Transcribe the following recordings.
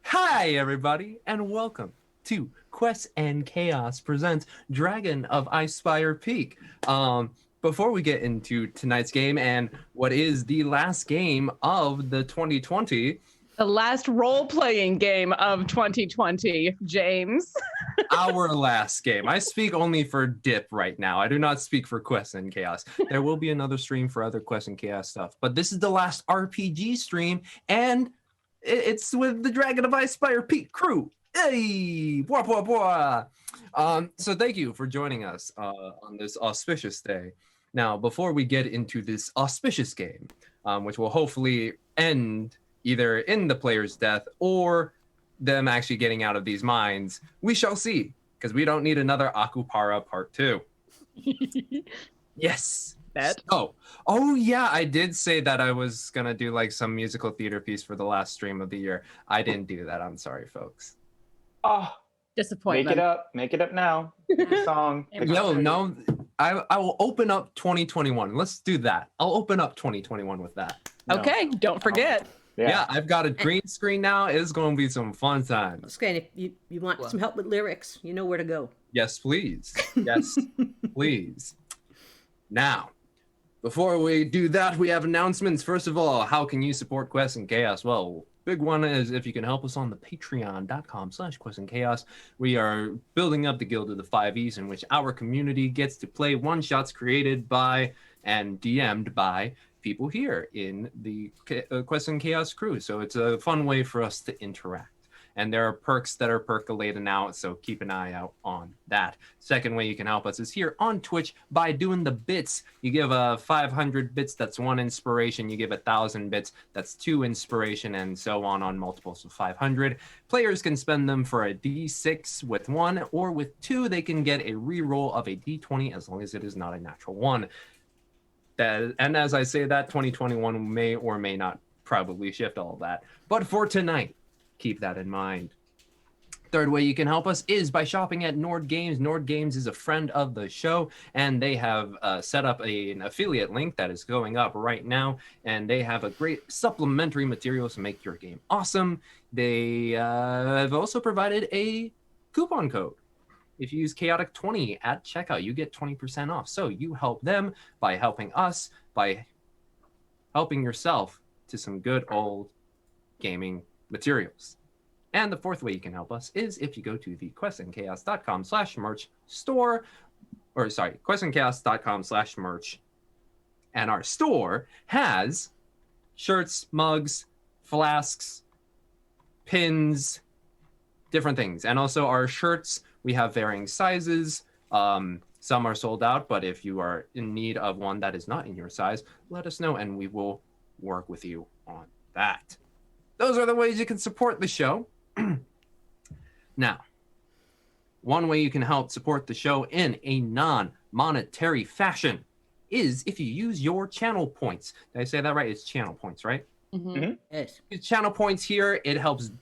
Hi, everybody, and welcome to Quest and Chaos presents Dragon of Icespire Peak. Before we get into tonight's game and what is the last game of the 2020, The last role-playing game of 2020, James. our last game. I speak only for Dip right now. I do not speak for Quest and Chaos. There will be another stream for other Quest and Chaos stuff, but this is the last RPG stream, and it's with the Dragon of Icespire Peak crew. Hey, blah, blah, blah. So thank you for joining us on this auspicious day. Now, before we get into this auspicious game, which will hopefully end either in the player's death or them actually getting out of these mines, we shall see, because we don't need another Akupara Part 2. Yes. Oh yeah, I did say that I was gonna do like some musical theater piece for the last stream of the year. I didn't do that. I'm sorry, folks. Oh, Disappointment. Make it up now. The song. No, I will open up 2021. Let's do that. I'll open up 2021 with that. No. Okay, don't forget. Yeah, I've got a green screen now. It's going to be some fun times. Okay, if you want some help with lyrics, you know where to go. Yes, please. Yes, please. Now, before we do that, we have announcements. First of all, how can you support Quest and Chaos? Well, big one is if you can help us on the patreon.com/Quest and Chaos. We are building up the Guild of the 5Es, in which our community gets to play one-shots created by and DM'd by people here in the Quest and Chaos crew. So it's a fun way for us to interact. And there are perks that are percolating out, so keep an eye out on that. Second way you can help us is here on Twitch by doing the bits. You give 500 bits, that's 1 inspiration. You give 1,000 bits, that's 2 inspiration, and so on multiples of 500. Players can spend them for a D6 with 1, or with 2, they can get a reroll of a D20 as long as it is not a natural 1. And as I say that, 2021 may or may not probably shift all of that. But for tonight, keep that in mind. Third way you can help us is by shopping at Nord Games. Nord Games is a friend of the show, and they have set up an affiliate link that is going up right now, and they have a great supplementary materials to make your game awesome. They have also provided a coupon code. If you use Chaotic20 at checkout, you get 20% off. So you help them by helping us, by helping yourself to some good old gaming materials. And the fourth way you can help us is if you go to the questandchaos.com/merch store, or sorry, questandchaos.com/merch. And our store has shirts, mugs, flasks, pins, different things. And also our shirts, we have varying sizes. Some are sold out, but if you are in need of one that is not in your size, let us know and we will work with you on that. Those are the ways you can support the show. Now, one way you can help support the show in a non-monetary fashion is if you use your channel points. Did I say that right? It's channel points, right? Mm-hmm. Yes. Channel points here, it helps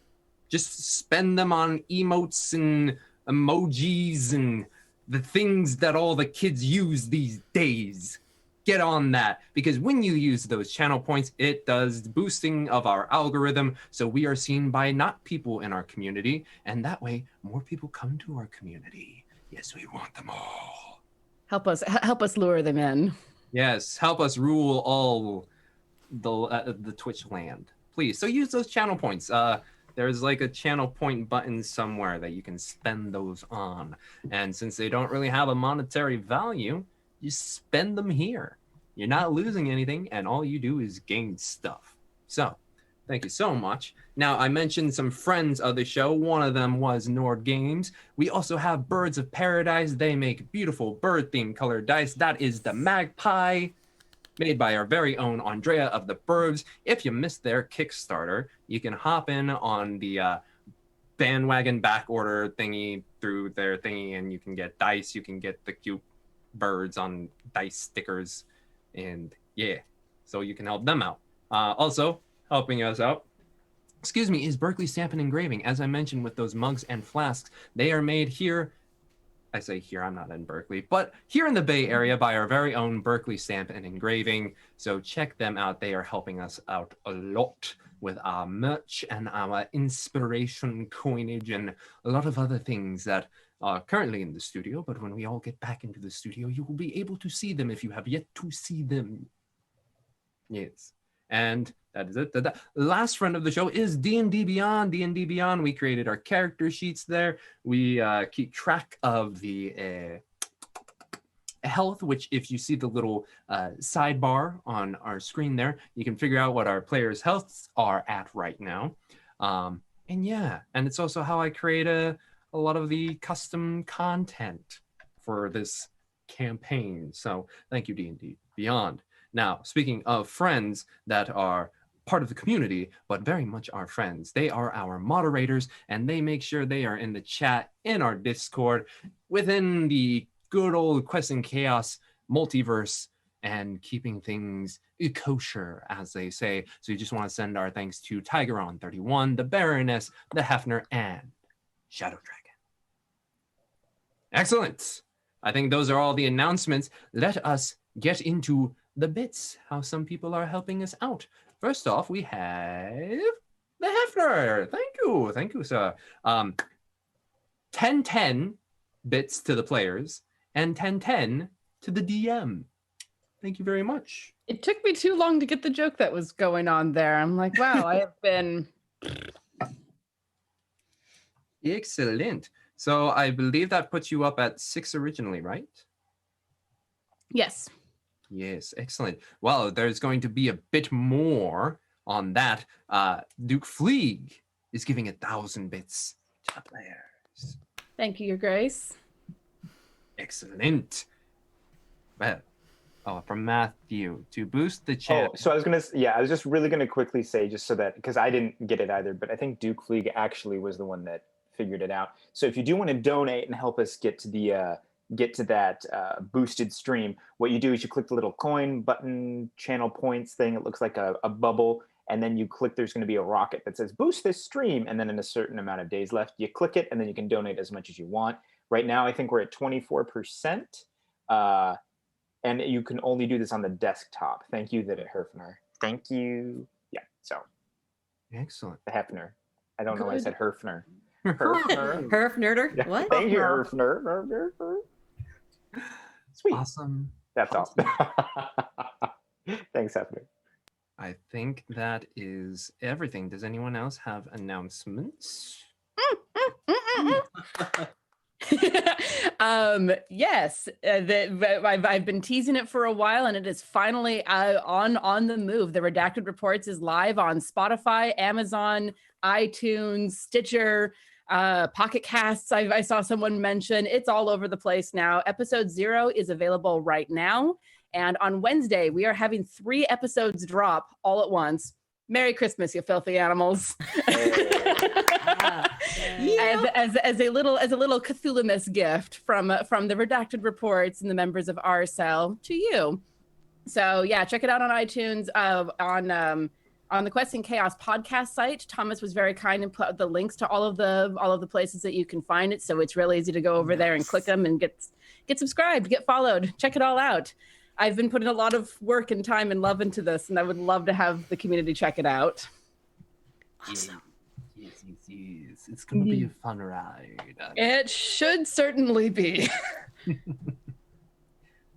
just spend them on emotes and emojis and the things that all the kids use these days. Get on that, because when you use those channel points, it does boosting of our algorithm, so we are seen by not people in our community, and that way more people come to our community. Yes, we want them all. Help us lure them in. Yes, help us rule all the Twitch land, please. So use those channel points. There's like a channel point button somewhere that you can spend those on, and since they don't really have a monetary value, you spend them here. You're not losing anything, and all you do is gain stuff. So, thank you so much. Now, I mentioned some friends of the show. One of them was Nord Games. We also have Birds of Paradise. They make beautiful bird-themed colored dice. That is the Magpie, made by our very own Andrea of the Burbs. If you missed their Kickstarter, you can hop in on the bandwagon back order thingy through their thingy, and you can get dice. You can get the cute birds on dice stickers, and yeah, so you can help them out. Also helping us out, is Berkeley Stamp and Engraving. As I mentioned with those mugs and flasks, they are made here I say here, I'm not in Berkeley, but here in the Bay Area by our very own Berkeley Stamp and Engraving. So check them out. They are helping us out a lot with our merch and our inspiration coinage and a lot of other things that are currently in the studio. But when we all get back into the studio, you will be able to see them if you have yet to see them. Yes. And that is it. The last friend of the show is D&D Beyond. D&D Beyond, we created our character sheets there. We keep track of the health, which if you see the little sidebar on our screen there, you can figure out what our players' healths are at right now. And yeah, and it's also how I create a lot of the custom content for this campaign. So thank you, D&D Beyond. Now, speaking of friends that are part of the community, but very much our friends, they are our moderators, and they make sure they are in the chat in our Discord within the good old Quest and Chaos multiverse and keeping things kosher, as they say. So you just want to send our thanks to Tigeron31, the Baroness, the Hefner, and Shadow Dragon. Excellent. I think those are all the announcements. Let us get into the bits, how some people are helping us out. First off, we have the Hefner. Thank you, sir. 10 bits to the players and 10 to the DM. Thank you very much. It took me too long to get the joke that was going on there. I'm like, wow, I have been... Excellent. So I believe that puts you up at 6 originally, right? Yes. Yes, excellent. Well, there's going to be a bit more on that. Duke Fleeg is giving 1,000 bits to the players. Thank you, Your Grace. Excellent. Well, from Matthew, to boost the chance. Oh, so I was just really gonna quickly say, just so that, because I didn't get it either, but I think Duke Fleeg actually was the one that figured it out. So if you do want to donate and help us get to that boosted stream, what you do is you click the little coin button, channel points thing. It looks like a bubble, and then you click, there's going to be a rocket that says boost this stream, and then in a certain amount of days left, you click it, and then you can donate as much as you want. Right now, I think we're at 24%, and you can only do this on the desktop. Thank you, that Herfner. Thank you. Yeah, so. Excellent. The Hefner. I don't know why I said Herfner. Herfnerder. Yeah. What? Thank you, Herfner. Sweet. Awesome. That's awesome. all. Thanks, Hefner. I think that is everything. Does anyone else have announcements? Yes, I've been teasing it for a while, and it is finally on the move. The Redacted Reports is live on Spotify, Amazon, iTunes, Stitcher, Pocket Casts. I saw someone mention it's all over the place now. Episode 0 is available right now, and on Wednesday we are having 3 episodes drop all at once. Merry Christmas, you filthy animals! As a little Cthulhu gift from the Redacted Reports and the members of RSL to you. So yeah, check it out on iTunes, on the Quest and Chaos podcast site. Thomas was very kind and put the links to all of the places that you can find it. So it's really easy to go over there and click them and get subscribed, get followed, check it all out. I've been putting a lot of work and time and love into this, and I would love to have the community check it out. Awesome. Yes. It's going to be a fun ride. It should certainly be.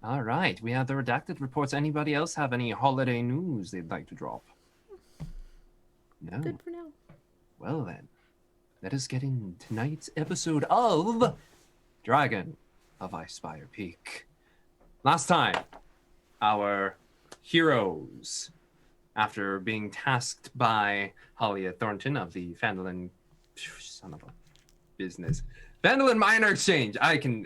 All right. We have the Redacted Reports. Anybody else have any holiday news they'd like to drop? No. Good for now. Well then, let us get in tonight's episode of Dragon of Icespire Peak. Last time, our heroes, after being tasked by Halia Thornton of the Phandalin, son of a business, Phandalin Miner Exchange. I can,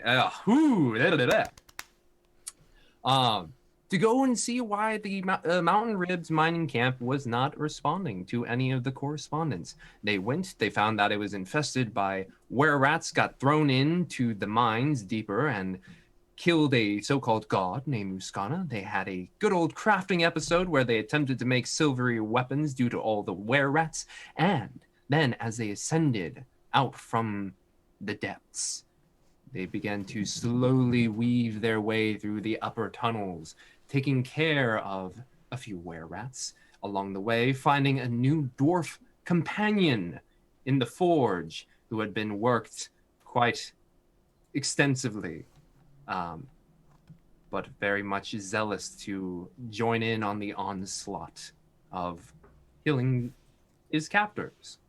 to go and see why the Mountain Ribs mining camp was not responding to any of the correspondence. They went, they found that it was infested by were-rats, got thrown into the mines deeper and killed a so-called god named Muscana. They had a good old crafting episode where they attempted to make silvery weapons due to all the were-rats. And then as they ascended out from the depths, They began to slowly weave their way through the upper tunnels, taking care of a few were-rats along the way, finding a new dwarf companion in the forge who had been worked quite extensively, but very much zealous to join in on the onslaught of killing his captors.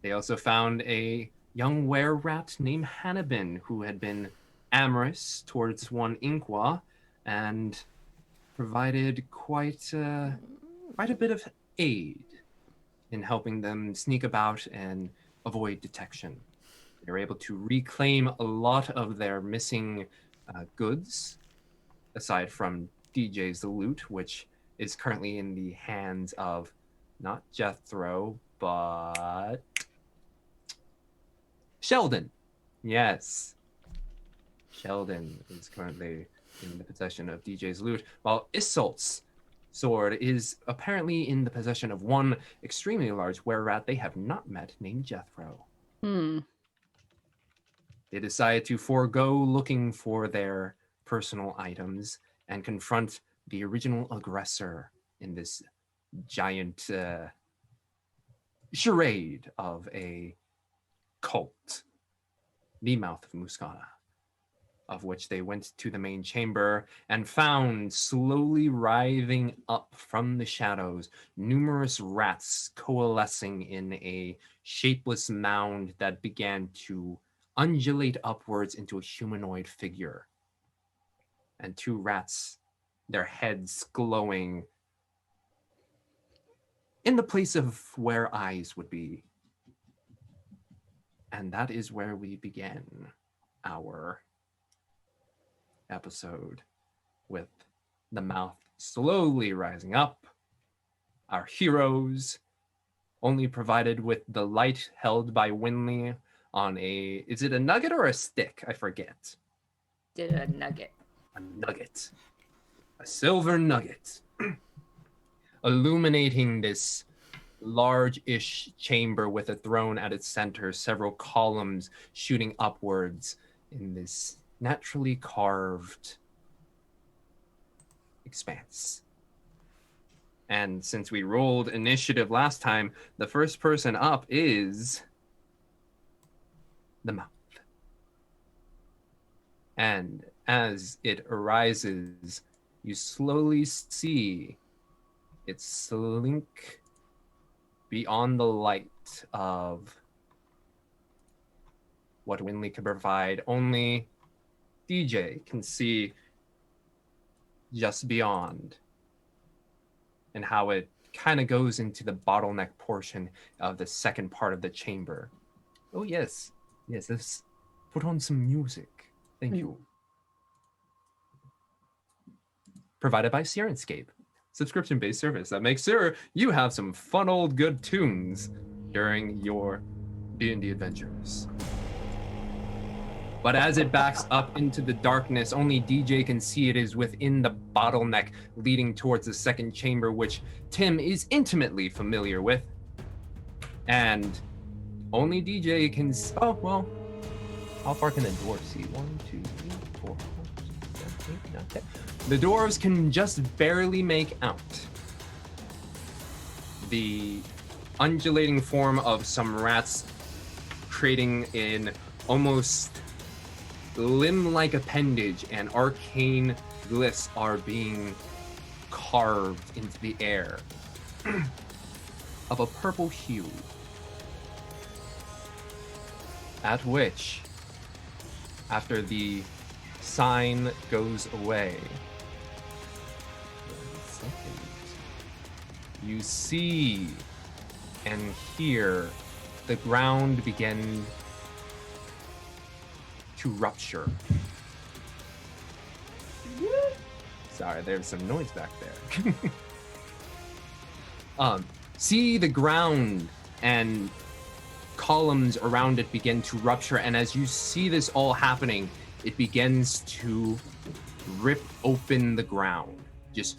They also found a young were-rat named Hannibin, who had been amorous towards one Inqua and provided quite a bit of aid in helping them sneak about and avoid detection. They were able to reclaim a lot of their missing goods, aside from DJ's loot, which is currently in the hands of not Jethro, but Sheldon. Yes. Sheldon is currently in the possession of DJ's loot, while Isolt's sword is apparently in the possession of one extremely large were-rat they have not met named Jethro. They decide to forego looking for their personal items and confront the original aggressor in this giant charade of a cult, the Mouth of Muscana, of which they went to the main chamber and found, slowly writhing up from the shadows, numerous rats coalescing in a shapeless mound that began to undulate upwards into a humanoid figure. And two rats, their heads glowing in the place of where eyes would be. And that is where we began our episode, with the mouth slowly rising up, our heroes only provided with the light held by Winley on a, is it a nugget or a stick? I forget. Did a nugget. A nugget. A silver nugget. Illuminating this large-ish chamber with a throne at its center, several columns shooting upwards in this naturally carved expanse. And since we rolled initiative last time, the first person up is the mouth. And as it arises, you slowly see it slink beyond the light of what Winley can provide. Only DJ can see just beyond, and how it kind of goes into the bottleneck portion of the second part of the chamber. Oh, yes. Yes, let's put on some music. Thank you. Provided by Sirenscape, subscription-based service that makes sure you have some fun old good tunes during your D&D adventures. But as it backs up into the darkness, only DJ can see it is within the bottleneck leading towards the second chamber, which Tim is intimately familiar with. And only DJ can... Oh, well, how far can the dwarves see? 1, 2, 3, 4, 5, 6, 7, 8, 9, 10. The dwarves can just barely make out the undulating form of some rats, creating an almost limb-like appendage, and arcane glyphs are being carved into the air of a purple hue. At which, after the sign goes away, you see and hear the ground begin to rupture. Sorry, there's some noise back there. See the ground and columns around it begin to rupture, and as you see this all happening, it begins to rip open the ground. Just...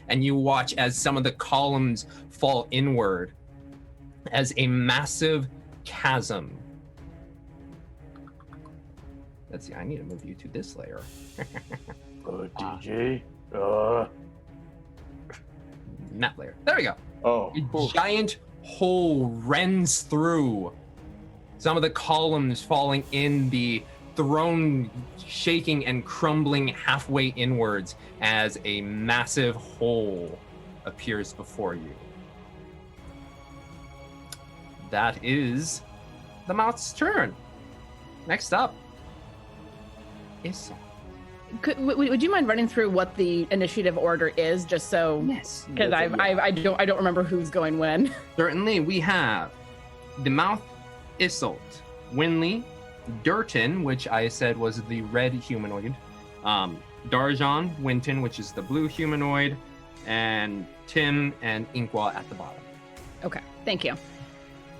And you watch as some of the columns fall inward as a massive chasm. Let's see, I need to move you to this layer. DJ. That layer. There we go. Oh. A giant hole rends through, some of the columns falling in, the throne shaking and crumbling halfway inwards as a massive hole appears before you. That is the mouth's turn. Next up is... Would you mind running through what the initiative order is, just so? Yes. Because I don't remember who's going when. Certainly, we have the mouth Isolt, Winley, Durton, which I said was the red humanoid, Darjan, Winton, which is the blue humanoid, and Tim and Inqua at the bottom. Okay, thank you.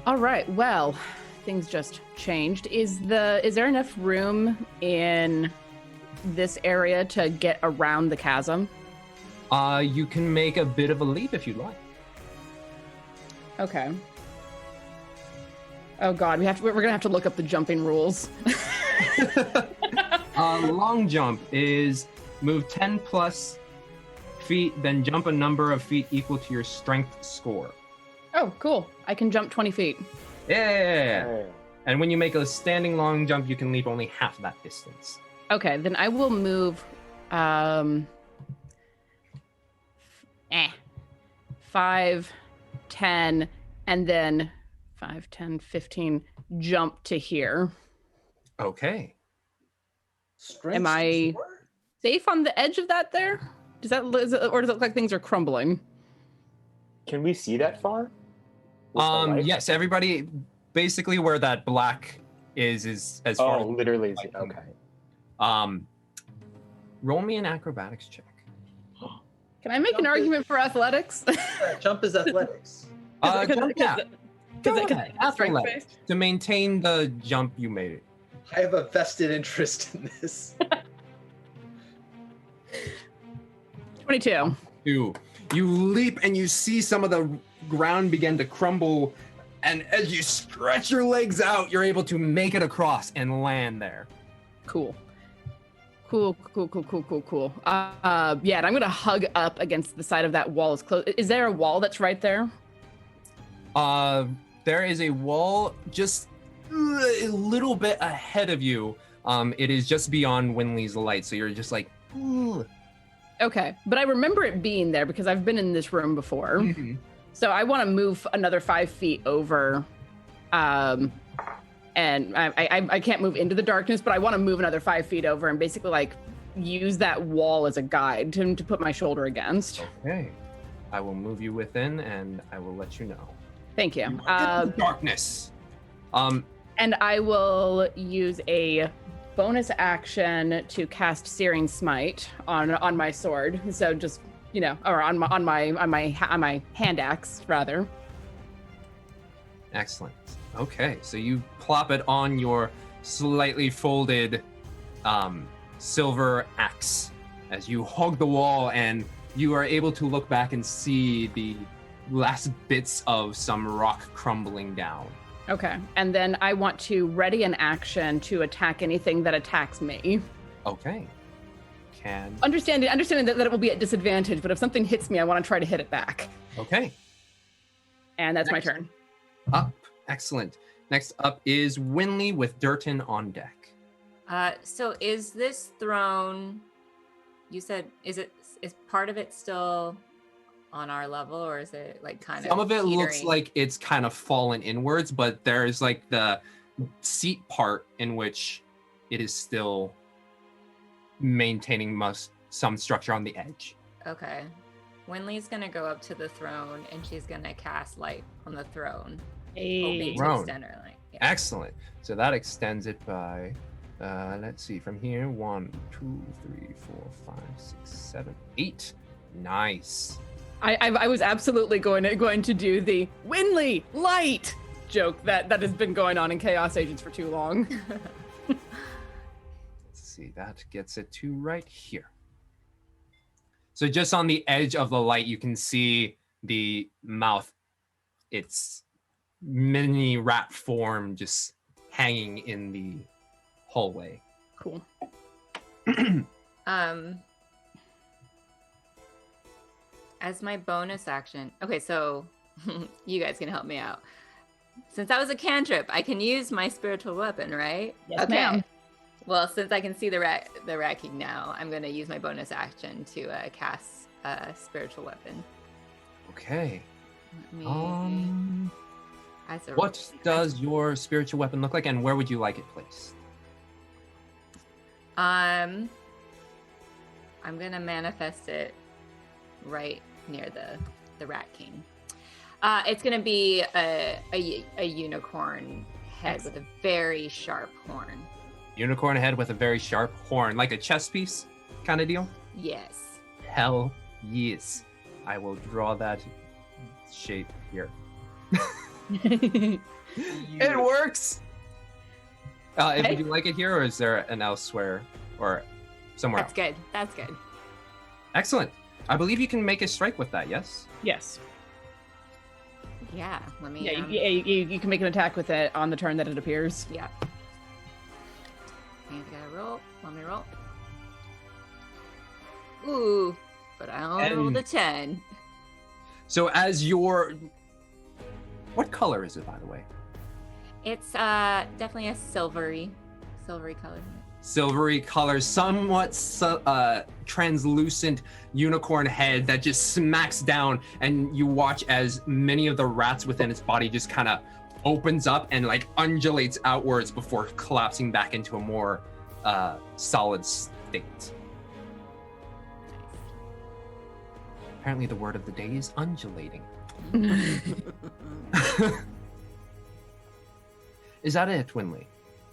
All right, well, things just changed. Is there enough room in this area to get around the chasm? You can make a bit of a leap if you'd like. Okay. Oh God, we're gonna have to look up the jumping rules. Long jump is move 10 plus feet, then jump a number of feet equal to your strength score. Oh, cool. I can jump 20 feet. Yeah. And when you make a standing long jump, you can leap only half that distance. Okay, then I will move 5, 10, and then 5, 10, 15, jump to here. Okay. Am I safe on the edge of that there? Or does it look like things are crumbling? Can we see that far? With the light? Yes, everybody, basically where that black is as far as... Oh, literally. Okay. Roll me an acrobatics check. Can I make an argument for athletics? Jump is athletics. Jump, yeah. Go Because ahead, athletics. To maintain the jump, you made it. I have a vested interest in this. 22. You leap and you see some of the ground begin to crumble, and as you stretch your legs out, you're able to make it across and land there. Cool. Yeah, and I'm gonna hug up against the side of that wall as close. Is there a wall that's right there? There is a wall just a little bit ahead of you. It is just beyond Winley's light, so you're just like, ooh. Okay, but I remember it being there because I've been in this room before. Mm-hmm. So I want to move another 5 feet over, and I can't move into the darkness, but I want to move another 5 feet over and basically like use that wall as a guide to put my shoulder against. Okay, I will move you within, and I will let you know. Thank you. Darkness. And I will use a bonus action to cast Searing Smite on my sword. So just, or on my hand axe rather. Excellent. Okay, so you plop it on your slightly folded silver axe as you hug the wall, and you are able to look back and see the last bits of some rock crumbling down. Okay, and then I want to ready an action to attack anything that attacks me. Okay. Understanding that it will be at disadvantage, but if something hits me, I want to try to hit it back. Okay. And that's Next. my turn. Up. Excellent. Next up is Winley with Durton on deck. So is this throne, you said, is part of it still on our level, or is it like kind of Some of it teetering? looks like it's kind of fallen inwards, but there's like the seat part in which it is still maintaining some structure on the edge. Okay. Winley's gonna go up to the throne and she's gonna cast light on the throne. Hoping to Throne. extend her light. Yeah. Excellent. So that extends it by, let's see, from here, 1, 2, 3, 4, 5, 6, 7, 8. Nice. I was absolutely going to do the Winley light joke that has been going on in Chaos Agents for too long. Let's see, that gets it to right here. So just on the edge of the light, you can see the mouth. It's mini rat form just hanging in the hallway. Cool. As my bonus action, okay, so you guys can help me out. Since that was a cantrip, I can use my spiritual weapon, right? Yes, ma'am. Well, since I can see the rat king now, I'm gonna use my bonus action to cast a spiritual weapon. Okay. Let me. What does your spiritual weapon look like, and where would you like it placed? I'm gonna manifest it right near the rat king. It's gonna be a unicorn head with a very sharp horn. Unicorn head with a very sharp horn, like a chess piece kind of deal? Yes. Hell yes. I will draw that shape here. It works! Would you like it here, or is there an elsewhere or somewhere else? That's good. Excellent. I believe you can make a strike with that, yes? Yes. Yeah, let me... You can make an attack with it on the turn that it appears. Yeah. I gotta roll. Let me roll. Ooh, but I only rolled a 10. So as your... What color is it, by the way? It's definitely a silvery color. Silvery color, somewhat translucent unicorn head that just smacks down, and you watch as many of the rats within its body just kind of opens up and like undulates outwards before collapsing back into a more solid state. Apparently the word of the day is undulating. Is that it, Winley?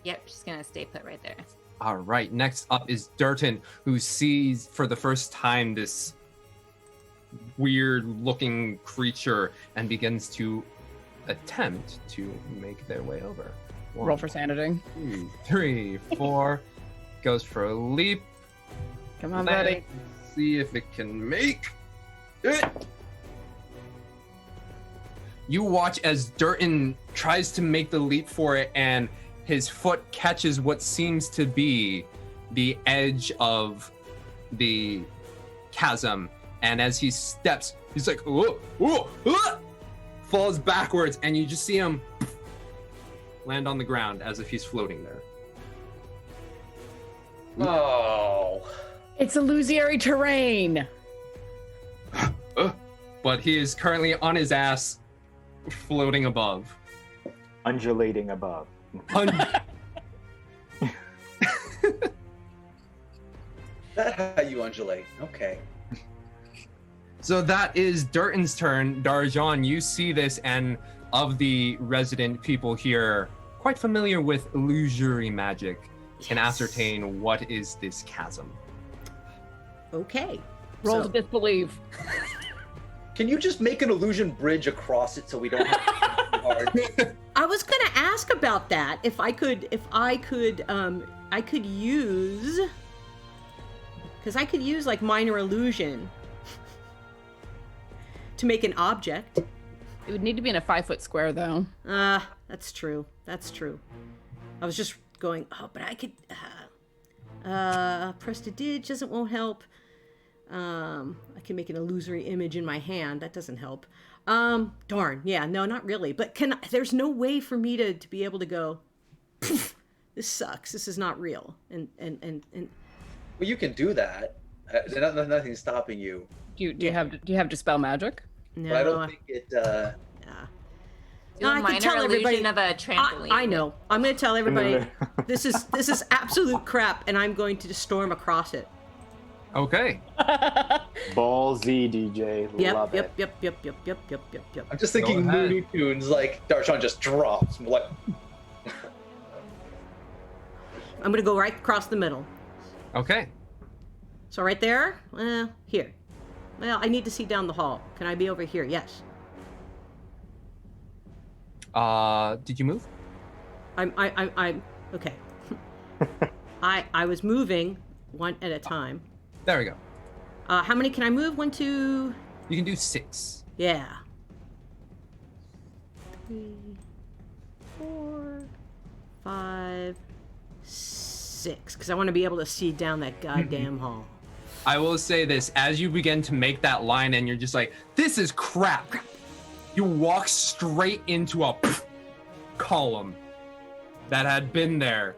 Yep, she's gonna stay put right there. All right, next up is Durton, who sees for the first time this weird-looking creature and begins to attempt to make their way over. Roll for sanity. 2, 3, 4. Goes for a leap. Come on, buddy. See if it can make it. You watch as Durton tries to make the leap for it, and his foot catches what seems to be the edge of the chasm. And as he steps, he's like, whoa, whoa, whoa, falls backwards, and you just see him land on the ground as if he's floating there. Oh. It's illusory terrain. But he is currently on his ass, floating above. Undulating above. That's how you undulate. Okay. So that is Durton's turn. Darjan, you see this, and of the resident people here, quite familiar with illusory magic, can ascertain what is this chasm. Okay. Roll to disbelieve. Can you just make an illusion bridge across it so we don't have to be hard? I was gonna ask about that. If I could use, because I could use like minor illusion to make an object. It would need to be in a 5-foot square, though. That's true. That's true. I was just going, oh, but I could, prestidige won't help. I can make an illusory image in my hand. That doesn't help. Darn. Yeah, no, not really. But there's no way for me to be able to go, this sucks. This is not real. And Well, you can do that. Nothing's stopping you. Do you have dispel magic? no. But I don't think it. Do a minor illusion of a trampoline. I know. I'm going to tell everybody this is absolute crap, and I'm going to just storm across it. Okay. Ballsy, DJ. Love it. Yep. I'm just thinking Go ahead. Looney Tunes, like Darshan just drops. What? I'm going to go right across the middle. Okay. So right there, here. Well, I need to see down the hall. Can I be over here? Yes. Did you move? I'm okay. I was moving one at a time. There we go. How many can I move? 1, 2. You can do 6. Yeah. 3, 4, 5, 6. Because I want to be able to see down that goddamn hall. I will say this, as you begin to make that line and you're just like, this is crap. You walk straight into a column that had been there.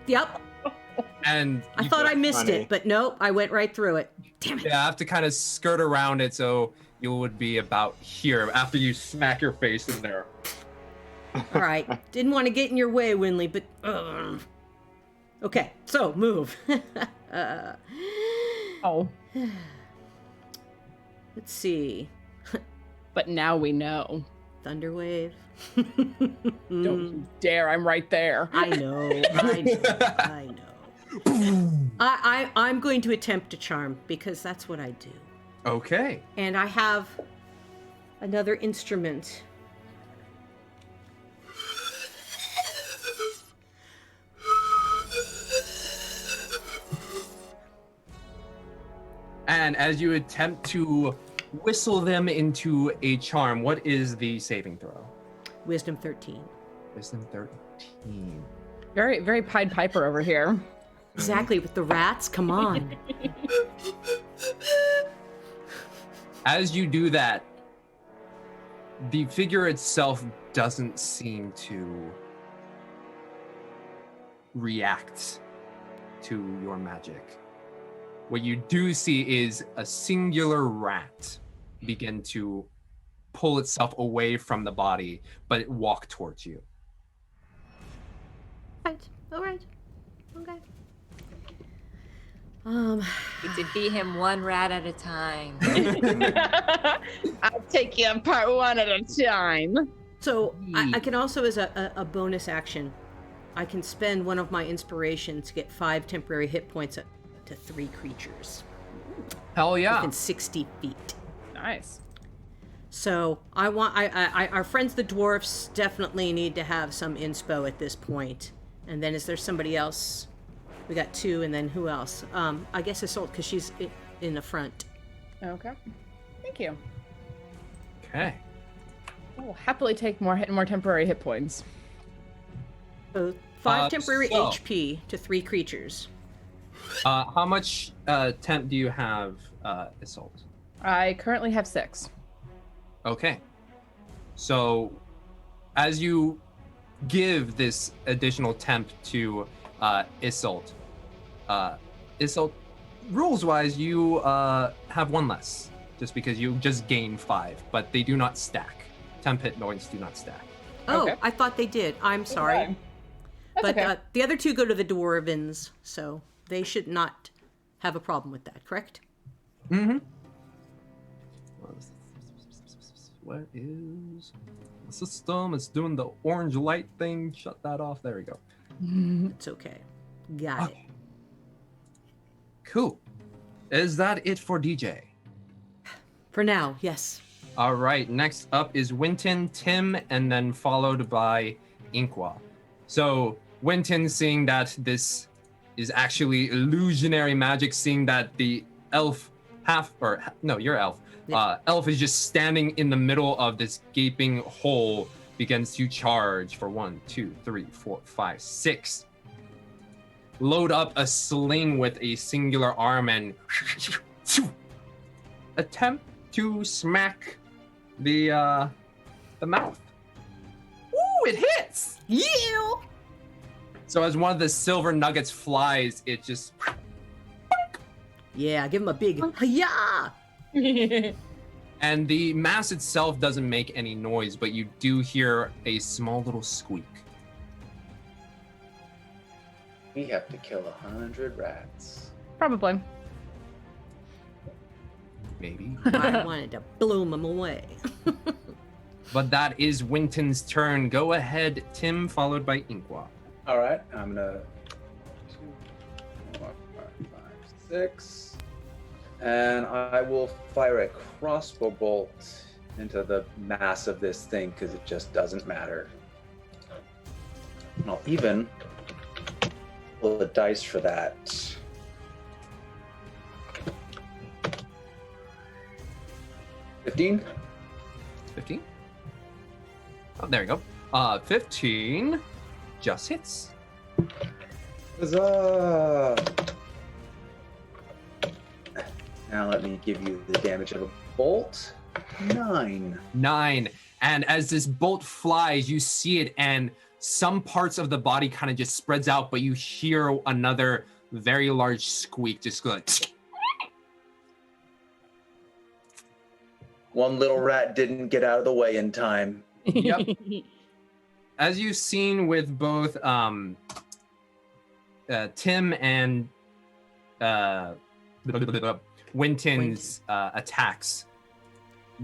Yep. And I thought I missed it, but nope, I went right through it. Damn it. Yeah, I have to kind of skirt around it so you would be about here after you smack your face in there. All right. Didn't want to get in your way, Winley, but... Okay, so move. Oh. Let's see. But now we know. Thunderwave. Don't you dare, I'm right there. I know. I'm going to attempt to charm because that's what I do. Okay. And I have another instrument. And as you attempt to whistle them into a charm, what is the saving throw? Wisdom 13. Wisdom 13. Very, very Pied Piper over here. Exactly, with the rats. Come on. As you do that, the figure itself doesn't seem to react to your magic. What you do see is a singular rat begin to pull itself away from the body, but walk towards you. Right. All right. Okay. We defeat him one rat at a time. I'll take you apart one at a time. So I can also, as a bonus action, I can spend one of my inspirations to get 5 temporary hit points to 3 creatures. Hell yeah. Within 60 feet. Nice. So our friends the dwarfs definitely need to have some inspo at this point. And then is there somebody else? We got 2, and then who else? I guess Assault, because she's in the front. Okay. Thank you. Okay. I will happily take more temporary hit points. So 5 temporary so- HP to 3 creatures. How much temp do you have, Assault? I currently have 6. Okay. So, as you give this additional temp to Isolt, rules-wise, you have 1 less, just because you just gain 5, but they do not stack. Temp hit points do not stack. Oh, Okay. I thought they did. I'm sorry. Okay. That's But okay. the other 2 go to the dwarvens, so they should not have a problem with that, correct? Mm-hmm. What is the system? It's doing the orange light thing. Shut that off. There we go. It's okay. Got it. Cool. Is that it for DJ? For now, yes. All right. Next up is Winton, Tim, and then followed by Inkwa. So Winton, seeing that this is actually illusionary magic, seeing that the elf your elf. Elf is just standing in the middle of this gaping hole, begins to charge for 1, 2, 3, 4, 5, 6. Load up a sling with a singular arm and attempt to smack the mouth. Ooh, it hits! Yeah! So as one of the silver nuggets flies, it just... Yeah, give him a big hi-ya! And the mass itself doesn't make any noise, but you do hear a small little squeak. We have to kill 100 rats. Probably. Maybe. I wanted to bloom him away. But that is Winton's turn. Go ahead, Tim, followed by Inkwa. All right, I'm gonna 2, 4, 5, 6, and I will fire a crossbow bolt into the mass of this thing because it just doesn't matter. And I'll even roll the dice for that. 15. 15? Oh, there you go. 15 just hits. Huzzah! Now let me give you the damage of a bolt. 9. 9. And as this bolt flies, you see it, and some parts of the body kind of just spreads out, but you hear another very large squeak just go like... One little rat didn't get out of the way in time. Yep. As you've seen with both Tim and Winton's attacks,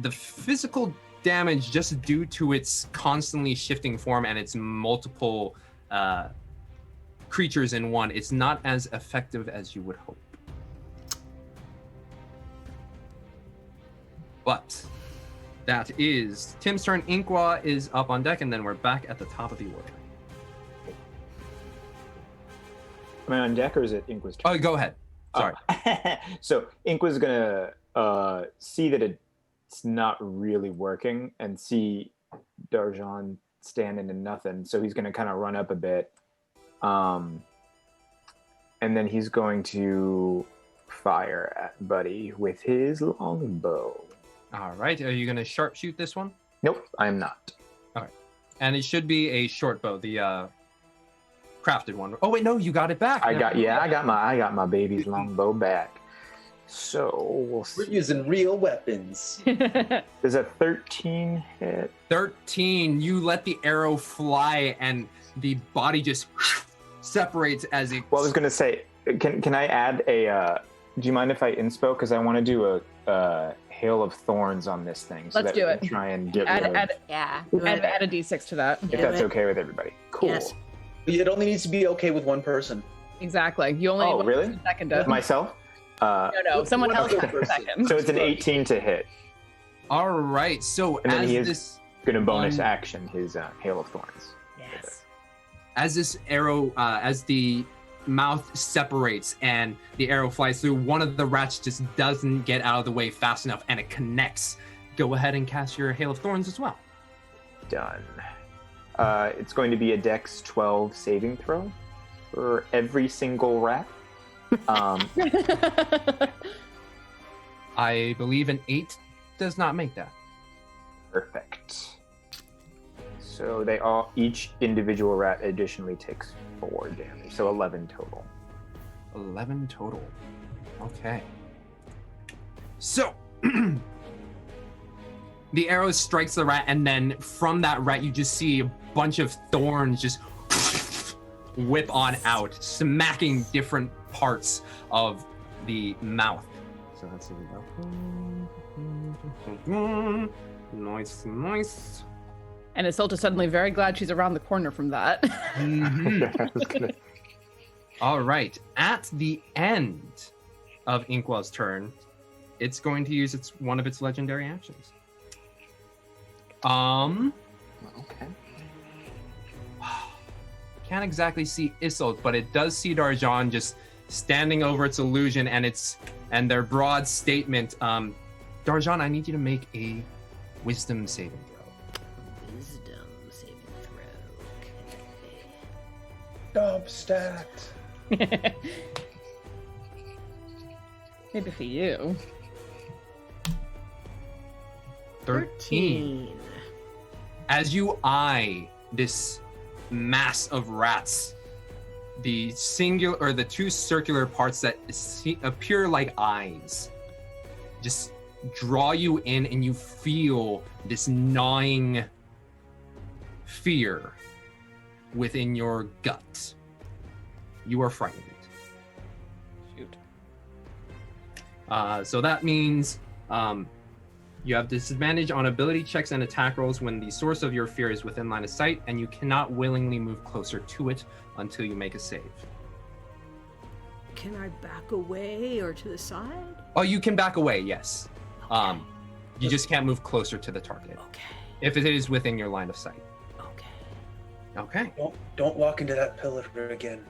the physical damage, just due to its constantly shifting form and its multiple creatures in one, it's not as effective as you would hope. But that is Tim's turn. Inqua is up on deck, and then we're back at the top of the order. Am I on deck, or is it Inqua's turn? Oh, go ahead. Sorry. So Inqua's gonna see that it's not really working and see Darjan standing in nothing. So he's gonna kind of run up a bit, and then he's going to fire at Buddy with his longbow. All right. Are you going to sharpshoot this one? Nope, I am not. All right. And it should be a short bow, the crafted one. Oh wait, no, you got it back. I got my baby's longbow back. So we'll see. We're using real weapons. Does a 13 hit? 13. You let the arrow fly, and the body just separates as it. Well, I was gonna say, can I add a? Do you mind if I inspo? Because I want to do a hail of thorns on this thing. So Let's that do we it. can try and get rid of. Yeah. Add a d6 to that. If that's okay with everybody. Cool. Yes. It only needs to be okay with one person. Exactly. You only Oh, need really? a second to. Myself? No, someone One else other has a person. second. So it's an 18 to hit. All right. So And then as he is this going to bonus one- action his hail of thorns. Yes. as this arrow, as the mouth separates and the arrow flies through, one of the rats just doesn't get out of the way fast enough, and it connects. Go ahead and cast your hail of thorns as well. Done. It's going to be a Dex 12 saving throw for every single rat. I believe an 8 does not make that. Perfect. So each individual rat additionally takes 4 damage, so 11 total. 11 total. Okay. So, the arrow strikes the rat, and then from that rat, you just see a bunch of thorns just whip on out, smacking different parts of the mouth. So let's see. Nice. And Isolta's suddenly very glad she's around the corner from that. Mhm. All right. At the end of Inqua's turn, it's going to use one of its legendary actions. Okay. Can't exactly see Isolt, but it does see Darjan just standing over its illusion and their broad statement. Darjan, I need you to make a wisdom saving throw. Wisdom saving throw. Okay. Dub stat. Maybe for you. 13. As you eye this mass of rats, the two circular parts that appear like eyes just draw you in, and you feel this gnawing fear within your gut. You are frightened. Shoot. So that means you have disadvantage on ability checks and attack rolls when the source of your fear is within line of sight, and you cannot willingly move closer to it until you make a save. Can I back away or to the side? Oh, you can back away, yes. Okay. You just can't move closer to the target Okay. if it is within your line of sight. Okay. Okay. Don't walk into that pillar again.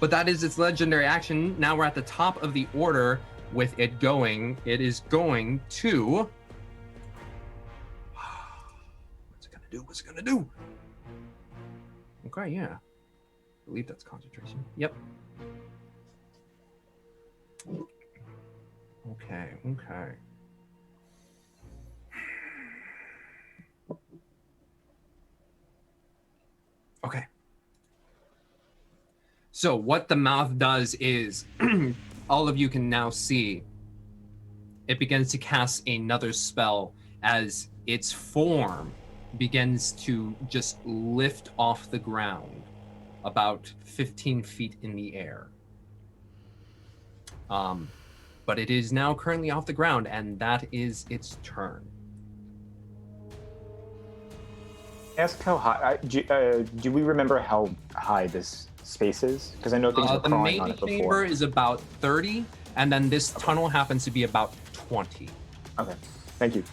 But that is its legendary action. Now we're at the top of the order with it going. It is going to What's it gonna do? Okay, yeah. I believe that's concentration. Yep. Okay. Okay. So what the mouth does is, all of you can now see, it begins to cast another spell as its form begins to just lift off the ground about 15 feet in the air. But it is now currently off the ground, and that is its turn. Ask how high. Do we remember how high this space is? Because I know things were The crawling on main it before. chamber is about 30, and then this tunnel happens to be about 20. Okay, thank you.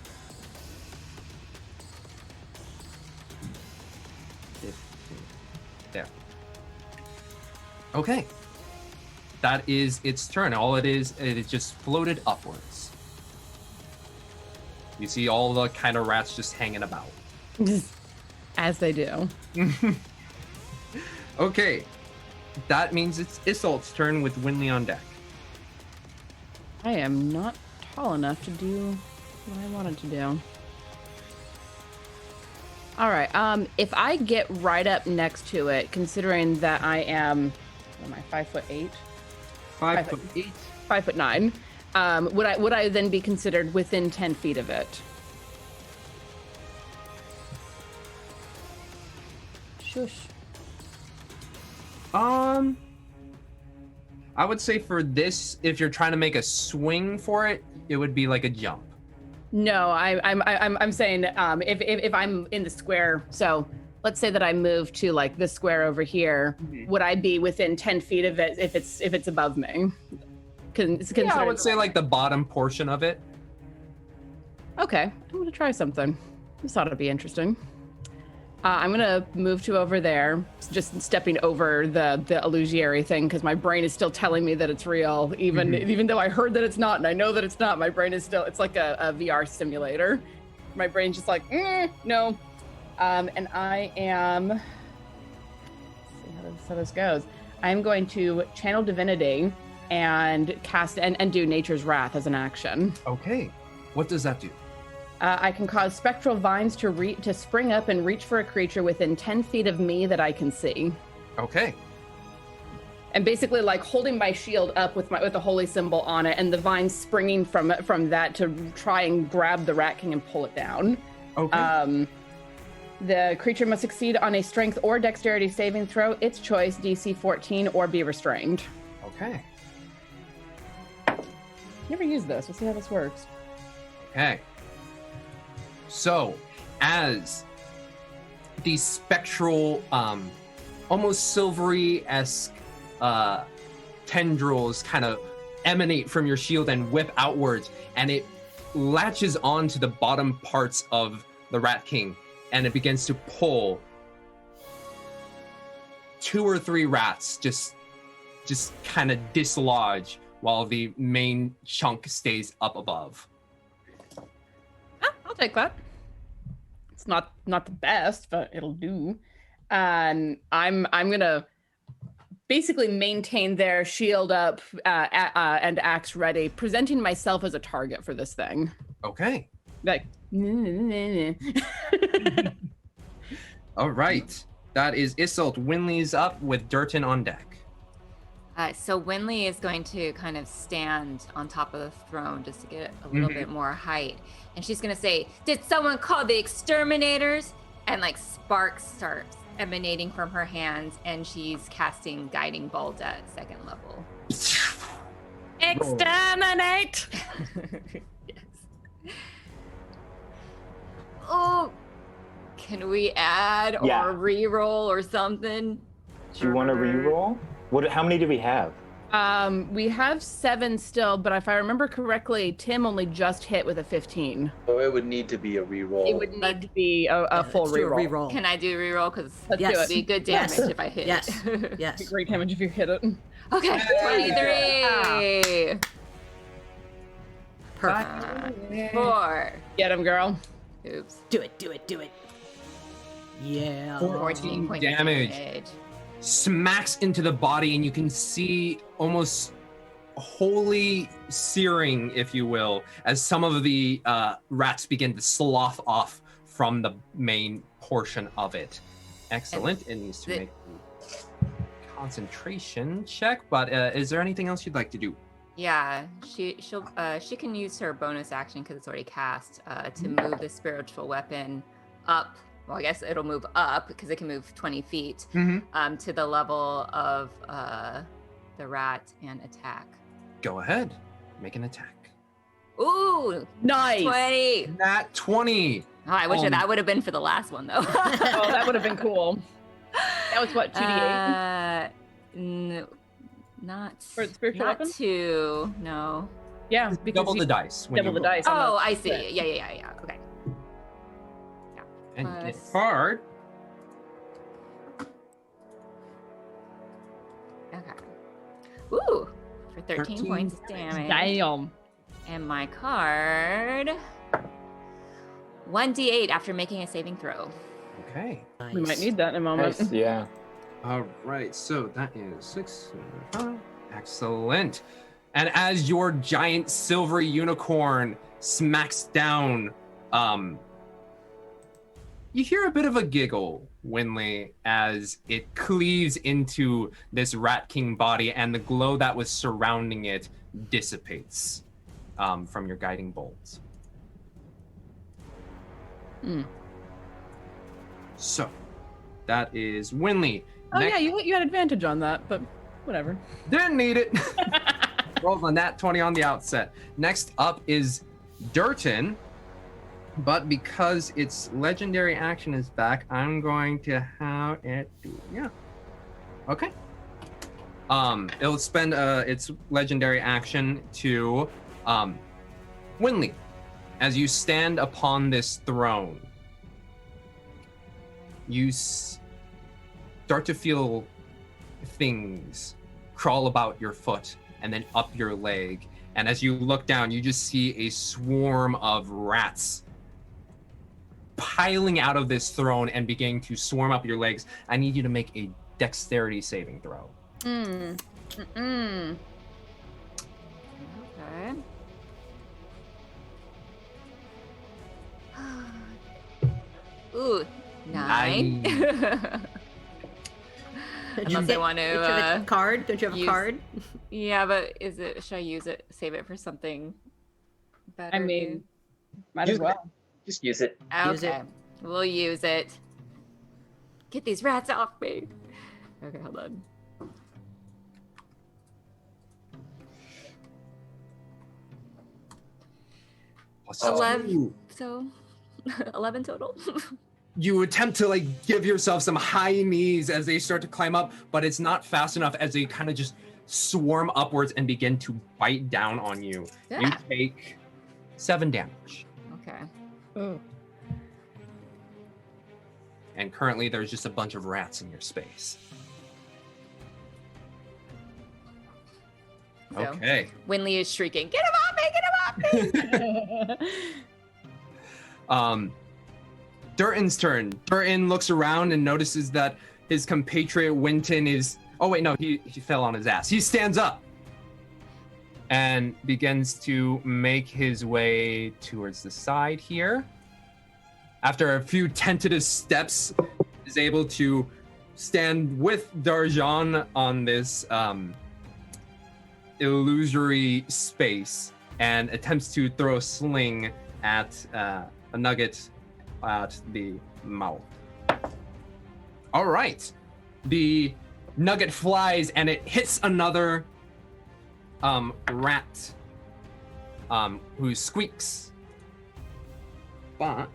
15. There. Okay. That is its turn. All it is just floated upwards. You see all the kind of rats just hanging about. As they do. Okay. That means it's Isolt's turn with Winley on deck. I am not tall enough to do what I wanted to do. All right. If I get right up next to it, considering that I am, what am I, 5'8"? 5'8". 5'9". Would I then be considered within 10 feet of it? Shush. I would say for this, if you're trying to make a swing for it, it would be like a jump. No, I'm saying if I'm in the square, so let's say that I move to like this square over here, would I be within 10 feet of it if it's above me? Yeah, I would say like the bottom portion of it. Okay, I'm gonna try something. This ought to be interesting. I'm gonna move to over there, just stepping over the illusory thing because my brain is still telling me that it's real, even though I heard that it's not, and I know that it's not. My brain is still, it's like a VR simulator. My brain's just like, no. And I am, let's see how this goes. I'm going to channel divinity and cast and do Nature's Wrath as an action. Okay, what does that do? I can cause spectral vines to spring up and reach for a creature within 10 feet of me that I can see. Okay. And basically, like holding my shield up with the holy symbol on it, and the vines springing from that to try and grab the Rat King and pull it down. Okay. The creature must succeed on a Strength or Dexterity saving throw, its choice, DC 14, or be restrained. Okay. Never used this. We'll see how this works. Okay. So, as the spectral, almost silvery-esque tendrils kind of emanate from your shield and whip outwards, and it latches onto the bottom parts of the Rat King, and it begins to pull 2 or 3 rats just kind of dislodge while the main chunk stays up above. I'll take that. It's not the best, but it'll do. And I'm gonna basically maintain their shield up and axe ready, presenting myself as a target for this thing. Okay. Like, All right. That is Isolt. Winley's up with Durton on deck. So Winley is going to kind of stand on top of the throne just to get a little bit more height. And she's going to say, "Did someone call the exterminators?" And like sparks start emanating from her hands, and she's casting Guiding Bolt at 2nd level. exterminate! Yes. Oh, can we add or re-roll or something? Do you want to re-roll? How many do we have? We have 7 still, but if I remember correctly, Tim only just hit with a 15. So it would need to be a reroll. It would need to be a full Let's do a reroll. reroll. Can I do reroll? Because Let's it do would it. be good damage if I hit Yes. it. Yes. Great damage if you hit it. Okay, 23. Perfect. 4. Get him, girl. Oops. Do it. Do it. Do it. Yeah. 14 points of damage. Smacks into the body, and you can see almost wholly searing, if you will, as some of the rats begin to slough off from the main portion of it. Excellent. It needs to make a concentration check, but is there anything else you'd like to do? Yeah, she can use her bonus action because it's already cast to move the spiritual weapon up. Well, I guess it'll move up because it can move 20 feet to the level of the rat and attack. Go ahead. Make an attack. Ooh, Nice. 20. Nat 20. Oh, I wish that would have been for the last one though. Oh, that would have been cool. That was what, 2d8? Not For the spiritual not weapon? 2. No. Yeah, because Double the dice. when double you the roll. dice. on Oh, the- I see. Yeah. Okay. And Plus- get hard. Okay. Ooh, for 13 points of damage. Damn. And my card 1d8 after making a saving throw. Okay. We might need that in a moment. Nice. Yeah. All right. So that is 6. Excellent. And as your giant silvery unicorn smacks down, you hear a bit of a giggle, Winley, as it cleaves into this Rat King body, and the glow that was surrounding it dissipates from your guiding bolts. So, that is Winley. Oh yeah, you had advantage on that, but whatever. Didn't need it. Rolled on that 20 on the outset. Next up is Durton. But because its legendary action is back, I'm going to have it do, yeah. Okay. It'll spend its legendary action to Winley. As you stand upon this throne, you start to feel things crawl about your foot and then up your leg. And as you look down, you just see a swarm of rats piling out of this throne and beginning to swarm up your legs. I need you to make a dexterity saving throw. Okay. Ooh, 9. Unless I want Don't you have to. a card? Don't you have a use- card? Yeah, but should I use it? Save it for something better? I mean, might as well. Just use it. Use it. Okay, we'll use it. Get these rats off me. Okay, hold on. Plus 11. two. So, 11 total. You attempt to give yourself some high knees as they start to climb up, but it's not fast enough as they kind of just swarm upwards and begin to bite down on you. You Yeah. take 7 damage. Okay. Oh. And currently there's just a bunch of rats in your space. So, Okay. Winley is shrieking, "Get him off me! Get him off me!" Durton's turn. Durton looks around and notices that his compatriot Winton is... Oh, wait, no, he fell on his ass. He stands up and begins to make his way towards the side here. After a few tentative steps, is able to stand with Darjan on this illusory space and attempts to throw a sling at a nugget at the mouth. All right. The nugget flies and it hits another rat who squeaks. But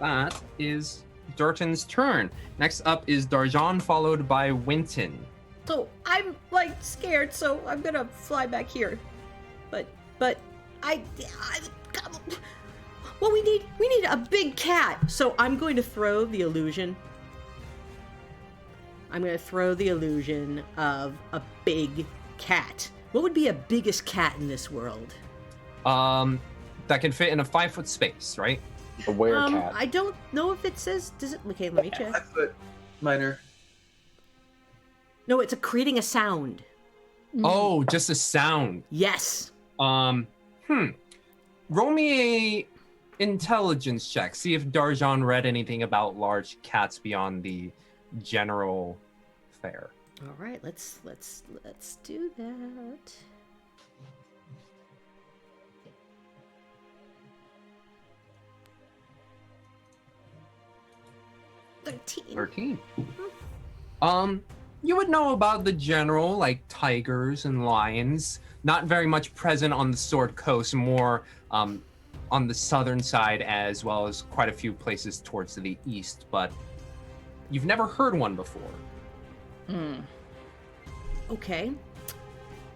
that is Durton's turn. Next up is Darjan, followed by Winton. So I'm scared, so I'm gonna fly back here. But well, we need a big cat. So I'm going to throw the illusion. I'm going to throw the illusion of a big cat. What would be a biggest cat in this world? That can fit in a 5-foot space, right? A werecat. I don't know if it says. Does it? Okay, let me check. 5 foot minor. No, it's creating a sound. Oh, just a sound. Yes. Roll me a intelligence check. See if Darjan read anything about large cats beyond the general fare. All right, let's do that. $13. You would know about the general, like tigers and lions. Not very much present on the Sword Coast, more on the southern side, as well as quite a few places towards the east. But you've never heard one before. Okay.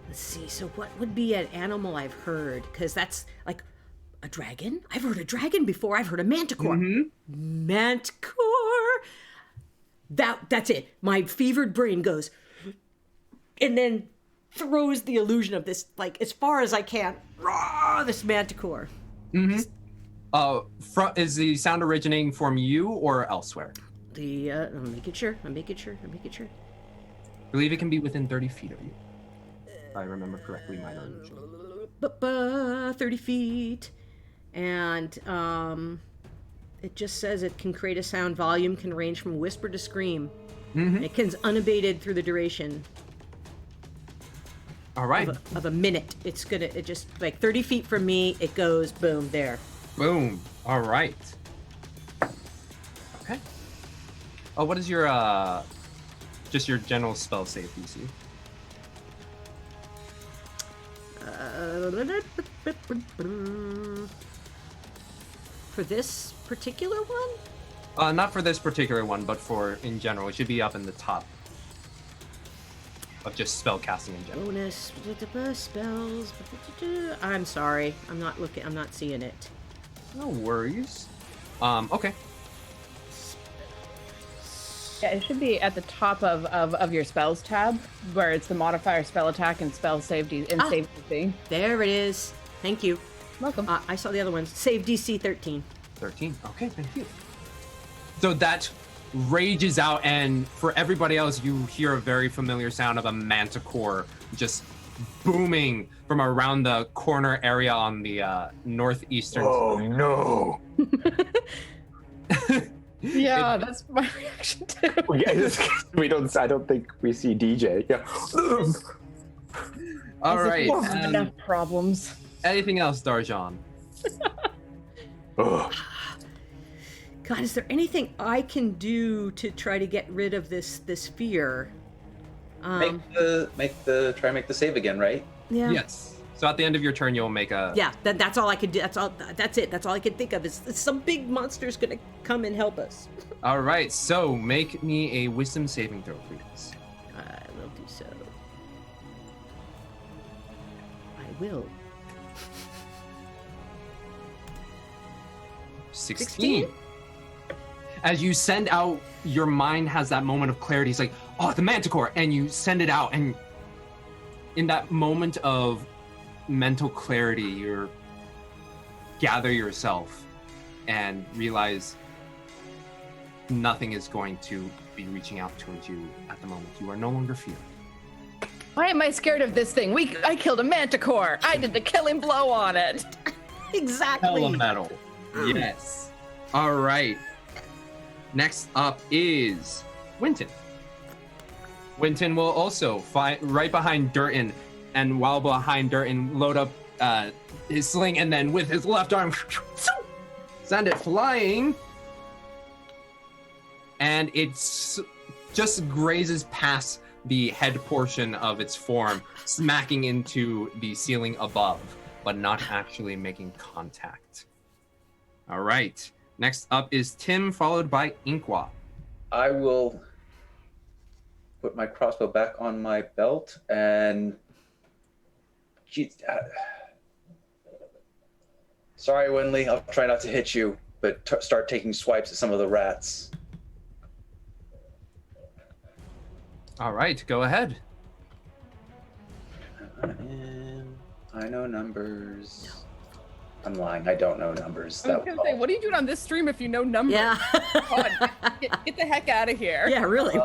Let's see. So what would be an animal I've heard? Because that's like a dragon. I've heard a dragon before. I've heard a manticore. Manticore. That's it. My fevered brain goes, and then throws the illusion of this, like, as far as I can. This manticore. Is the sound originating from you or elsewhere? I'm making sure. I believe it can be within 30 feet of you. If I remember correctly, my illusion. 30 feet. And it just says it can create a sound. Volume can range from whisper to scream. It can unabated through the duration. All right. Of a minute. It just, like 30 feet from me, it goes boom, there. Boom. All right. Okay. Oh, what is your, just your general spell save DC? For this particular one? Not for this particular one, but for in general. It should be up in the top of just spell casting in general. Bonus spells. I'm sorry. I'm not seeing it. No worries. Okay. Yeah, it should be at the top of your spells tab, where it's the modifier spell attack and spell save save DC. There it is. Thank you. Welcome. I saw the other ones. Save DC 13. 13. Okay, thank you. So that rages out, and for everybody else, you hear a very familiar sound of a manticore just booming from around the corner area on the northeastern. Oh no! Yeah, that's my reaction too. I don't think we see DJ. Yeah. All right. Enough problems. Anything else, Darjan? Ugh. God, is there anything I can do to try to get rid of this fear? Try and make the save again, right? Yeah. Yes. So at the end of your turn, you'll make a. Yeah, that's all I could do. That's it. That's all I can think of. Is some big monster's gonna come and help us. All right. So make me a wisdom saving throw, please. I will do so. I will. 16. As you send out, your mind has that moment of clarity. It's like, oh, the manticore, and you send it out, and in that moment of mental clarity, you gather yourself and realize nothing is going to be reaching out towards you at the moment. You are no longer feared. Why am I scared of this thing? I killed a manticore. I did the killing blow on it. Exactly. Elemental. Yes. All right. Next up is Winton. Winton will also fight right behind Durton, and while behind Durton, load up his sling, and then with his left arm, send it flying, and it's just grazes past the head portion of its form, smacking into the ceiling above, but not actually making contact. All right. Next up is Tim, followed by Inkwa. I will put my crossbow back on my belt and... Sorry, Winley. I'll try not to hit you, but start taking swipes at some of the rats. All right, go ahead. I know numbers. I'm lying. I don't know numbers. I was gonna say, what are you doing on this stream if you know numbers? Yeah. Come on, get the heck out of here. Yeah, really.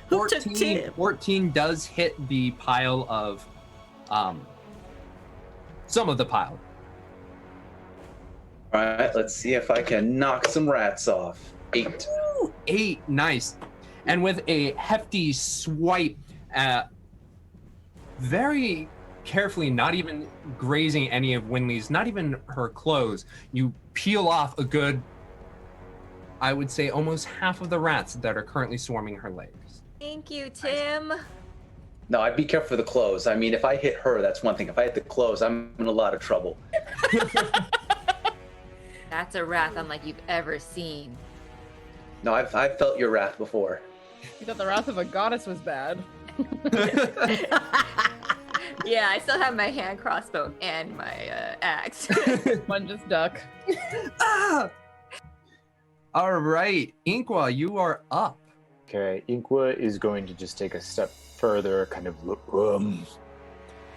Who took 14, 14 does hit the pile of, some of the pile. All right, let's see if I can knock some rats off. 8. Ooh, 8, nice. And with a hefty swipe, very carefully, not even grazing any of Winley's, not even her clothes, you peel off a good, I would say, almost half of the rats that are currently swarming her legs. Thank you, Tim. No, I'd be careful for the clothes. I mean, if I hit her, that's one thing. If I hit the clothes, I'm in a lot of trouble. That's a wrath unlike you've ever seen. No, I've felt your wrath before. You thought the wrath of a goddess was bad. Yeah, I still have my hand crossbow and my axe. One just duck. Ah! All right, Inqua, you are up. Okay, Inqua is going to just take a step further, kind of look.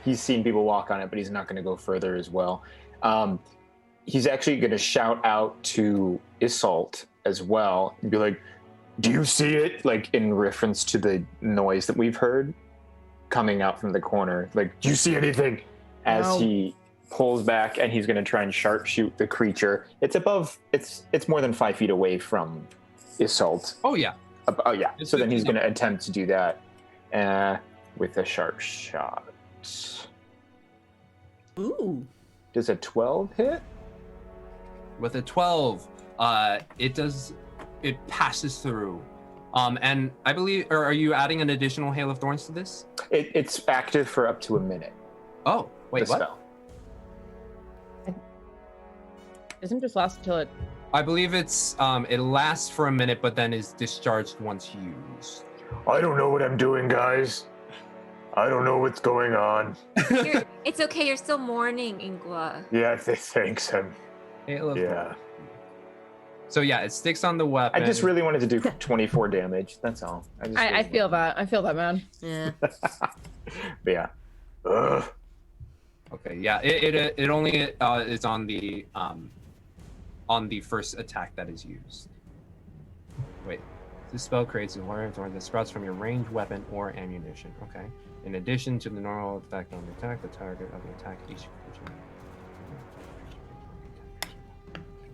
He's seen people walk on it, but he's not going to go further as well. He's actually going to shout out to Iseult as well and be like, "Do you see it?" Like in reference to the noise that we've heard coming out from the corner. Like, "Do you see anything?" As No. he pulls back and he's going to try and sharpshoot the creature. It's more than 5 feet away from Iseult. Oh yeah. Oh yeah. It's So then good he's to know. going to attempt to do that with a sharp shot. Ooh. Does a 12 hit? With a 12, it passes through. And I believe, or are you adding an additional Hail of Thorns to this? It's active for up to a minute. Oh, wait, the what? spell. Doesn't just last until it. I believe it lasts for a minute, but then is discharged once used. I don't know what I'm doing, guys. I don't know what's going on. It's okay, you're still mourning, Ingua. Yeah, thanks. Hail of Yeah. Thorns. So yeah, it sticks on the weapon. I just really wanted to do 24 damage. That's all. I feel that. I feel that, man. Yeah. But yeah. Ugh. Okay, yeah, it only is on the first attack that is used. Wait, this spell creates a flurry of thorns that sprouts from your ranged weapon or ammunition. Okay. In addition to the normal effect on the attack, the target of the attack each creature.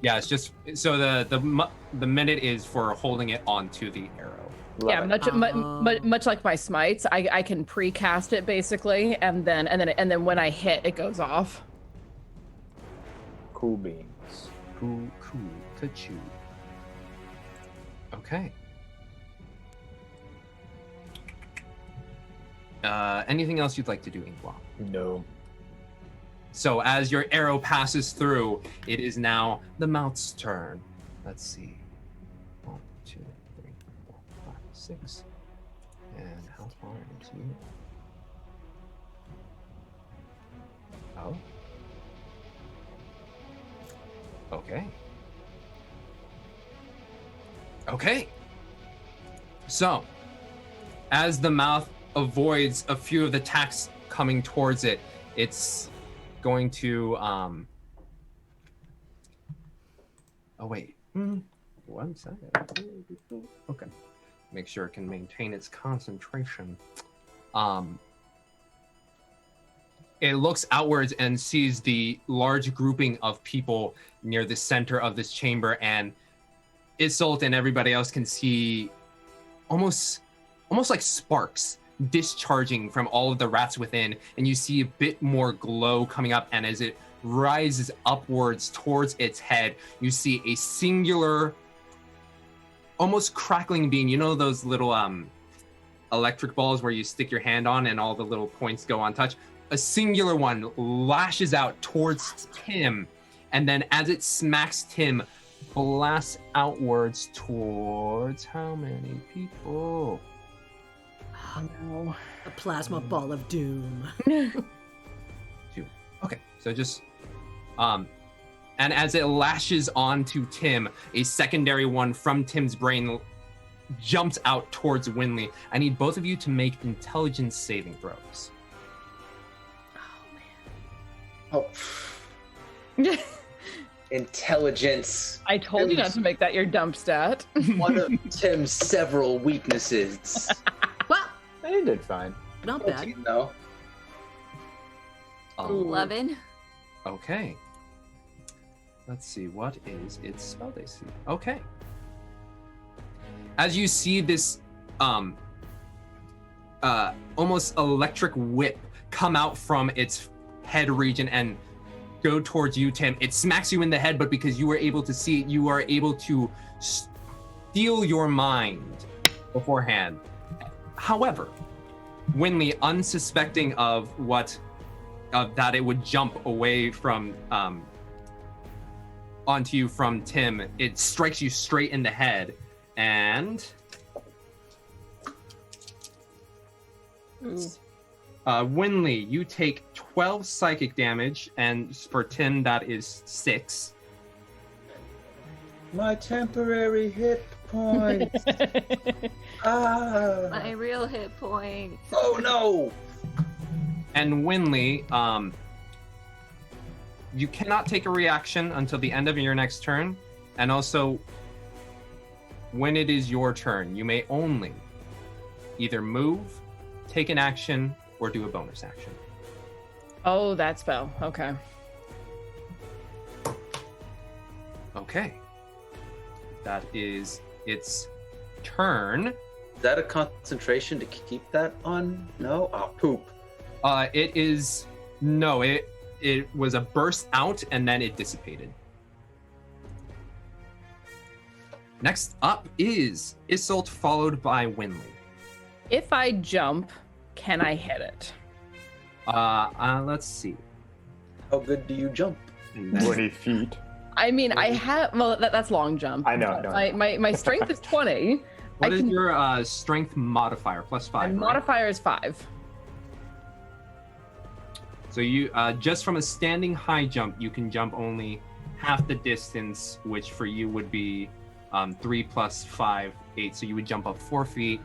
Yeah, it's just so the minute is for holding it onto the arrow. Yeah, Love it. much like my smites, I can precast it basically, and then when I hit, it goes off. Cool beans. Cool, ka-choo. Okay. Anything else you'd like to do, Ingwa? No. So as your arrow passes through, it is now the mouth's turn. Let's see. 1, 2, 3, 4, 5, 6. And how far is you? Oh. Okay. Okay. So, as the mouth avoids a few of the attacks coming towards it, it's going to oh wait, 1 second. Okay, make sure it can maintain its concentration. It looks outwards and sees the large grouping of people near the center of this chamber, and Iseult and everybody else can see almost like sparks discharging from all of the rats within, and you see a bit more glow coming up, and as it rises upwards towards its head, you see a singular, almost crackling beam. You know those little electric balls where you stick your hand on and all the little points go on touch? A singular one lashes out towards Tim, and then as it smacks Tim, blasts outwards towards how many people? Oh no. A plasma ball of doom. 2. Okay, so just and as it lashes onto Tim, a secondary one from Tim's brain jumps out towards Winley. I need both of you to make intelligence saving throws. Oh. Intelligence. I told you not to make that your dump stat. One of Tim's several weaknesses. Well, I did fine. not bad. No. 11. Okay. Let's see, what is its spell DC? Okay. As you see this almost electric whip come out from its head region and go towards you, Tim, it smacks you in the head, but because you were able to see it, you are able to steal your mind beforehand. However, Winley, unsuspecting of that it would jump away from onto you from Tim, it strikes you straight in the head, and Winley, you take 12 psychic damage, and for Tim that is 6. My temporary hit points. My real hit points. Oh no! And Winley, you cannot take a reaction until the end of your next turn, and also when it is your turn, you may only either move, take an action, or do a bonus action. Oh, that spell. Okay. Okay. That is its turn. Is that a concentration to keep that on? No? Oh, poop. It is... No, it was a burst out, and then it dissipated. Next up is Isolt, followed by Winley. If I jump, can I hit it? Let's see. How good do you jump? 20 feet. I mean, I have... Well, that's long jump. I know. My strength is 20. What is your strength modifier? +5, My right? modifier is 5. So you, just from a standing high jump, you can jump only half the distance, which for you would be 3 + 5, 8. So you would jump up 4 feet.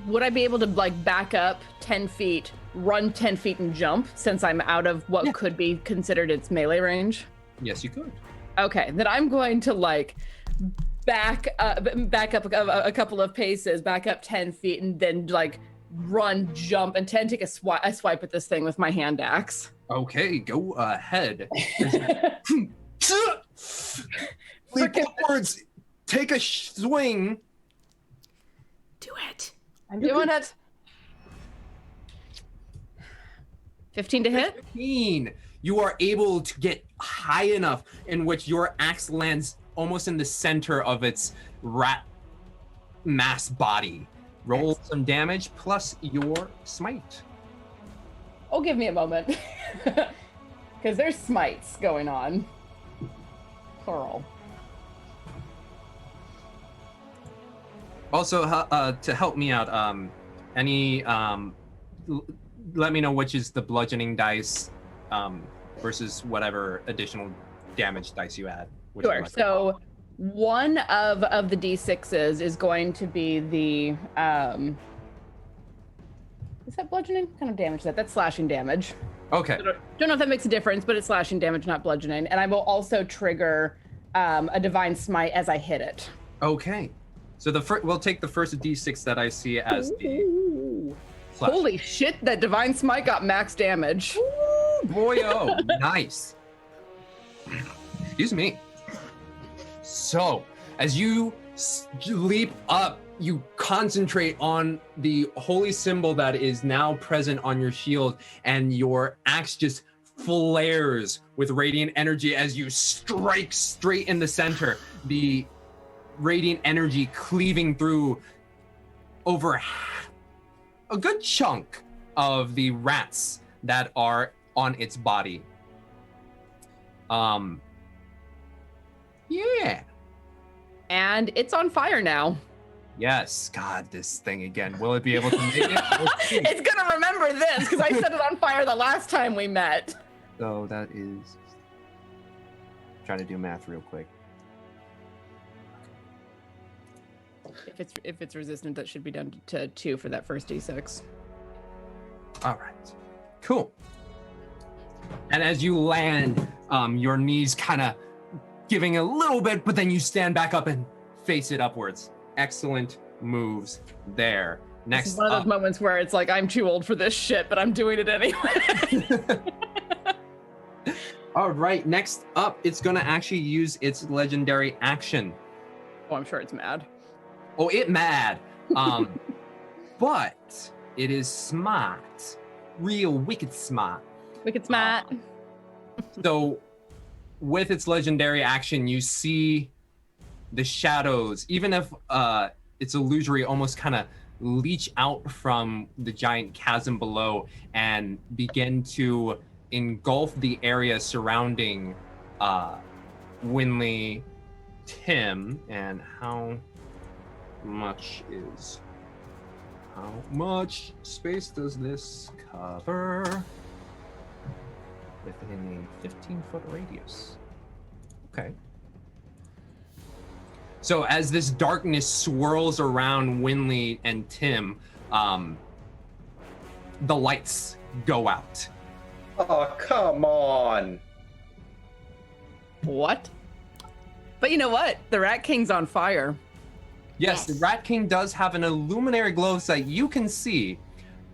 Would I be able to back up 10 feet, run 10 feet and jump since I'm out of what could be considered its melee range? Yes, you could. Okay, then I'm going to back up a couple of paces, back up 10 feet, and then run, jump, and take a swipe at this thing with my hand axe. Okay, go ahead. Leap upwards. Take a swing. Do it. I'm doing it. 15 to hit? 15. You are able to get high enough in which your axe lands almost in the center of its rat mass body. Roll some damage plus your smite. Oh, give me a moment. Because there's smites going on. Plural. Also, to help me out, let me know which is the bludgeoning dice versus whatever additional damage dice you add. Sure. So one of the D6s is going to be the is that bludgeoning? What kind of damage is that? That's slashing damage. Okay. Don't know if that makes a difference, but it's slashing damage, not bludgeoning. And I will also trigger a divine smite as I hit it. Okay. So we'll take the first D6 that I see as the slash. Holy shit, that divine smite got max damage. Ooh, boy, oh, nice. Excuse me. So, as you leap up, you concentrate on the holy symbol that is now present on your shield, and your axe just flares with radiant energy as you strike straight in the center. The radiant energy cleaving through over a good chunk of the rats that are on its body. Yeah. And it's on fire now. Yes. God, this thing again. Will it be able to make it? It's gonna remember this because I set it on fire the last time we met. So that is... trying to do math real quick. If it's resistant, that should be down to 2 for that first D6. All right. Cool. And as you land, Your knees kind of giving a little bit, but then you stand back up and face it upwards. Excellent moves there. Next This is one of those moments where it's like, I'm too old for this shit, but I'm doing it anyway. All right, next up, it's going to actually use its legendary action. Oh, I'm sure it's mad. Oh, it mad. But it is smart. Real wicked smart. Wicked smart. So with its legendary action, you see the shadows, even if it's illusory, almost kind of leach out from the giant chasm below and begin to engulf the area surrounding Winley, Tim, and how much space does this cover? Within a 15-foot radius. Okay. So as this darkness swirls around Winley and Tim, the lights go out. Oh, come on. What? But you know what? The Rat King's on fire. Yes, the Rat King does have an illuminary glow sight you can see,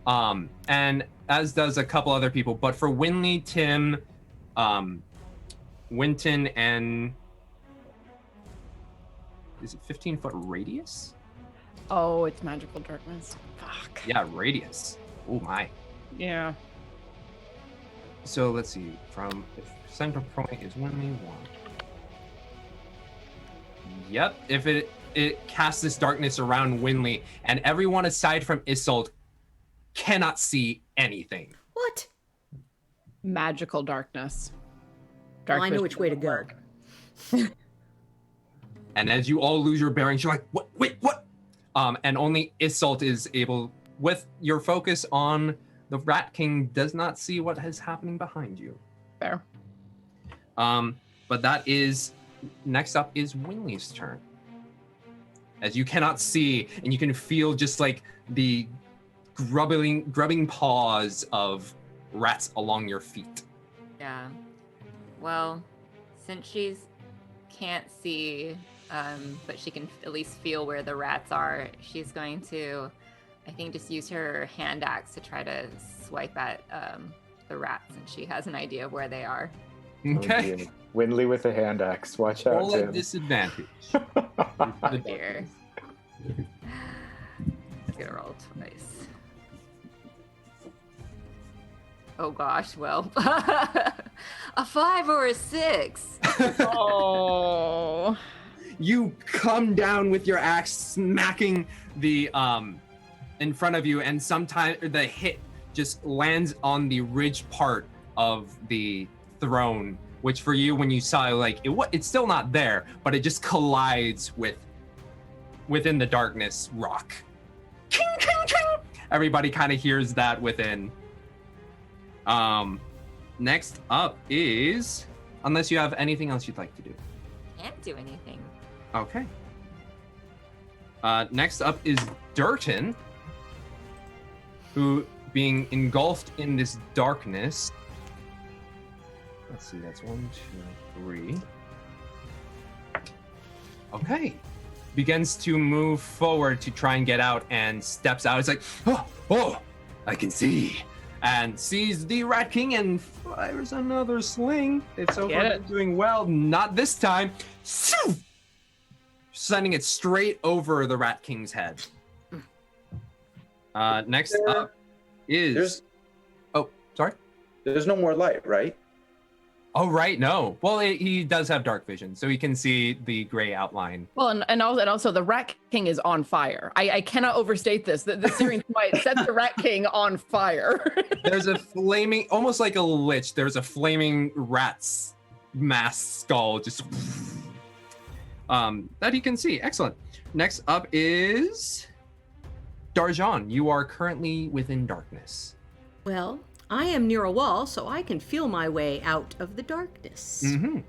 and as does a couple other people. But for Winley, Tim, Winton, and is it 15-foot radius? Oh, it's magical darkness. Fuck. Yeah, radius. Oh my. Yeah. So let's see. From if center point is Winley 1. Yep. If it casts this darkness around Winley, and everyone aside from Isolde cannot see anything. What? Magical darkness. Well, I know which way to go. And as you all lose your bearings, you're like, what? Wait, what? And only Isolde is able, with your focus on the Rat King, does not see what is happening behind you. Fair. But that is, next up is Winley's turn. As you cannot see, and you can feel just like the grubbing paws of rats along your feet. Yeah. Well, since she can't see, but she can at least feel where the rats are, she's going to, I think, just use her hand axe to try to swipe at the rats, and she has an idea of where they are. Okay. Oh, dear. Winley with a hand axe. Watch out, Roll at Tim. disadvantage. Oh dear. It's gonna roll twice. Oh gosh, well. A 5 or a 6. Oh. You come down with your axe, smacking the in front of you, and sometimes the hit just lands on the ridge part of the throne, which for you, when you saw like it's still not there, but it just collides within the darkness rock. King, king, king. Everybody kind of hears that within. Next up is, unless you have anything else you'd like to do. Can't do anything. Okay. Next up is Durton, who, being engulfed in this darkness. Let's see, that's 1, 2, 3. Okay. Begins to move forward to try and get out and steps out. It's like, oh, I can see. And sees the Rat King and fires another sling. It's so far been doing well. Not this time. Sending it straight over the Rat King's head. Next up is... Oh, sorry? There's no more light, right? Oh, right, no. Well, he does have dark vision, so he can see the gray outline. Well, and also the Rat King is on fire. I cannot overstate this. The series might set the Rat King on fire. There's a flaming, almost like a lich, there's a flaming rat's masked skull just that he can see. Excellent. Next up is Darjan. You are currently within darkness. Well, I am near a wall, so I can feel my way out of the darkness. Mm-hmm.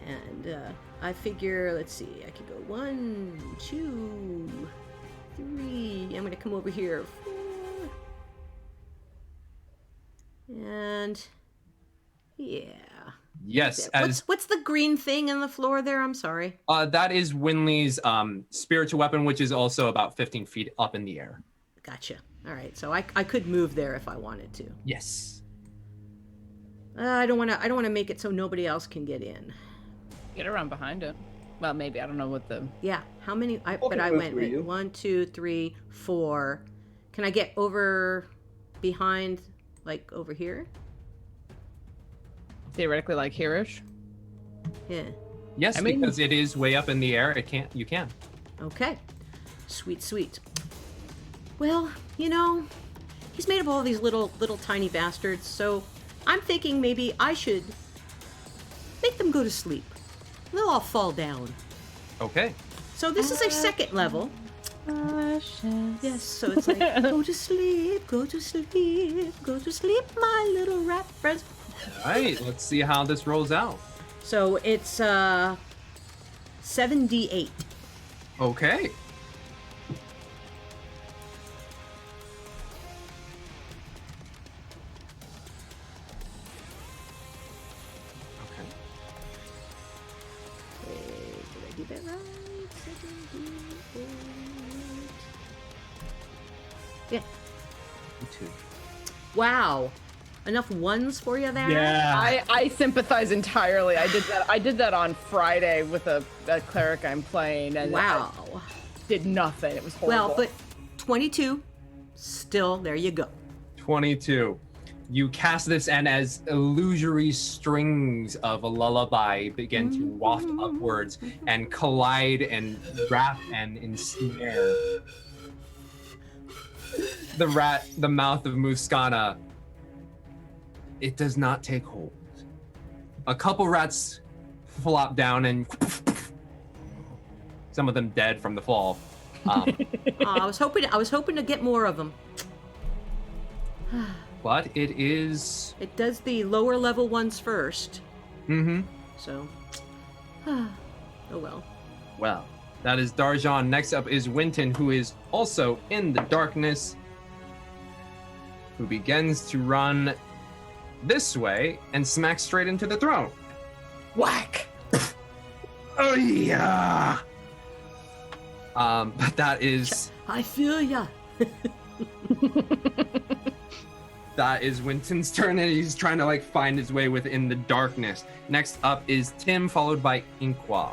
And I figure, let's see, I could go 1, 2, 3. I'm gonna come over here. 4. And yeah, Yes, as What's the green thing in the floor there? I'm sorry. that is Winley's spiritual weapon, which is also about 15 feet up in the air. Gotcha. All right, so I could move there if I wanted to. Yes. I don't want to make it so nobody else can get in. Get around behind it. Well, maybe. I don't know what the... Yeah, how many? But I move went through you. 1, 2, 3, 4. Can I get over behind, like over here? Theoretically, like here-ish. Yeah. Yes, I mean- because it is way up in the air. You can. Okay. Sweet, sweet. Well, he's made of all these little tiny bastards, so I'm thinking maybe I should make them go to sleep. They'll all fall down. Okay. So this is a second level. Yes, so it's like, go to sleep, go to sleep, go to sleep, my little rat friends. All right, let's see how this rolls out. So it's 7d8. Okay. Okay. Wait, did I do that right? 7d8. Yeah. Me too. Wow. Enough ones for you there? I sympathize entirely. I did that on Friday with a cleric I'm playing, and Wow. I did nothing. It was horrible. Well, but 22, still, there you go. 22. You cast this, and as illusory strings of a lullaby begin to waft upwards and collide and wrap and ensnare, the mouth of Muscana, it does not take hold. A couple rats flop down, and some of them dead from the fall. I was hoping to get more of them. But it is. It does the lower level ones first, Mm-hmm. so. Oh well. Well, that is Darjan. Next up is Winton, who is also in the darkness, who begins to run this way and smacks straight into the throne. whack. Oh yeah. But that is I feel ya. that is Winton's turn, and he's trying to find his way within the darkness. Next up is Tim, followed by Inqua.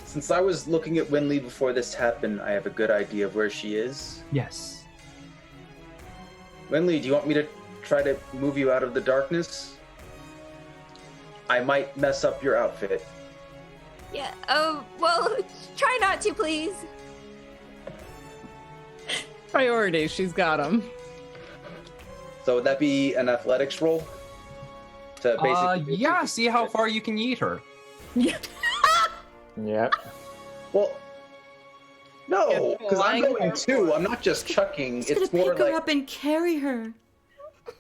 Since I was looking at Winley before this happened, I have a good idea of where she is. Yes. Winley, do you want me to try to move you out of the darkness? I might mess up your outfit. Yeah. Oh, well, try not to, please. Priorities. She's got them. So would that be an athletics roll? To basically Yeah, see how far you can yeet her. Yep. Well, no, because I'm flying going too. I'm not just chucking. He's gonna It's more pick her like up and carry her.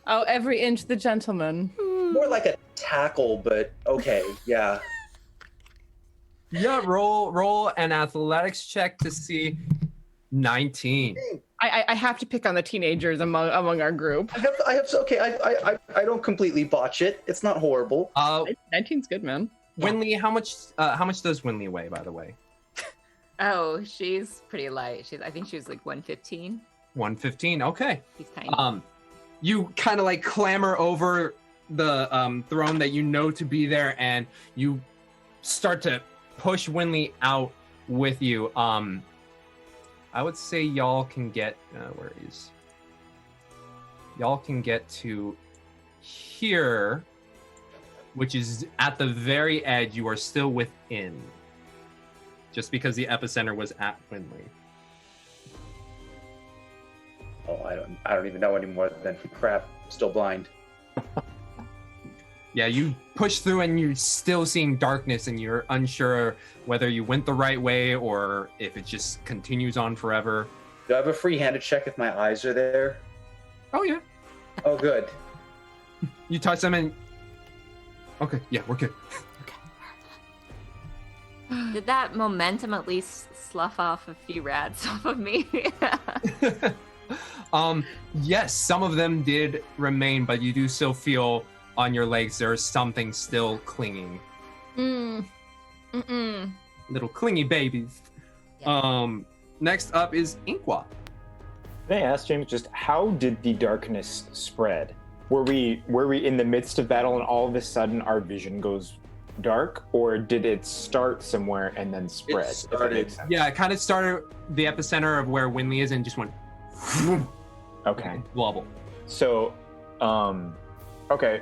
Oh, every inch the gentleman. more like a tackle, but okay, yeah. Yeah, roll an athletics check to see 19. I have to pick on the teenagers among our group. I have okay. I don't completely botch it. It's not horrible. 19's good, man. Winley, how much does Winley weigh, by the way? Oh, she's pretty light. I think she was like 115. 115. Okay. She's tiny. You kind of clamber over the throne that you know to be there, and you start to push Winley out with you. I would say y'all can get y'all can get to here, which is at the very edge. You are still within, just because the epicenter was at Winley. Oh, I don't even know anymore. Then crap, still blind. Yeah, you push through and you're still seeing darkness, and you're unsure whether you went the right way or if it just continues on forever. Do I have a free-handed check if my eyes are there? Oh yeah. Oh, good. You touch them and okay, yeah, we're good. Did that momentum at least slough off a few rats off of me? Yes, some of them did remain, but you do still feel on your legs, there's something still clinging. Little clingy babies. Next up is Inkwa. Can I ask, James, just how did the darkness spread? Were we in the midst of battle and all of a sudden our vision goes dark, or did it start somewhere and then spread? It started. Yeah, it kind of started the epicenter of where Winley is and just went. Okay. Wobble. So, okay.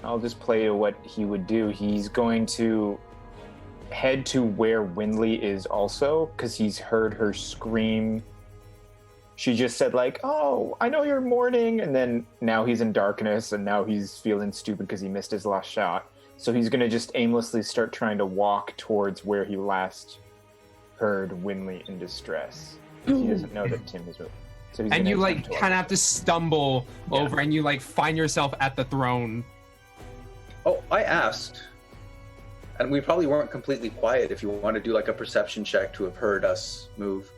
I'll just play what he would do. He's going to head to where Winley is also, because he's heard her scream. She just said like, "Oh, I know you're mourning," and then now he's in darkness, and now he's feeling stupid because he missed his last shot. So he's gonna just aimlessly start trying to walk towards where he last heard Winley in distress. He doesn't know that Tim is with. So he's And gonna you like attempt to kind of have to stumble over, and you like find yourself at the throne. Oh, I asked. And we probably weren't completely quiet if you want to do like a perception check to have heard us move.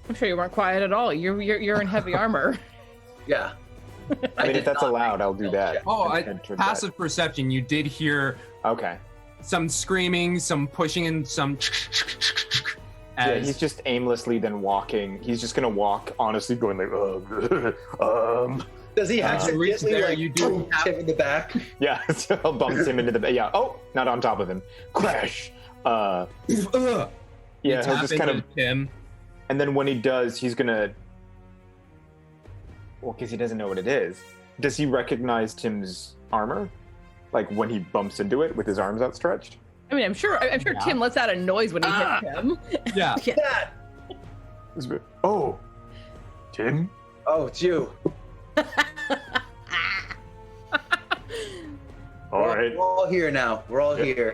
I'm sure you weren't quiet at all. You're in heavy armor. Yeah. I mean, did if that's not allowed, make I'll do a that. check. Oh, Enter passive perception. You did hear Okay. some screaming, some pushing, and some. Yeah, he's just aimlessly then walking. He's just gonna walk, honestly, going like, Does he accidentally reach there, like you do punch him in the back? Yeah, so bumps him into the yeah. Oh, not on top of him. Crash. Yeah, he'll just kind of. Him. And then when he does, he's gonna. Well, because he doesn't know what it is. Does he recognize Tim's armor? Like when he bumps into it with his arms outstretched? I mean, I'm sure Tim lets out a noise when he hits him. Yeah. That. Oh, Tim. Oh, it's you. All right, We're all here now. We're all here.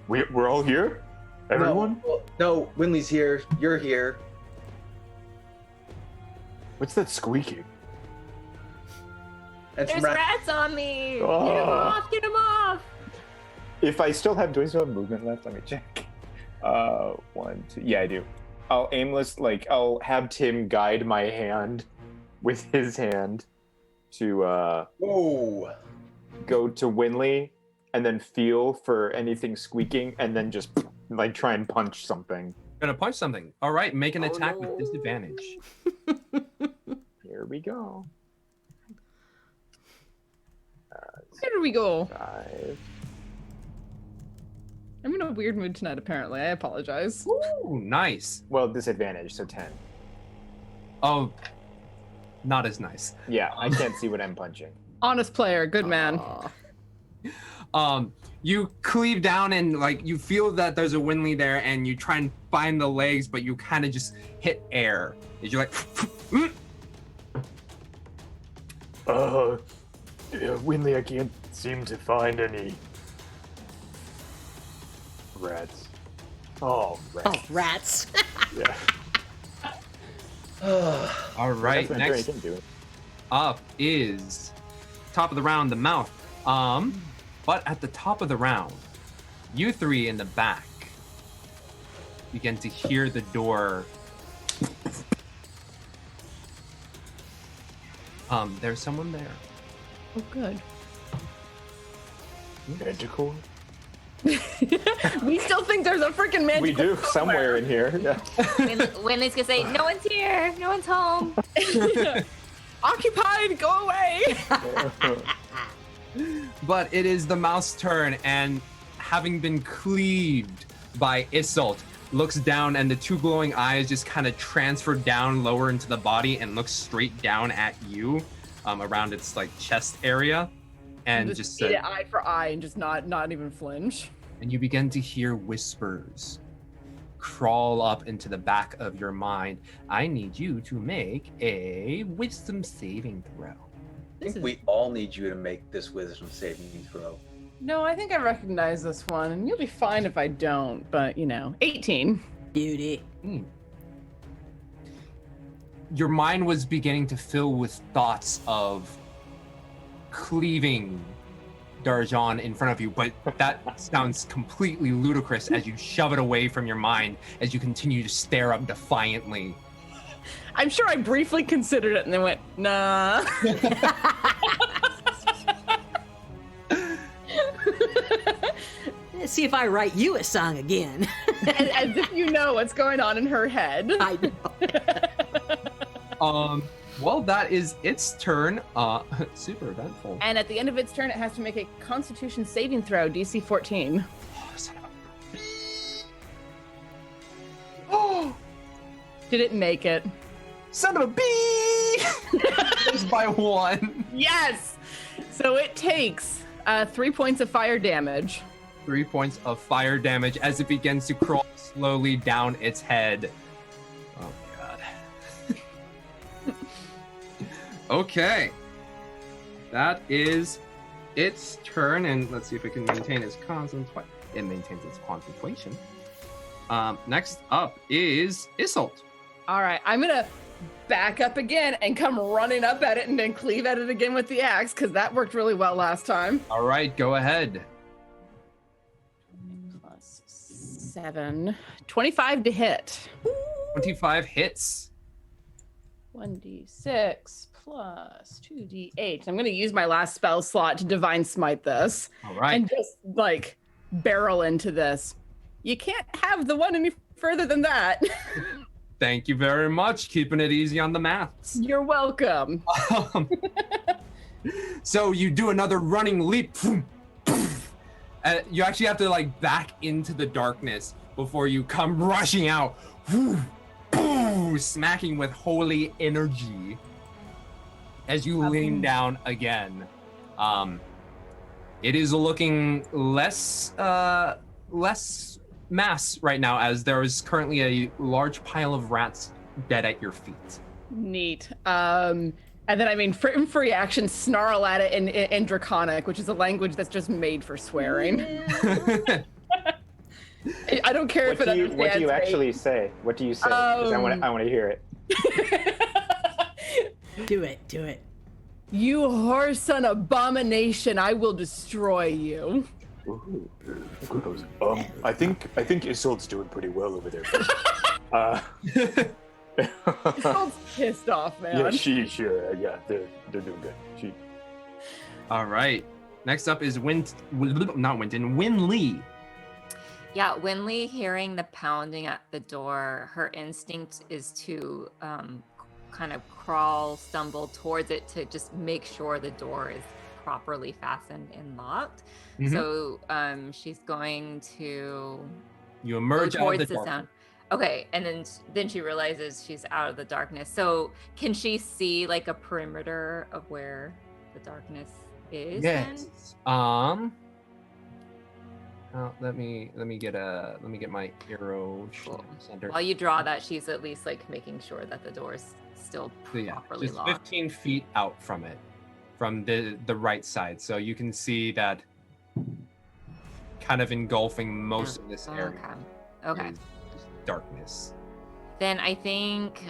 we're all here. Everyone. No, Winley's here. You're here. What's that squeaking? And some There's rats. rats on me. Oh. Get him off. Get him off. If I still have, do I still have movement left? Let me check. 1, 2. Yeah, I do. I'll have Tim guide my hand with his hand to Whoa. go to Winley and then feel for anything squeaking and then just like try and punch something. Gonna punch something. All right, make an attack no. with disadvantage. Here we go. Where do we go? 5. I'm in a weird mood tonight, apparently. I apologize. Ooh, nice. Well, disadvantage, so 10. Oh, not as nice. Yeah, I can't see what I'm punching. Honest player, good man. You cleave down and like you feel that there's a Winley there, and you try and find the legs, but you kind of just hit air. You're like, Winley, I can't seem to find any rats. Oh, rats. Oh, rats. Yeah. all right. That's not Next sure I can do it. up is top of the round, the mouth. But at the top of the round, you three in the back begin to hear the door. There's someone there. Oh, good. Magical? We still think there's a freaking magical. We do, somewhere in here. Yeah. Winley's gonna say, "No one's here. No one's home." Occupied, go away. But it is the mouse's turn, and having been cleaved by Isolt, looks down, and the two glowing eyes just kind of transfer down lower into the body and looks straight down at you, around its like chest area, and just eat it eye for eye and just not even flinch. and you begin to hear whispers crawl up into the back of your mind. I need you to make a wisdom saving throw. I think we all need you to make this wisdom saving throw. No, I think I recognize this one, and you'll be fine if I don't. But 18. Beauty. Your mind was beginning to fill with thoughts of cleaving Darjan in front of you, but that sounds completely ludicrous as you shove it away from your mind as you continue to stare up defiantly. I'm sure I briefly considered it and then went, nah. Let's see if I write you a song again. As if you know what's going on in her head. I know. Well, that is its turn. Super eventful. And at the end of its turn, it has to make a Constitution saving throw, DC 14. Oh, Did it make it? son of a bee! Just by 1. Yes! So it takes 3 points of fire damage. 3 points of fire damage as it begins to crawl slowly down its head. Oh god. Okay. That is its turn, and let's see if it can maintain its concentration. It maintains its concentration. Next up is Isolt. All right, I'm going to back up again and come running up at it and then cleave at it again with the axe, because that worked really well last time. All right, go ahead. Plus 7. 25 to hit. 25 hits. 1d6 plus 2d8. I'm going to use my last spell slot to Divine Smite this. All right. And just, like, barrel into this. You can't have the one any further than that. Thank you very much. Keeping it easy on the maths. You're welcome. So you do another running leap. You actually have to like back into the darkness before you come rushing out, smacking with holy energy as you lean down again. It is looking less mass right now, as there is currently a large pile of rats dead at your feet. Neat. And then, I mean, free action, snarl at it in Draconic, which is a language that's just made for swearing. I don't care if it understands. What do you me. actually say? What do you say? 'Cause I want to hear it. Do it. You whoreson abomination, I will destroy you. Ooh. I think Isolde's doing pretty well over there. Isolde's pissed off, man. Yeah, they're doing good. All right. Next up is Winley. Yeah, Winley, hearing the pounding at the door, her instinct is to kind of stumble towards it to just make sure the door is properly fastened and locked. Mm-hmm. So she's going to You emerge go out of towards the dark. sound. Okay, and then she realizes she's out of the darkness. So can she see like a perimeter of where the darkness is? Yes. Let me get my arrow center. While you draw that, she's at least like making sure that the door is still properly just locked. 15 feet out from it, from the right side, so you can see that kind of engulfing most of this area. Okay. Is darkness. Then I think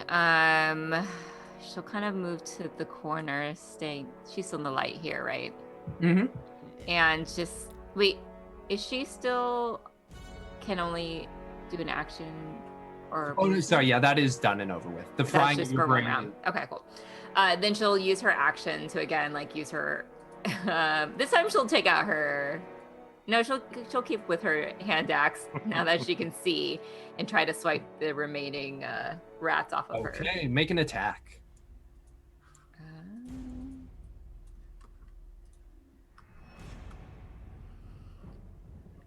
she'll kind of move to the corner, she's on the light here, right? Mm-hmm. And just wait, is she still can only do an action or Oh no, sorry, yeah, that is done and over with. The that's frying just of your for one brain. round? Okay, cool. Then she'll use her action to again like use her this time she'll take out her she'll keep with her hand axe now that she can see and try to swipe the remaining rats off of her. Okay, make an attack.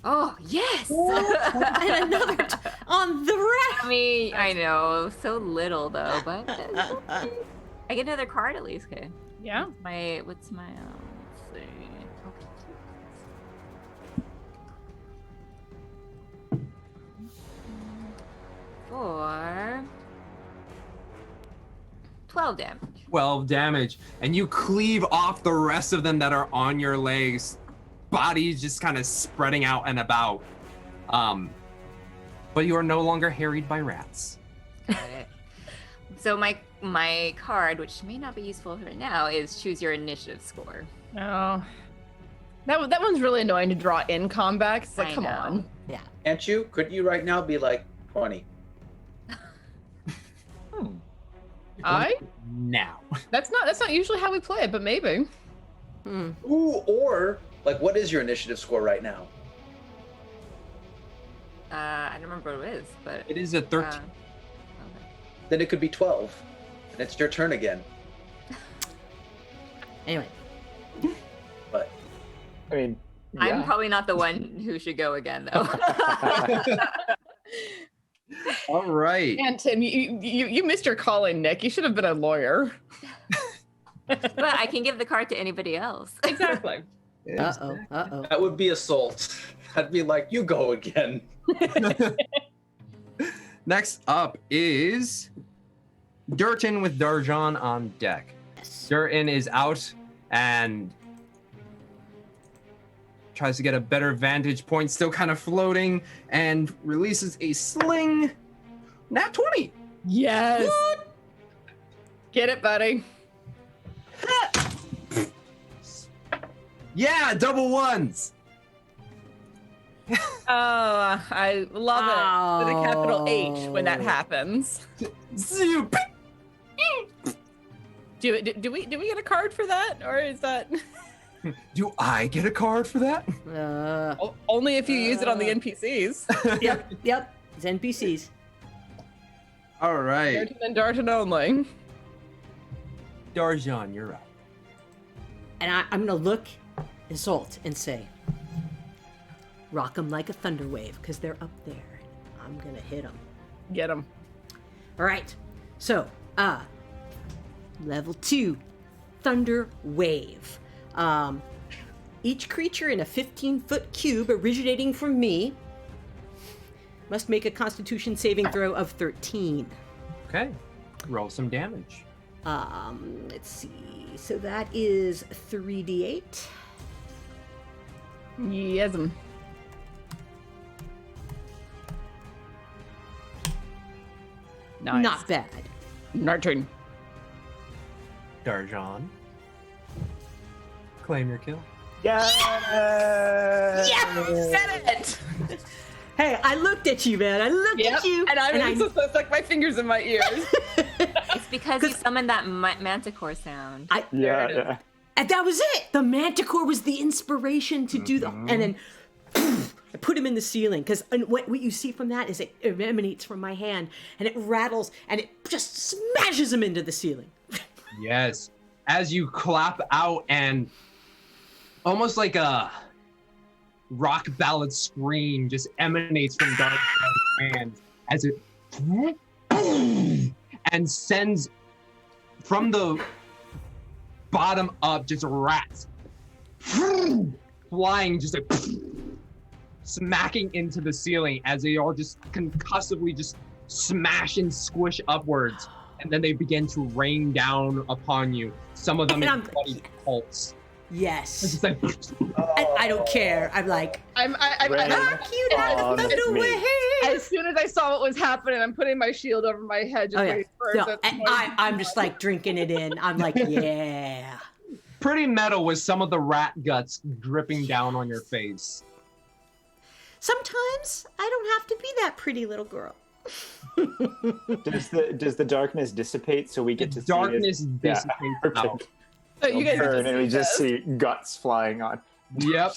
Oh, yes! And another on the rat. I mean, I know, so little though, but I get another card at least. Okay. Yeah. What's my let's see. Okay. For 12 damage. 12 damage, and you cleave off the rest of them that are on your legs, bodies just kind of spreading out and about. But you are no longer harried by rats. Got it. So my card, which may not be useful right now, is choose your initiative score. Oh. That one's really annoying to draw in combat. It's like, I come know. on. Yeah. Can't you? Couldn't you right now be like 20? Now. That's not usually how we play it, but maybe. Ooh, or like what is your initiative score right now? I don't remember what it is, but It is a 13. okay. Then it could be 12. And it's your turn again. Anyway, But I mean, I'm yeah. probably not the one who should go again, though. All right. And Tim, you missed your calling, Nick. You should have been a lawyer. But I can give the card to anybody else. Exactly. uh-oh. that would be assault. I'd be like, you go again. Next up is Durton with Darjan on deck. Durton is out and tries to get a better vantage point, still kind of floating, and releases a sling. Nat 20. Yes. Get it, buddy. Yeah, double ones. Oh, I love it. With a capital H when that happens. Zoop. Do we get a card for that, or is that Do I get a card for that? only if you use it on the NPCs? Yep. It's NPCs. All right. Darton and Darton only. Darjan, you're up. And I'm gonna look Isolt and say, rock them like a thunder wave, because they're up there. I'm gonna hit them. Get him. All right. So, level 2, thunder wave. Each creature in a 15-foot cube originating from me must make a Constitution saving throw of 13. Okay. Roll some damage. Let's see. So that is 3d8. Yes'm. Nice. Not bad. Narton. Darjan. Claim your kill. Yeah. Said it. Hey, I looked at you, man. I looked at you. And I'm supposed to stuck my fingers in my ears. It's because you summoned that manticore sound. Yeah. And that was it. The manticore was the inspiration to do the. And then I put him in the ceiling because what you see from that is it emanates from my hand and it rattles and it just smashes him into the ceiling. Yes. As you clap out and almost like a rock ballad scream just emanates from Dark's hand as it and sends from the bottom up just rats flying, just like smacking into the ceiling as they all just concussively just smash and squish upwards, and then they begin to rain down upon you. Some of them in bloody pulps. Yes. It's just like I don't care. I'm like, I'm cute thunder wave. as soon as I saw what was happening, I'm putting my shield over my head. Just waiting for No, it to- and I'm just like drinking it in. I'm like, yeah. pretty metal with some of the rat guts dripping down on your face. Sometimes I don't have to be that pretty little girl. Does the darkness dissipate so we get to Darkness see it? dissipates out. So you guys Turn just and we see just this. see guts flying on. Yep.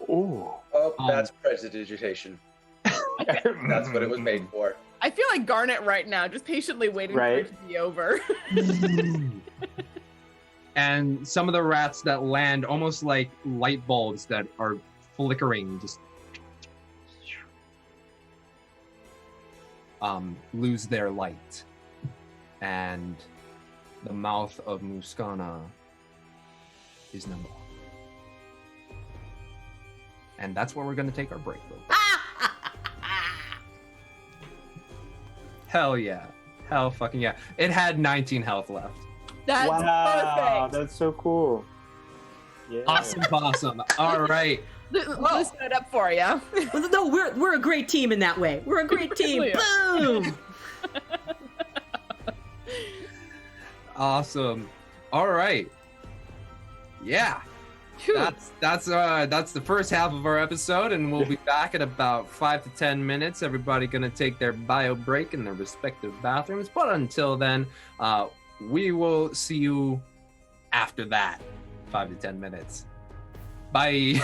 Ooh. Oh, that's prestidigitation. That's what it was made for. I feel like Garnet right now, just patiently waiting Right. for it to be over. And some of the rats that land almost like light bulbs that are flickering, just lose their light. And the mouth of Muscana is no more. And that's where we're going to take our break, folks. Hell yeah. Hell fucking yeah. It had 19 health left. That's Wow, perfect. that's so cool. Yeah. Awesome. All right. Let's set it up for you. Well, no, we're a great team in that way. We're a great team. Really are. Boom. Awesome. All right. Yeah. That's the first half of our episode, and we'll be back in about 5 to 10 minutes. Everybody gonna take their bio break in their respective bathrooms. But until then, we will see you after that. 5 to 10 minutes. Bye.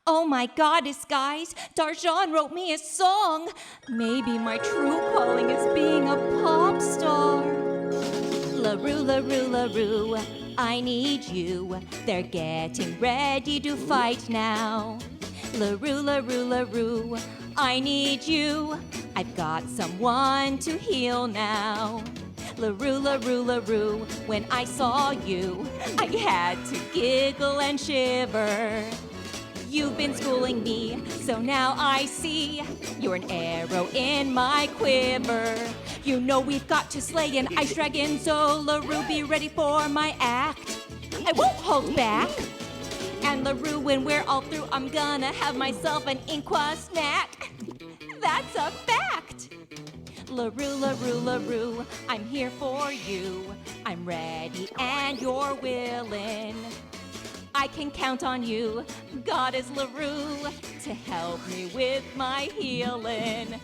Oh my goddess, guys, Darjan wrote me a song. Maybe my true calling is being a pop star. LaRue, LaRue, LaRue, I need you. They're getting ready to fight now. LaRue, LaRue, LaRue, I need you. I've got someone to heal now. LaRue, LaRue, LaRue, when I saw you, I had to giggle and shiver. You've been schooling me, so now I see you're an arrow in my quiver. You know we've got to slay an ice dragon, so LaRue, be ready for my act. I won't hold back. And LaRue, when we're all through, I'm gonna have myself an Inqua snack. That's a fact. LaRue, LaRue, LaRue, I'm here for you. I'm ready and you're willing. I can count on you, Goddess LaRue, to help me with my healing.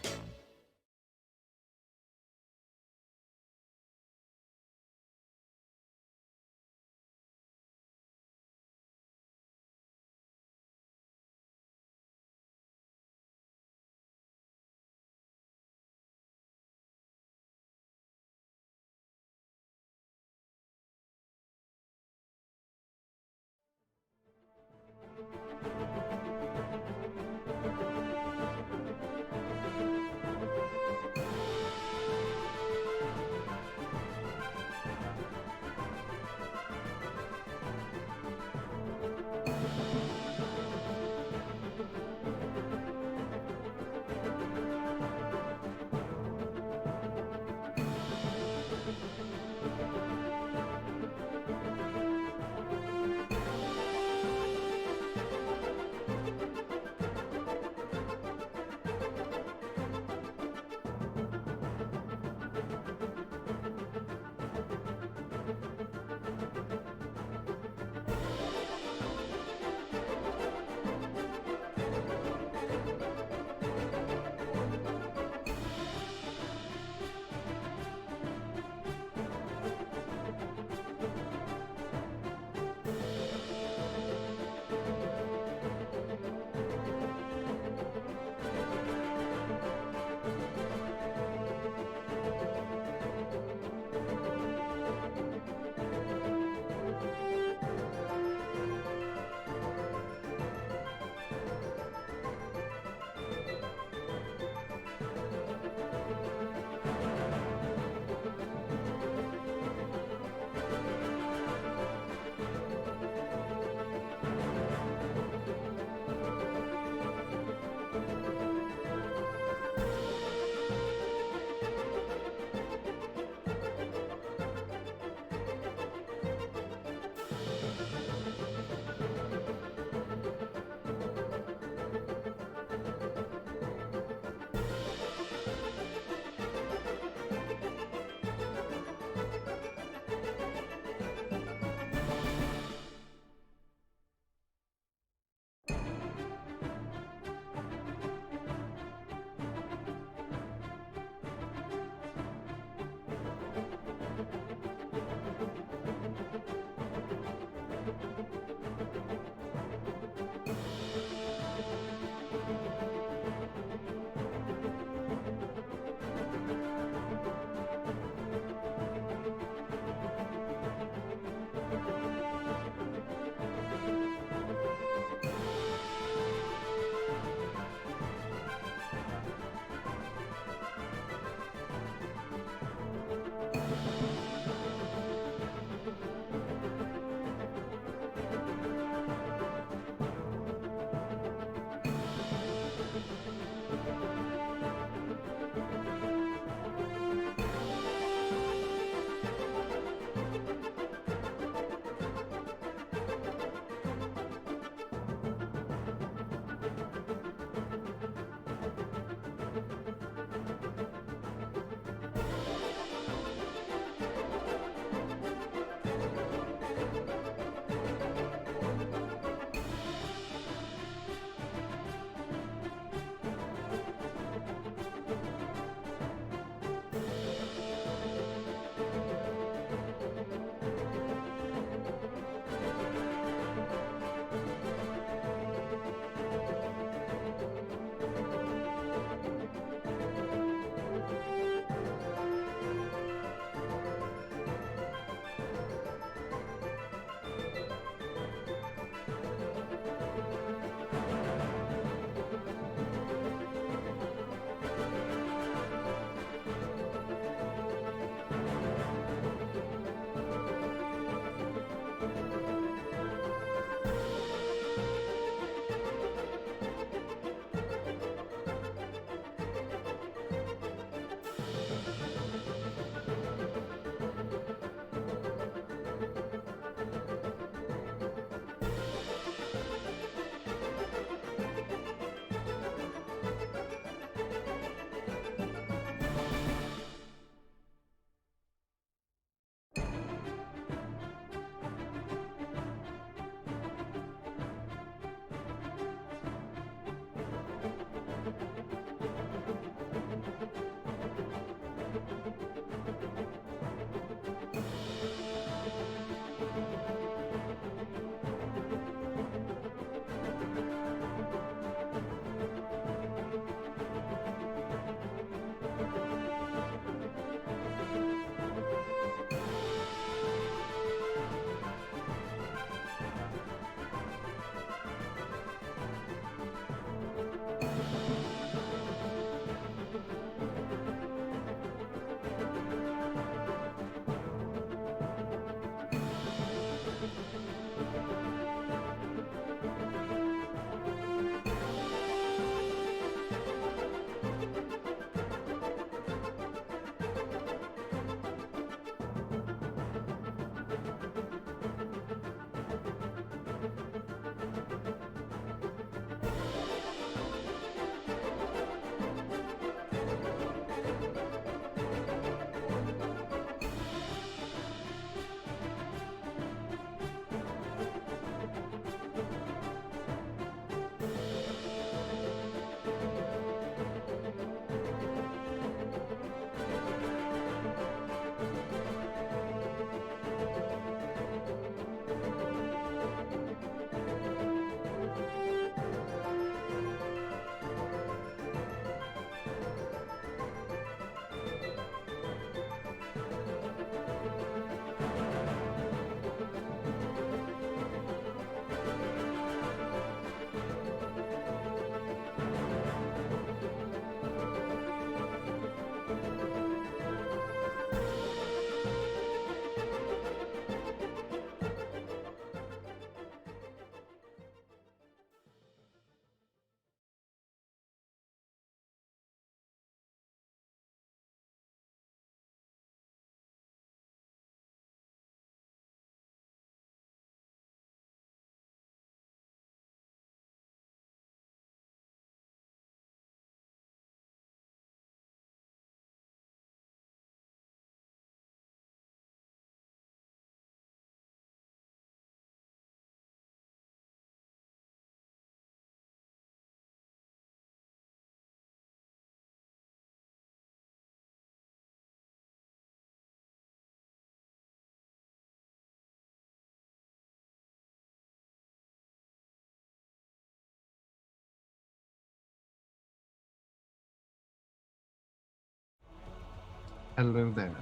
Hello there.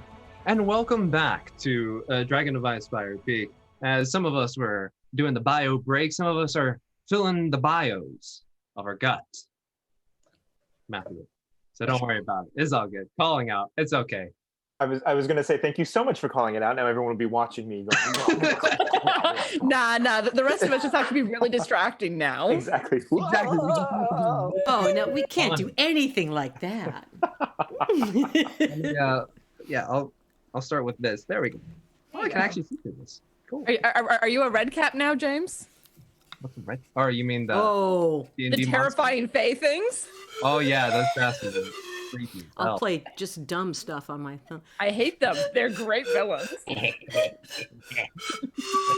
And welcome back to Dragon of Icespire Peak. As some of us were doing the bio break, some of us are filling the bios of our gut. Matthew. So don't worry about it. It's all good. Calling out. It's okay. I was going to say thank you so much for calling it out. Now everyone will be watching me going, Nah. The rest of us just have to be really distracting now. Exactly. Oh, no, we can't do anything like that. I'll start with this. There we go. Oh, I can actually see through this. Cool. Are you a red cap now, James? What's the red? Oh, you mean the The D&D terrifying Fae things? Oh yeah, those bastards are creepy. I'll play just dumb stuff on my thumb. I hate them. They're great villains. That's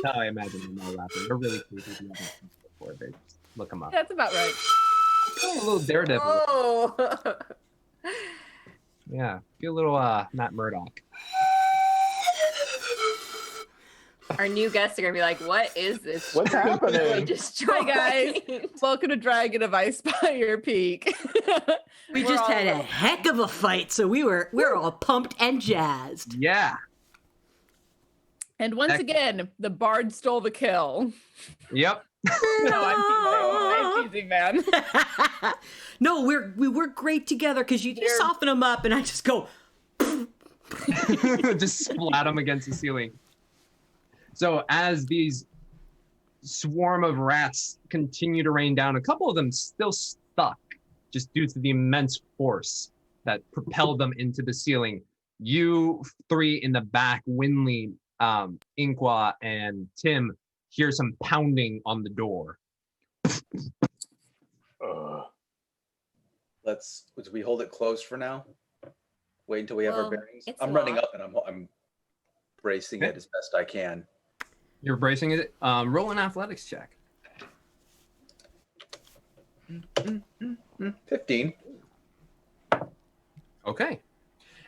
how I imagine them all laughing. They're really creepy. Before they look them up. That's about right. Oh, a little Daredevil. Oh. Yeah, feel a little Matt Murdock. Our new guests are gonna be like, "What is this? What's happening?" Hi guys, welcome to Dragon of Icespire Peak. We just had a heck of a fight, so we're all pumped and jazzed. Yeah. And once again, the bard stole the kill. Yep. No, I'm teasing, man. No, we work great together because you soften them up, and I just go. Just splat them against the ceiling. So as these swarm of rats continue to rain down, a couple of them still stuck just due to the immense force that propelled them into the ceiling. You three in the back, Winley, Inqua, and Tim, hear some pounding on the door. Do we hold it closed for now? Wait until we have our bearings. it's I'm running locked. up and I'm bracing it as best I can. You're bracing it. Roll an athletics check. 15. Okay.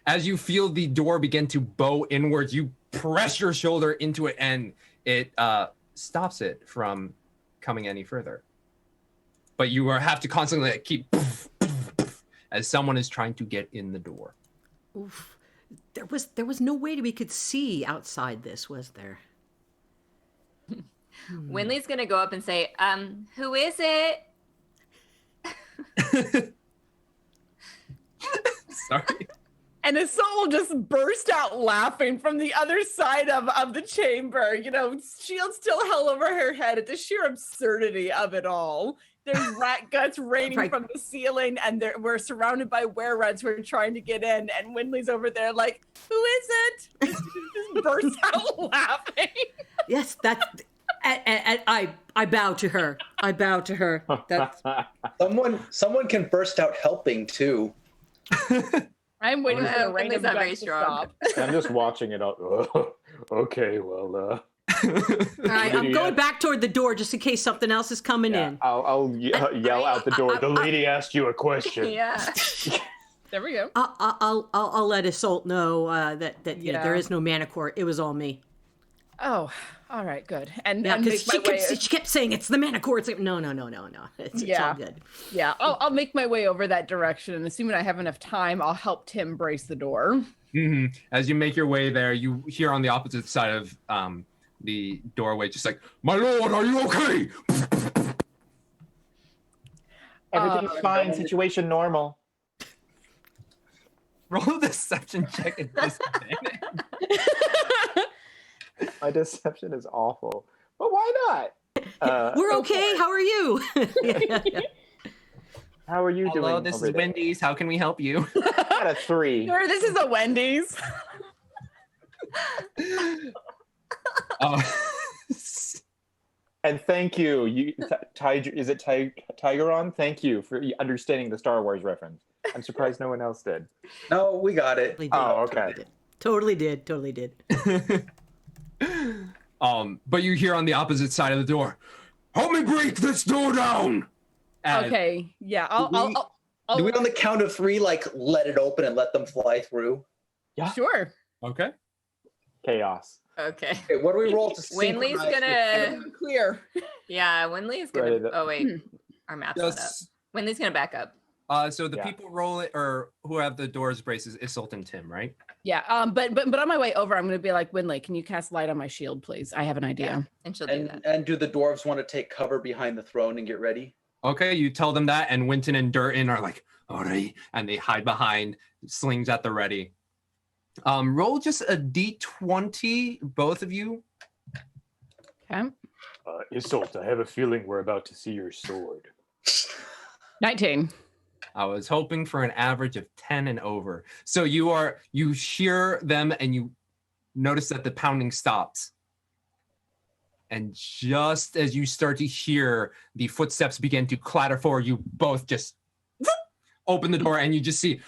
As you feel the door begin to bow inwards, you press your shoulder into it and it stops it from coming any further. But you have to constantly keep as someone is trying to get in the door. Oof. There was no way we could see outside this, was there? Winley's gonna go up and say, "Who is it?" Sorry. And the soul just burst out laughing from the other side of the chamber. You know, shield still held over her head at the sheer absurdity of it all. There's rat guts raining from the ceiling, and we're surrounded by were-rats who are trying to get in. And Winley's over there like, "Who is it?" Just bursts out laughing. Yes, that's. I bow to her. I bow to her. That's... Someone can burst out helping too. I'm waiting for the rain Winley's of not very guts to strong. stop. I'm just watching it. Okay, well, All right, I'm going back toward the door just in case something else is coming in. I'll yell out the door. The lady asked you a question. Yeah. There we go. I'll let Isolt know that you know, there is no Manicore. It was all me. Oh, all right, good. And Yeah, and because make my way- she kept saying it's the Manicore. It's like no. It's all good. Yeah, I'll make my way over that direction, and assuming I have enough time, I'll help Tim brace the door. Mm-hmm. As you make your way there, you hear on the opposite side of the doorway, just like, "My lord, are you okay?" Everything's fine. Situation normal. Roll a deception check at disadvantage. My deception is awful, but why not? We're okay. How are you? How are you doing? Hello, this over is there? Wendy's. How can we help you? I got a 3. Sure, this is a Wendy's. And thank you. Is it Tigeron? Thank you for understanding the Star Wars reference. I'm surprised no one else did. No, we got it. Oh, okay. Totally did. But you hear on the opposite side of the door, "Help me break this door down!" And Okay, yeah, I'll Do we on the count of 3 like let it open and let them fly through? Sure. Okay. Chaos. Okay. Okay, what do we roll to Winley's synchronize gonna. Clear. Yeah, Winley's gonna. Right, Oh wait, our map's not up. Just Winley's gonna back up. So the people roll it, or who have the doors braces, is Isolt and Tim, right? Yeah. But on my way over, I'm going to be like, Winley, can you cast light on my shield, please? I have an idea. Yeah, and she'll do that. And do the dwarves want to take cover behind the throne and get ready? Okay, you tell them that, and Winton and Durton are like, all right, and they hide behind, slings at the ready. Roll just a d20, both of you. Okay. Isolt, I have a feeling we're about to see your sword. 19. I was hoping for an average of 10 and over. So you hear them and you notice that the pounding stops. And just as you start to hear the footsteps begin to clatter forward, you both just open the door and you just see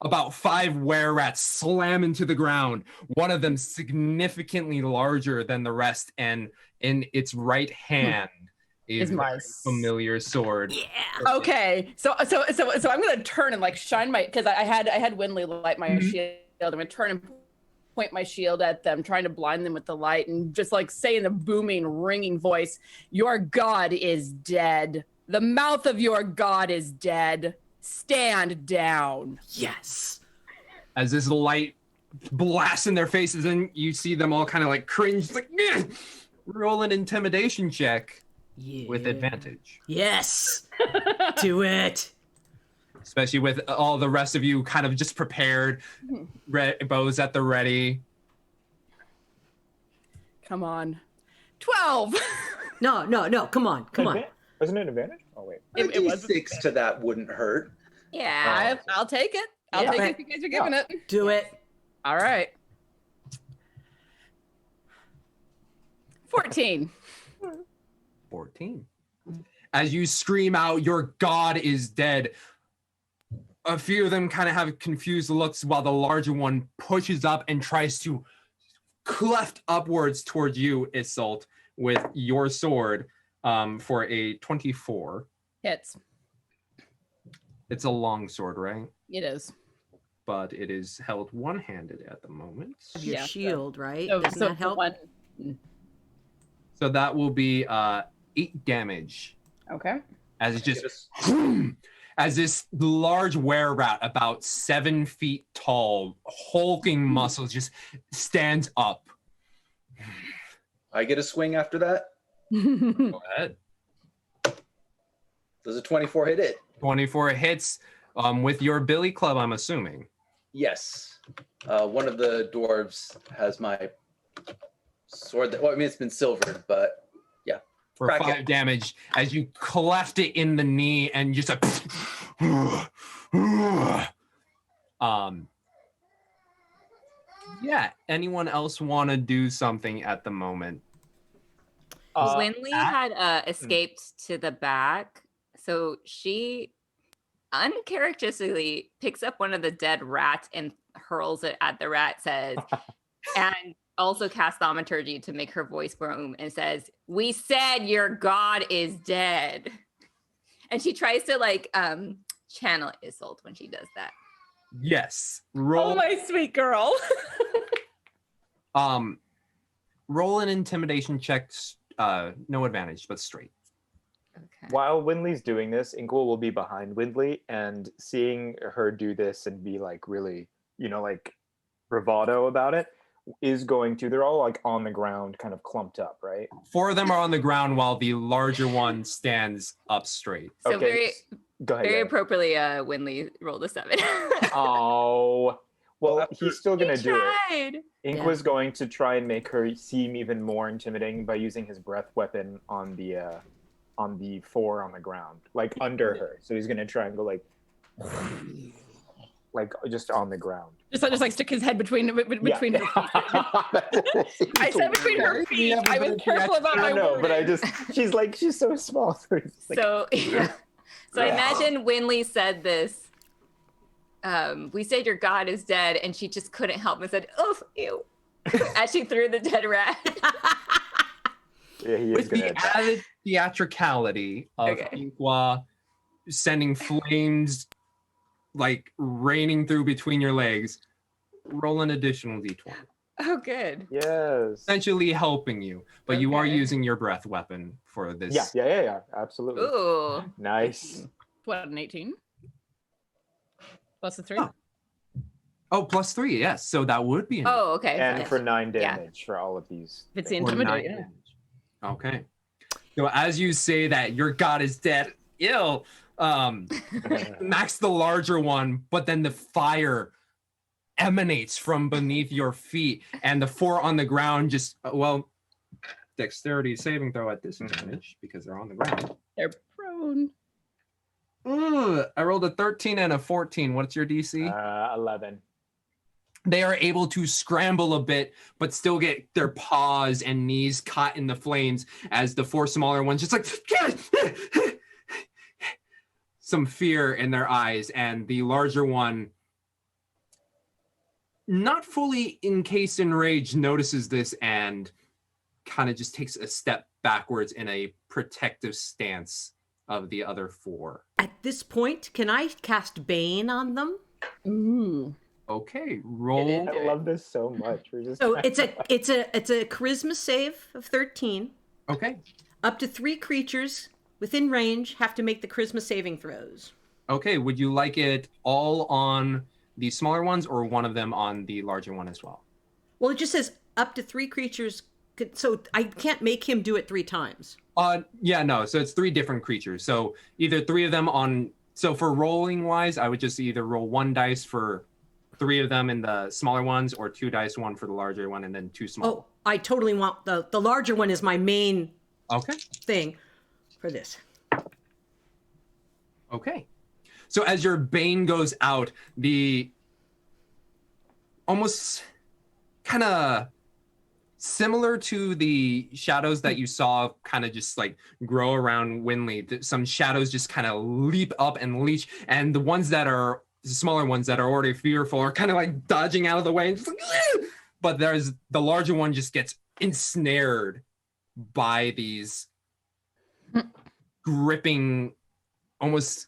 about 5 were-rats slam into the ground. One of them significantly larger than the rest, and in its right hand is my familiar sword. Yeah. Okay. So I'm gonna turn and like shine my, because I had Winley light my shield. I'm gonna turn and point my shield at them, trying to blind them with the light, and just like say in a booming, ringing voice, "Your god is dead. The mouth of your god is dead. Stand down." Yes. As this light blasts in their faces, and you see them all kind of like cringe, like, "Meh." Roll an intimidation check with advantage. Yes. Do it. Especially with all the rest of you kind of just prepared, bows at the ready. Come on. 12. No. Come on. Wasn't it an advantage? Oh, wait. It was 6 to that wouldn't hurt. Yeah. I'll take it. I'll take it if you guys are giving it. Do it. All right. 14. 14. As you scream out, "Your god is dead," a few of them kind of have confused looks while the larger one pushes up and tries to cleft upwards towards you, Isolt, with your sword for a 24. Hits. It's a long sword, right? It is. But it is held one-handed at the moment. Your shield, right? So, Doesn't that help? So that will be 8 damage. Okay. As it just... As this large were-rat, about 7 feet tall, hulking muscles, just stands up. I get a swing after that? Go ahead. Does a 24 hit it? 24 hits with your billy club, I'm assuming. Yes. One of the dwarves has my sword. Well, I mean, it's been silvered, but yeah. For 5 damage, as you cleft it in the knee and just yeah. Anyone else want to do something at the moment? Winley had escaped to the back, so she uncharacteristically picks up one of the dead rats and hurls it at the rat, says, and also casts thaumaturgy to make her voice boom, and says, "We said your god is dead." And she tries to like channel Isolt when she does that. Yes. Roll. Oh, my sweet girl. Roll an intimidation check. No advantage, but straight. Okay. While Winley's doing this, Inkle will be behind Winley, and seeing her do this and be like really, like bravado about it, is going to, they're all like on the ground, kind of clumped up, right? 4 of them are on the ground while the larger one stands up straight. So okay. Go ahead. Very appropriately, Winley rolled a 7. Oh, well, he's still gonna do it. Ink Yeah. was going to try and make her seem even more intimidating by using his breath weapon on the 4 on the ground, like under her. So he's gonna try and go like just on the ground. Just like stick his head between her feet. I said between her feet. I was careful about my wording. But she's so small. So it's like, So I imagine Winley said this. We said your god is dead, and she just couldn't help and said, "Oh, ew," as she threw the dead rat. Yeah, he is With the added theatricality of Inkwa sending flames like raining through between your legs, roll an additional d20. Oh, good. Yes. Essentially helping you, but you are using your breath weapon for this. Yeah, absolutely. Ooh. Nice. What, an 18? Plus the 3? Oh, plus 3, yes. So that would be an Oh, okay. And Yes. for 9 Yeah. damage for all of these. If it's the things. or 9 intimidate, yeah. damage. Okay. So as you say that your god is dead, ew, Max the larger one, but then the fire emanates from beneath your feet, and the 4 on the ground just dexterity saving throw at disadvantage because they're on the ground. They're prone. I rolled a 13 and a 14. What's your DC? 11. They are able to scramble a bit, but still get their paws and knees caught in the flames as the 4 smaller ones just like some fear in their eyes, and the larger one, not fully encased in rage, notices this and kind of just takes a step backwards in a protective stance of the other 4. At this point, can I cast Bane on them? Ooh. Okay, roll. I love this so much. We're just So it's a charisma save of 13. Okay. Up to 3 creatures within range have to make the charisma saving throws. Okay, would you like it all on the smaller ones or one of them on the larger one as well? Well, it just says up to 3 creatures, so I can't make him do it 3 times. Yeah, no, so it's 3 different creatures. So either 3 of them on, so for rolling wise, I would just either roll 1 dice for 3 of them in the smaller ones, or 2 dice, 1 for the larger one, and then 2 small. Oh, I totally want the larger one is my main thing for this. Okay. So as your bane goes out, the almost kind of similar to the shadows that you saw kind of just like grow around Winley, some shadows just kind of leap up and leech, and the ones that are the smaller ones that are already fearful are kind of like dodging out of the way, and just like, but there's the larger one just gets ensnared by these gripping almost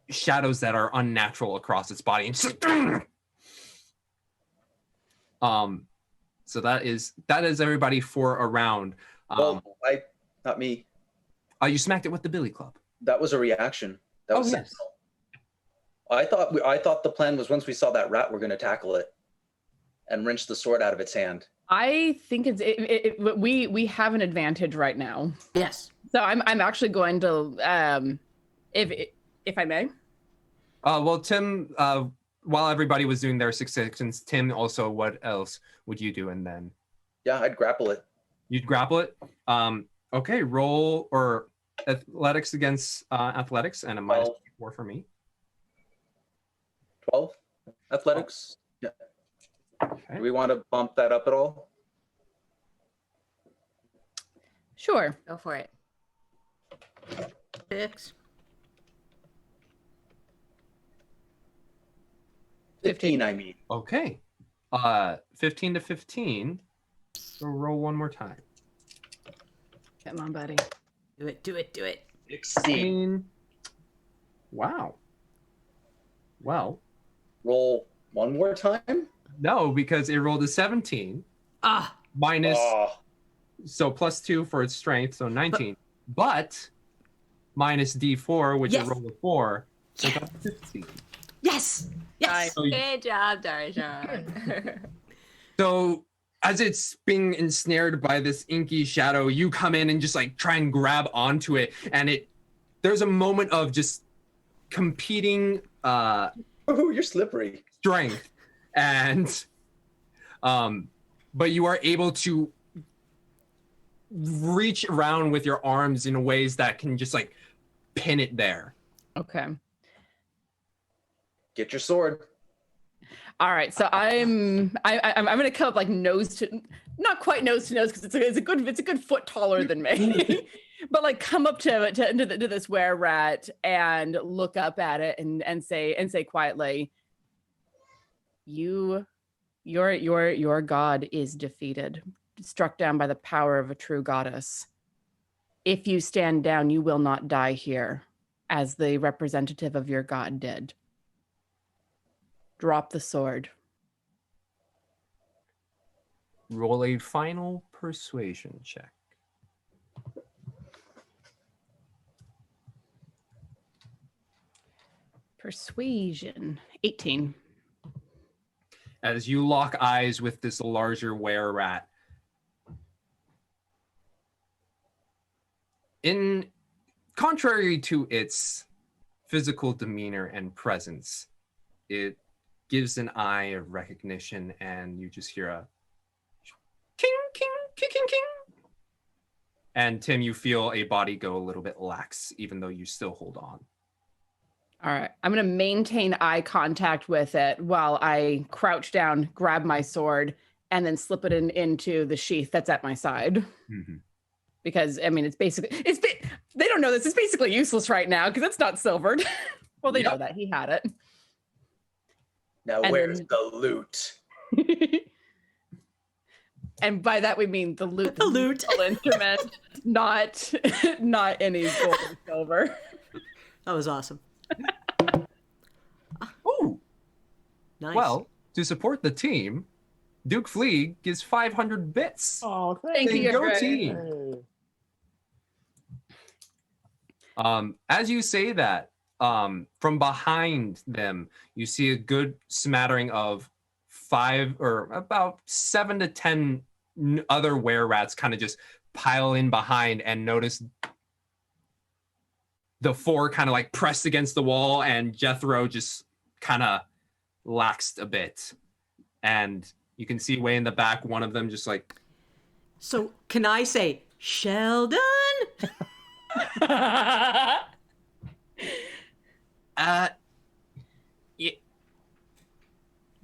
shadows that are unnatural across its body, and just like, so that is everybody for a round. Not me. You smacked it with the billy club. That was a reaction. That was yes. I thought the plan was once we saw that rat, we're going to tackle it and wrench the sword out of its hand. I think we have an advantage right now. Yes. So I'm actually going to if I may. Well, Tim, while everybody was doing their 6 actions, Tim, also, what else would you do? And then Yeah, I'd grapple it. you'd grapple it. Okay, roll or athletics against athletics, and a minus 4 for me. 12 athletics. Yeah. Okay. Do we want to bump that up at all? Sure. Go for it. 6. 15, I mean. Okay. 15 to 15. So roll one more time. Come on, buddy. Do it. 16. Wow. Well, Roll one more time? no, because it rolled a 17 minus, so plus 2 for its strength, so 19. But minus D4, which Yes. it rolled a 4, so that's 15. Yes. Yes. So, Good job, Darjan. so as it's being ensnared by this inky shadow, you come in and just like try and grab onto it, and there's a moment of just competing Oh, you're slippery. strength, and but you are able to reach around with your arms in ways that can just like pin it there. Okay. Get your sword. All right. So I'm gonna come up like not quite nose to nose because it's a good foot taller than me. But like come up to this were rat and look up at it and say quietly, your god is defeated, struck down by the power of a true goddess. If you stand down, you will not die here, as the representative of your god did. Drop the sword. Roll a final persuasion check. Persuasion. 18. As you lock eyes with this larger were-rat, in contrary to its physical demeanor and presence, it gives an eye of recognition, and you just hear a king, king, king, king, king. And Tim, you feel a body go a little bit lax, even though you still hold on. All right. I'm going to maintain eye contact with it while I crouch down, grab my sword, and then slip it into the sheath that's at my side. Mm-hmm. Because, I mean, they don't know this. It's basically useless right now because it's not silvered. Well, they know that. He had it. Now, And where's then- the loot? And by that we mean the loot. The loot. musical instrument, not any gold or silver. That was awesome. Ooh. Nice. Well, to support the team, Duke Flea gives 500 bits. Oh, Thank you, Go Greg. team. As you say that, from behind them, you see a good smattering of 5 or about 7 to 10 other were-rats kind of just pile in behind, and notice the 4 kind of like pressed against the wall, and Jethro just kind of laxed a bit. And you can see way in the back, one of them just like... So can I say, Sheldon?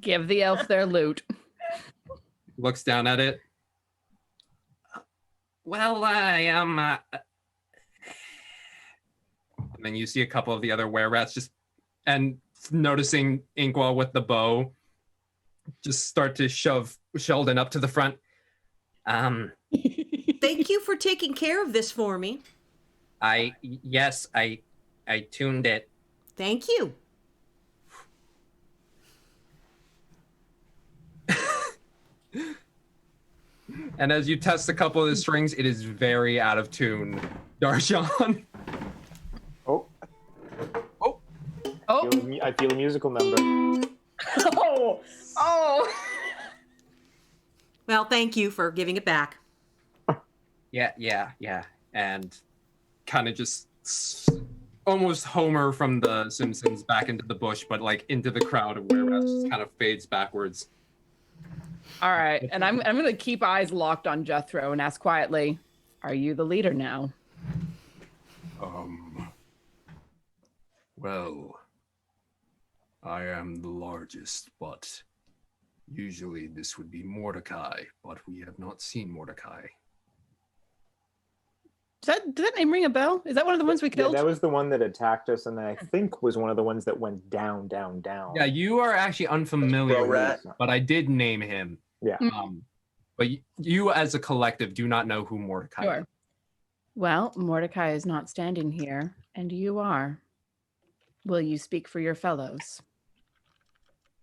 Give the elf their loot. Looks down at it. Well, I am... And then you see a couple of the other were-rats just... And noticing Inkwell with the bow, just start to shove Sheldon up to the front. Thank you for taking care of this for me. Yes, I tuned it. Thank you. And as you test a couple of the strings, it is very out of tune. Darshan. Oh, Oh, I feel a musical number. oh. Well, thank you for giving it back. Yeah. And kind of just almost Homer from The Simpsons back into the bush, but like into the crowd of were-rats, just kind of fades backwards. All right. And I'm going to keep eyes locked on Jethro and ask quietly, are you the leader now? Well, I am the largest, but usually this would be Mordecai, but we have not seen Mordecai. Does that name ring a bell? Is that one of the ones we Yeah, killed? that was the one that attacked us, and then I think was one of the ones that went down, down, down. Yeah, you are actually unfamiliar Bro with rat. it, but I did name him. Yeah. But you as a collective do not know who Mordecai is. Sure. Well, Mordecai is not standing here, and you are. Will you speak for your fellows?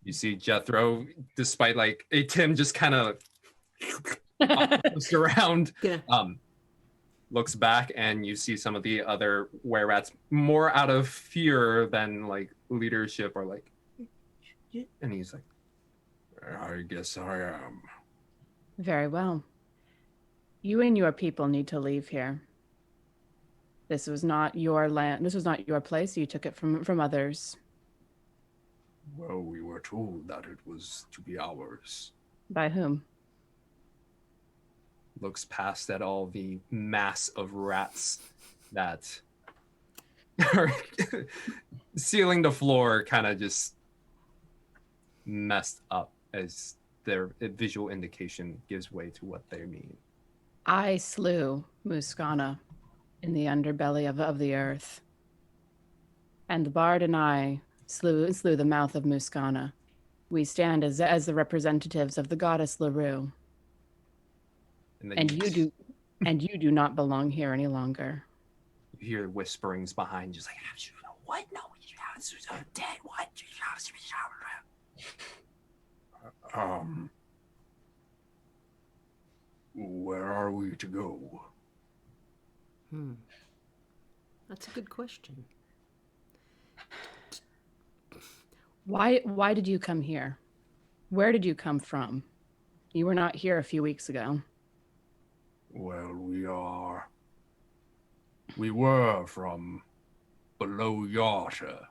You see Jethro, despite like Tim just kind of looks around, Yeah. looks back, and you see some of the other were-rats more out of fear than like leadership, or like, and he's like, I guess I am. Very well. You and your people need to leave here. This was not your land. This was not your place. You took it from others. Well, we were told that it was to be ours. By whom? Looks past at all the mass of rats that are sealing the floor, kind of just messed up as their visual indication gives way to what they mean. I slew Muscana in the underbelly of the earth. And the bard and I slew the mouth of Muscana. We stand as the representatives of the goddess LaRue. And then And you do not belong here any longer. you hear whisperings behind, just like, what? No, you're dead. What? Where are we to go? That's a good question. Why did you come here? Where did you come from? You were not here a few weeks ago. Well, we were from below Yarta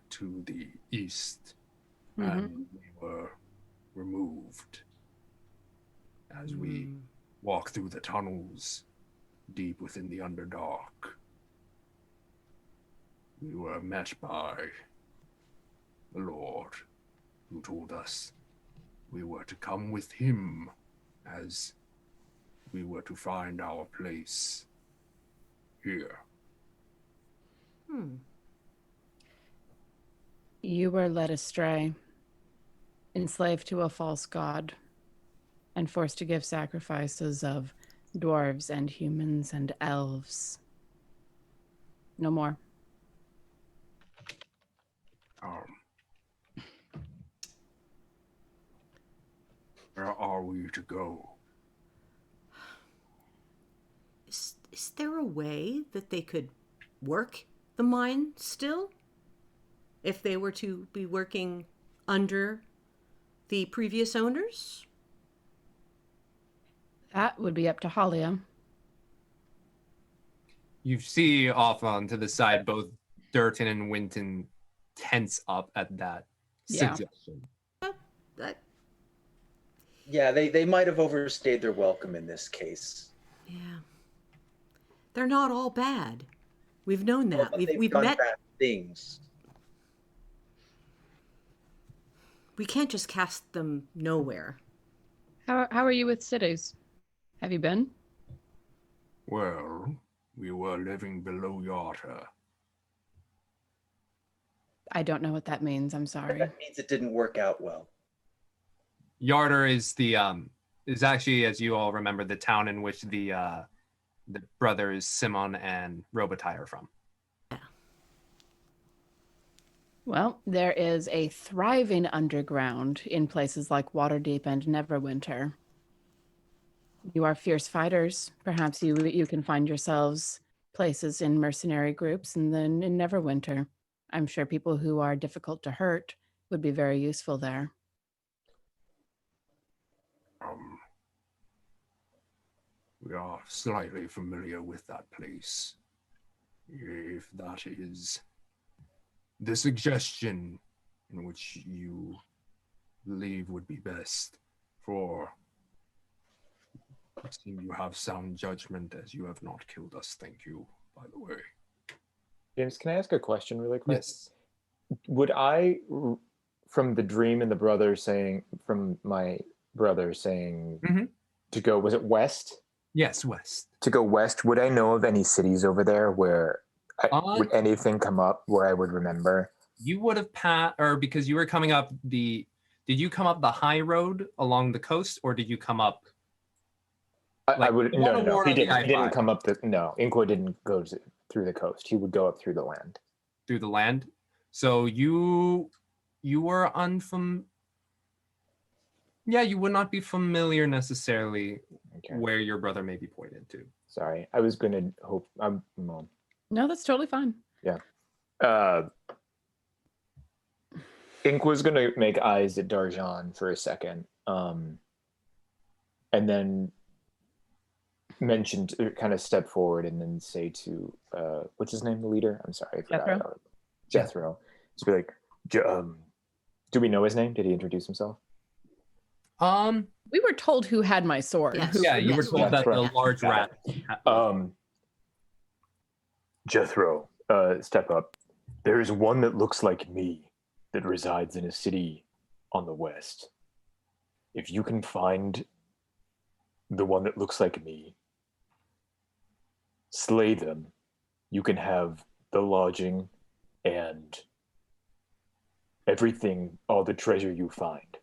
to the east, and we were removed as we walked through the tunnels deep within the Underdark. We were met by the Lord, who told us we were to come with him as we were to find our place here. You were led astray, enslaved to a false god, and forced to give sacrifices of dwarves and humans and elves. No more. Where are we to go? Is there a way that they could work the mine still? If they were to be working under the previous owners? That would be up to Halia. You see off on to the side both Durton and Winton tense up at that suggestion. Yeah, they might have overstayed their welcome in this case. Yeah. They're not all bad. We've known that. Well, We've done met bad things. We can't just cast them nowhere. How are you with cities? Have you been? Well, we were living below Yarta. I don't know what that means. I'm sorry. That means it didn't work out well. Yarta is actually, as you all remember, the town in which the brothers Simon and Robitaille are from. Well, there is a thriving underground in places like Waterdeep and Neverwinter. You are fierce fighters. Perhaps you can find yourselves places in mercenary groups, and then in Neverwinter. I'm sure people who are difficult to hurt would be very useful there. We are slightly familiar with that place. If that is the suggestion in which you believe would be best, for it seems you have sound judgment as you have not killed us. Thank you, by the way. James, can I ask a question really quick? Yes. Would I, from the dream and the brother saying, from my brother saying to go, was it west? Yes, west. To go west, would I know of any cities over there where would anything come up where I would remember? You would have because you were coming up did you come up the high road along the coast, or did you come up? I would, no, he didn't. He didn't I-5? come up Inqua didn't go through the coast. He would go up through the land. Through the land. So you were you would not be familiar necessarily where your brother may be pointed to. Sorry, I was gonna hope. No, that's totally fine. Yeah. Inqua's gonna make eyes at Darjan for a second, and then kind of step forward and then say to what's his name, the leader? I'm sorry, I forgot. Jethro. Just be like, do we know his name? Did he introduce himself? We were told who had my sword. Yes. Yeah, you were told that the large rat. Jethro, step up. There is one that looks like me that resides in a city on the west. If you can find the one that looks like me, slay them, you can have the lodging and everything, all the treasure you find,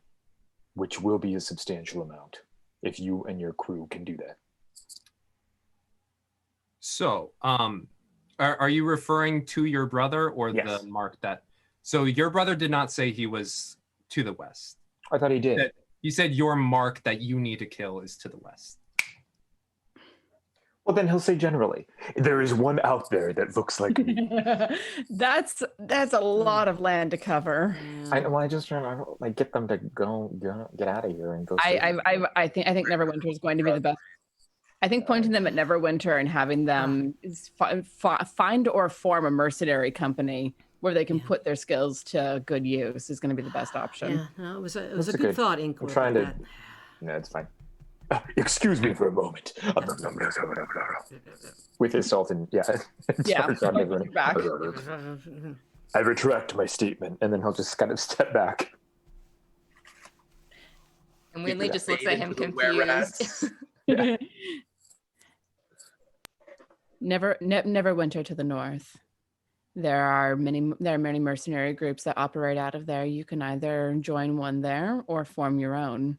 which will be a substantial amount if you and your crew can do that. So, are you referring to your brother or Yes. the mark that? So your brother did not say he was to the west. I thought he did. You said your mark that you need to kill is to the west. Well, then he'll say generally, there is one out there that looks like me. That's a lot of land to cover. I know. I just trying to like get them to get out of here and go. I think Neverwinter is going to be the best. I think pointing them at Neverwinter and having them find or form a mercenary company where they can put their skills to good use is going to be the best option. Yeah, no, it was a good thought, Inkor. I'm trying to. No, it's fine. Excuse me for a moment. With his salt and Back. I retract my statement, and then he'll just kind of step back. And Winley just looks at him confused. Neverwinter to the north. There are many mercenary groups that operate out of there. You can either join one there or form your own.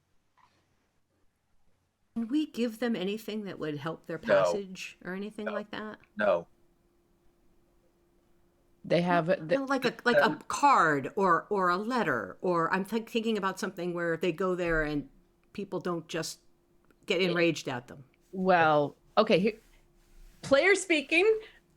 Can we give them anything that would help their passage or anything like that? No. They have like a card or a letter, or I'm thinking about something where they go there and people don't just get enraged at them. Well, okay. Player speaking,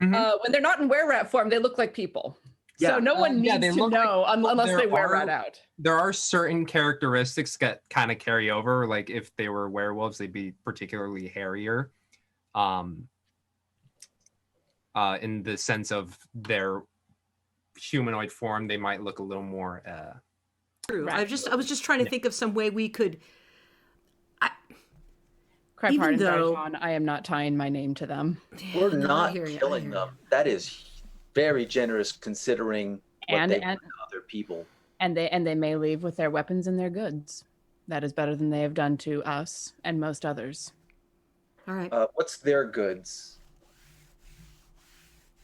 when they're not in were-rat form, they look like people. So no one needs to know unless they wear-rat out. There are certain characteristics that kind of carry over. Like if they were werewolves, they'd be particularly hairier. In the sense of their humanoid form, they might look a little more True. I was just trying to think of some way we could. Even though I am not tying my name to them. We're not killing them. That is very generous considering what they've done to other people. And they may leave with their weapons and their goods. That is better than they have done to us and most others. All right. What's their goods?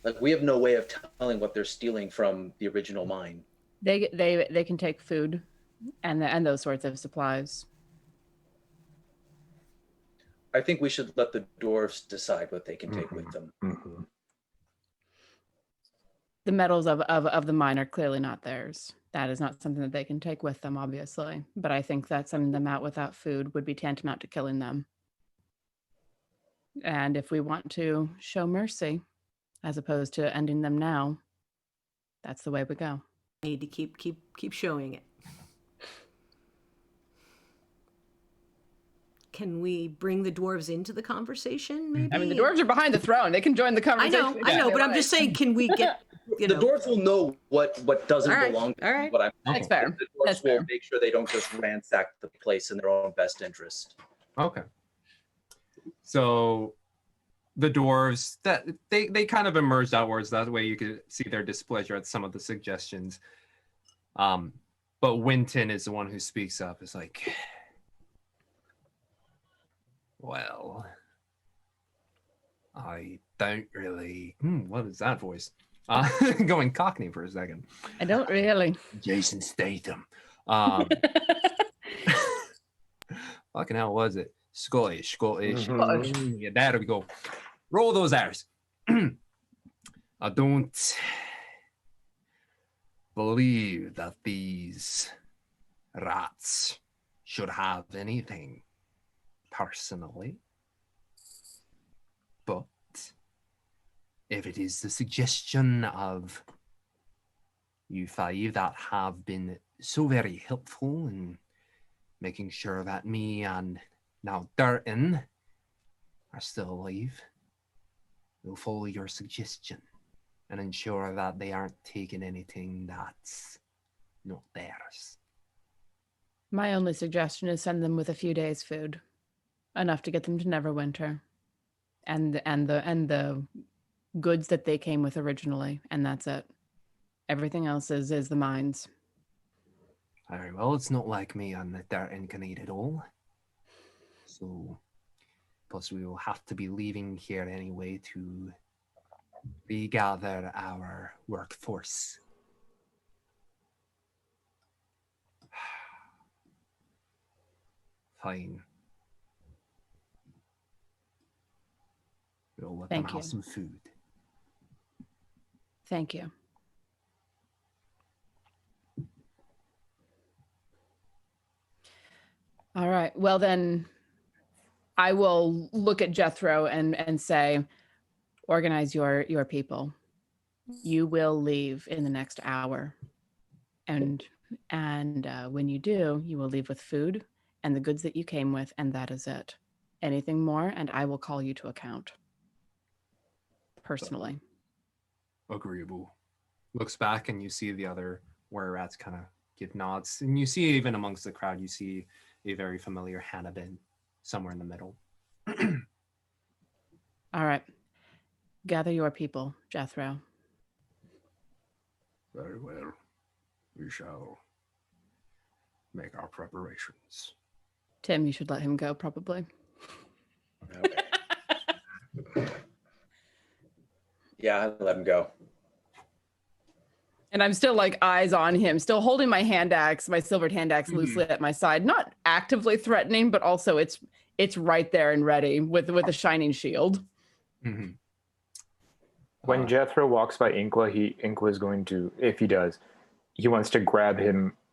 Like we have no way of telling what they're stealing from the original mine. They can take food and those sorts of supplies. I think we should let the dwarves decide what they can take with them. Mm-hmm. The metals of the mine are clearly not theirs. That is not something that they can take with them, obviously. But I think that sending them out without food would be tantamount to killing them. And if we want to show mercy, as opposed to ending them now, that's the way we go. Need to keep showing it. Can we bring the dwarves into the conversation, maybe? I mean, the dwarves are behind the throne. They can join the conversation. I know, but I'm just saying, can we get, the dwarves will know what doesn't belong to them. What I'm That's fair. The dwarves will make sure they don't just ransack the place in their own best interest. Okay. So the dwarves, that they kind of emerged outwards. That way you could see their displeasure at some of the suggestions. But Winton is the one who speaks up. It's like, well, I don't really. What is that voice? Going Cockney for a second. I don't really. Jason Statham. Fucking hell, was it? Scottish. Yeah, there we go. Roll those R's. I don't believe that these rats should have anything personally, but if it is the suggestion of you five that have been so very helpful in making sure that me and now Durton are still alive, we'll follow your suggestion and ensure that they aren't taking anything that's not theirs. My only suggestion is send them with a few days' food. Enough to get them to Neverwinter, and the goods that they came with originally, and that's it. Everything else is the mines. Very well, it's not like me and the Durton can eat it all. So, plus we will have to be leaving here anyway to regather our workforce. Fine. We'll let them have some food. Thank you. All right. Well, then I will look at Jethro and say, organize your people. You will leave in the next hour. And when you do, you will leave with food and the goods that you came with, and that is it. Anything more, and I will call you to account. Personally. Agreeable. Looks back and you see the other were-rats kind of give nods. And you see even amongst the crowd, you see a very familiar Hannibin somewhere in the middle. All right. Gather your people, Jethro. Very well. We shall make our preparations. Tim, you should let him go, probably. Okay. Yeah, I let him go. And I'm still like eyes on him, still holding my hand axe, my silvered hand axe loosely at my side, not actively threatening, but also it's right there and ready with a shining shield. Mm-hmm. When Jethro walks by Inkwa is going to, if he does, he wants to grab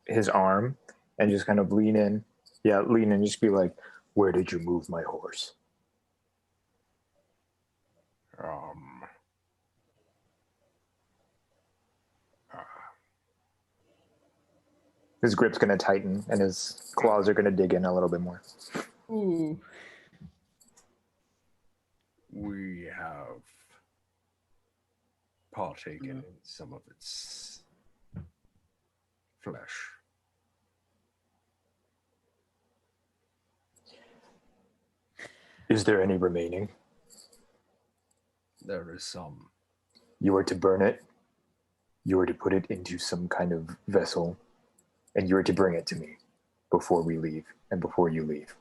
his arm and just kind of lean in. Yeah, lean in, just be like, "Where did you move my horse?" His grip's going to tighten and his claws are going to dig in a little bit more. Ooh. We have partaken in some of its flesh. Is there any remaining? There is some. You are to burn it. You are to put it into some kind of vessel. And you are to bring it to me before we leave and before you leave.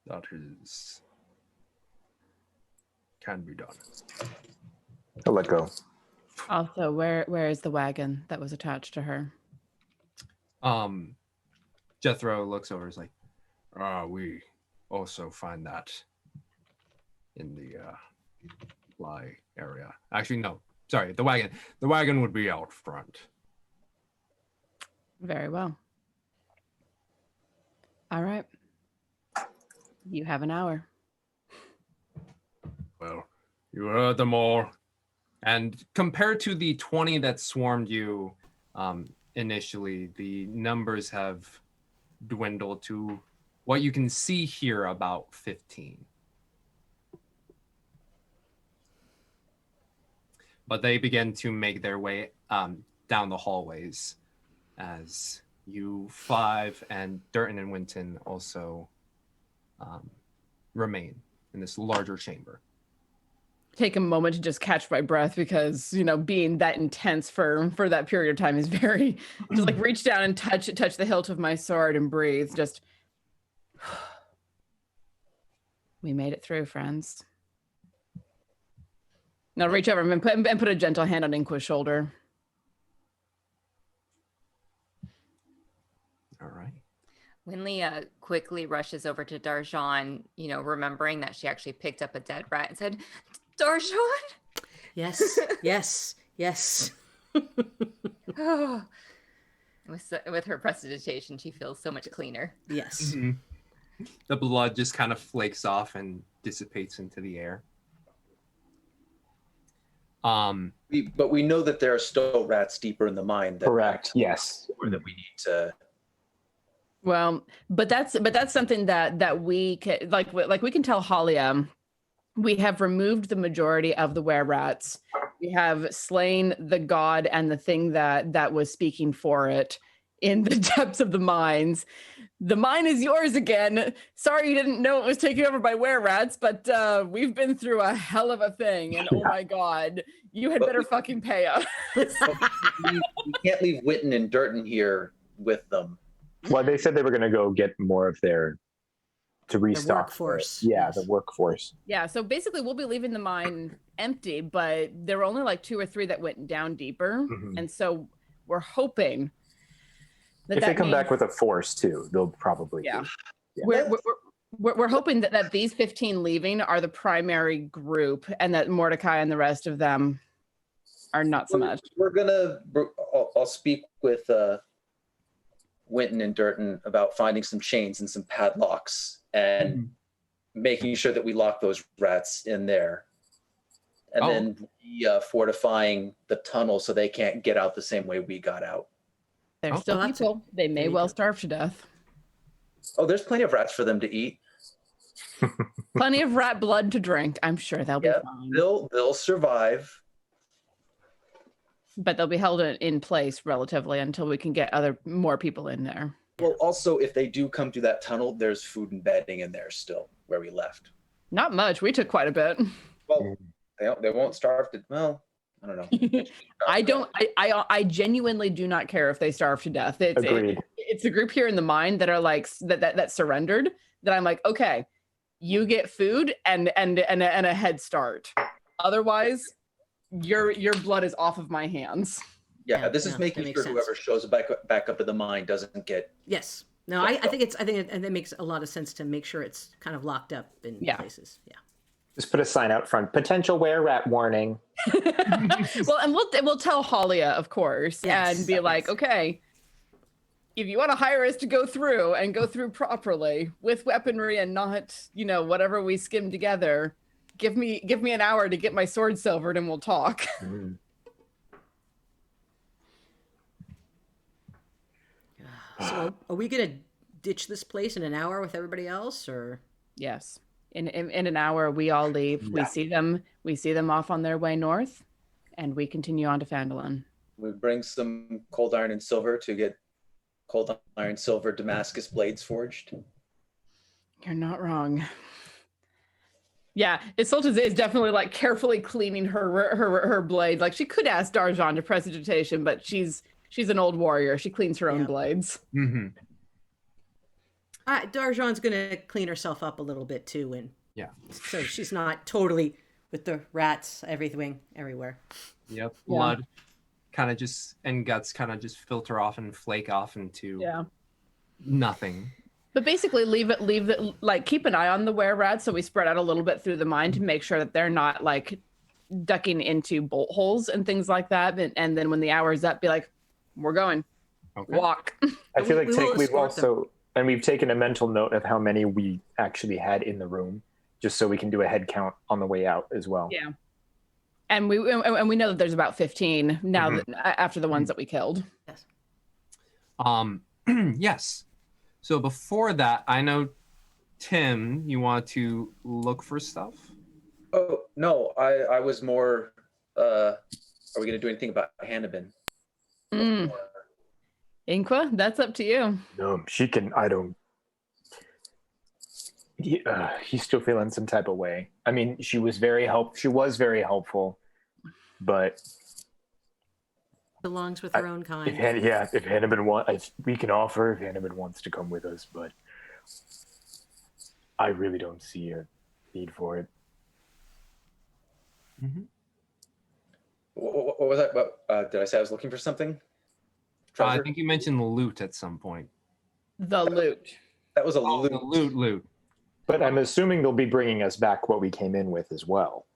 That is... can be done. I'll let go. Also, where is the wagon that was attached to her? Jethro looks over, is like, we also find that in the fly area. Actually, no, sorry, the wagon. The wagon would be out front. Very well. All right. You have an hour. Well, you heard them all. And compared to the 20 that swarmed you initially, the numbers have dwindled to what you can see here, about 15. But they begin to make their way down the hallways as you 5 and Durton and Winton also remain in this larger chamber. Take a moment to just catch my breath because, being that intense for that period of time is very, just like reach down and touch the hilt of my sword and breathe. Just, we made it through, friends. Now reach over and put a gentle hand on Inkwa's shoulder. All right. Winley quickly rushes over to Darjan, remembering that she actually picked up a dead rat and said, "Darjan?" Yes, yes, yes. Oh. With her prestidigitation, she feels so much cleaner. Yes. Mm-hmm. The blood just kind of flakes off and dissipates into the air. But we know that there are still rats deeper in the mine. Correct. Yes. Or that we need to. Well, but that's something that we can, like we can tell Halia, we have removed the majority of the were-rats. We have slain the god and the thing that was speaking for it in the depths of the mines. The mine is yours again. Sorry you didn't know it was taken over by were-rats, but we've been through a hell of a thing. And oh my god, you had better fucking pay us. we can't leave Witten and Durton here with them. Well, they said they were going to go get more of to restock. The workforce. The workforce. Yeah, so basically we'll be leaving the mine empty, but there were only like 2 or 3 that went down deeper. Mm-hmm. And so we're hoping that if they come back with a force too, they'll probably. Yeah. Yeah. We're hoping that these 15 leaving are the primary group and that Mordecai and the rest of them are not so much. I'll speak with Winton and Durton about finding some chains and some padlocks and making sure that we lock those rats in there. And then fortifying the tunnel so they can't get out the same way we got out. They're still people. They may well starve to death. Oh, there's plenty of rats for them to eat. Plenty of rat blood to drink. I'm sure they'll be fine. They'll survive. But they'll be held in place relatively until we can get more people in there. Well, also, if they do come through that tunnel, there's food and bedding in there still where we left. Not much. We took quite a bit. Well, they won't starve to. Well, I don't know. I genuinely do not care if they starve to death. It's the group here in the mine that are like that surrendered. That I'm like, okay, you get food and a head start. Otherwise, your blood is off of my hands. Yeah, this is making sure whoever shows back up to the mine doesn't get. Yes. No, I think it makes a lot of sense to make sure it's kind of locked up in places. Yeah. Just put a sign out front. Potential were-rat warning. Well, and we'll tell Halia, of course, and be like, okay, if you want to hire us to go through properly with weaponry and not, whatever we skim together, give me an hour to get my sword silvered and we'll talk. So are we going to ditch this place in an hour with everybody else, or? Yes. In an hour, we all leave. Yeah. We see them off on their way north, and we continue on to Phandalin. We bring some cold iron and silver to get cold iron silver Damascus blades forged. You're not wrong. Yeah, Isolde is definitely like carefully cleaning her blade. Like she could ask Darjan to prestidigitation, but she's an old warrior. She cleans her own blades. Mm-hmm. Darjan's gonna clean herself up a little bit too, and so she's not totally with the rats, everything, everywhere. Yep, blood, kind of and guts kind of just filter off and flake off into nothing. But basically, leave it. Like keep an eye on the were-rats, so we spread out a little bit through the mine to make sure that they're not like ducking into bolt holes and things like that. And then when the hour's up, be like, we're going. Okay. Walk. I feel like we've taken a mental note of how many we actually had in the room, just so we can do a head count on the way out as well. Yeah. And we know that there's about 15 now after the ones that we killed. Yes. Yes. So before that, I know, Tim, you want to look for stuff? Oh, no. I was more, are we going to do anything about Hannibin? Inqua, that's up to you. No, she can. I don't. He's still feeling some type of way. I mean, she was very helpful, but belongs with her own kind. If Hannibin we can offer if Hannibin wants to come with us, but I really don't see a need for it. Mm-hmm. What was that? Did I say I was looking for something? I think you mentioned the loot at some point. The loot. That was a loot. The loot. But I'm assuming they'll be bringing us back what we came in with as well.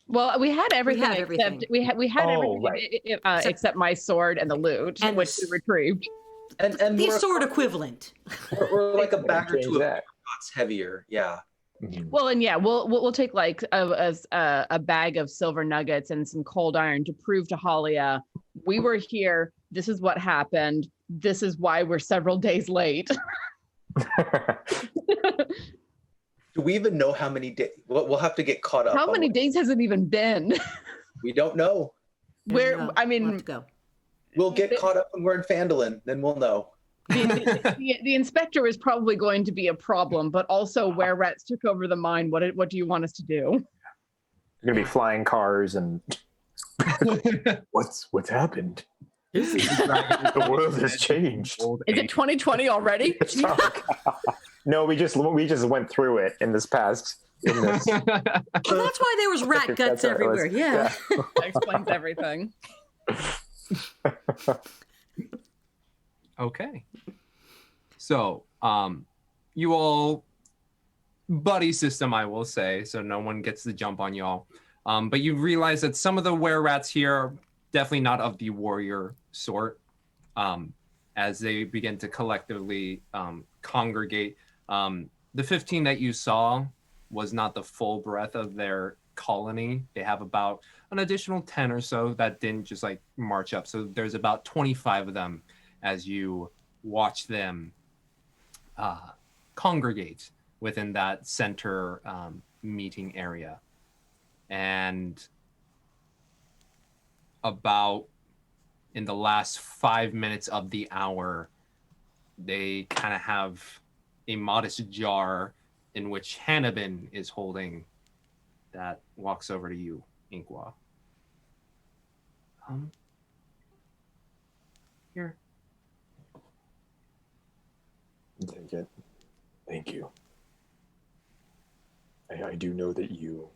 Well, we had everything. Except we had everything right. except my sword and the loot, and which we retrieved. And the sword equivalent. We're like a bag or two of pots heavier. Yeah. Mm-hmm. Well, and we'll take like a bag of silver nuggets and some cold iron to prove to Halia we were here. This is what happened. This is why we're several days late. Do we even know how many days? We'll have to get caught up. How many days has it even been? We don't know. We'll go. We'll get caught up when we're in Phandalin, then we'll know. The inspector is probably going to be a problem, but also where rats took over the mine. What do you want us to do? There's gonna be flying cars and what's happened? The world has changed. Is it 2020 already? No, we just went through it in this past. Well, that's why there was rat guts everywhere. Yeah. That explains everything. Okay. So, you all buddy system, I will say, so no one gets the jump on y'all. But you realize that some of the were-rats here are definitely not of the warrior sort. As they begin to collectively congregate, the 15 that you saw was not the full breadth of their colony. They have about an additional 10 or so that didn't just like march up. So there's about 25 of them as you watch them congregate within that center meeting area. And about in the last 5 minutes of the hour, they kind of have a modest jar in which Hannibin is holding that walks over to you, Inkwa. Here. Take it. Thank you. I do know that you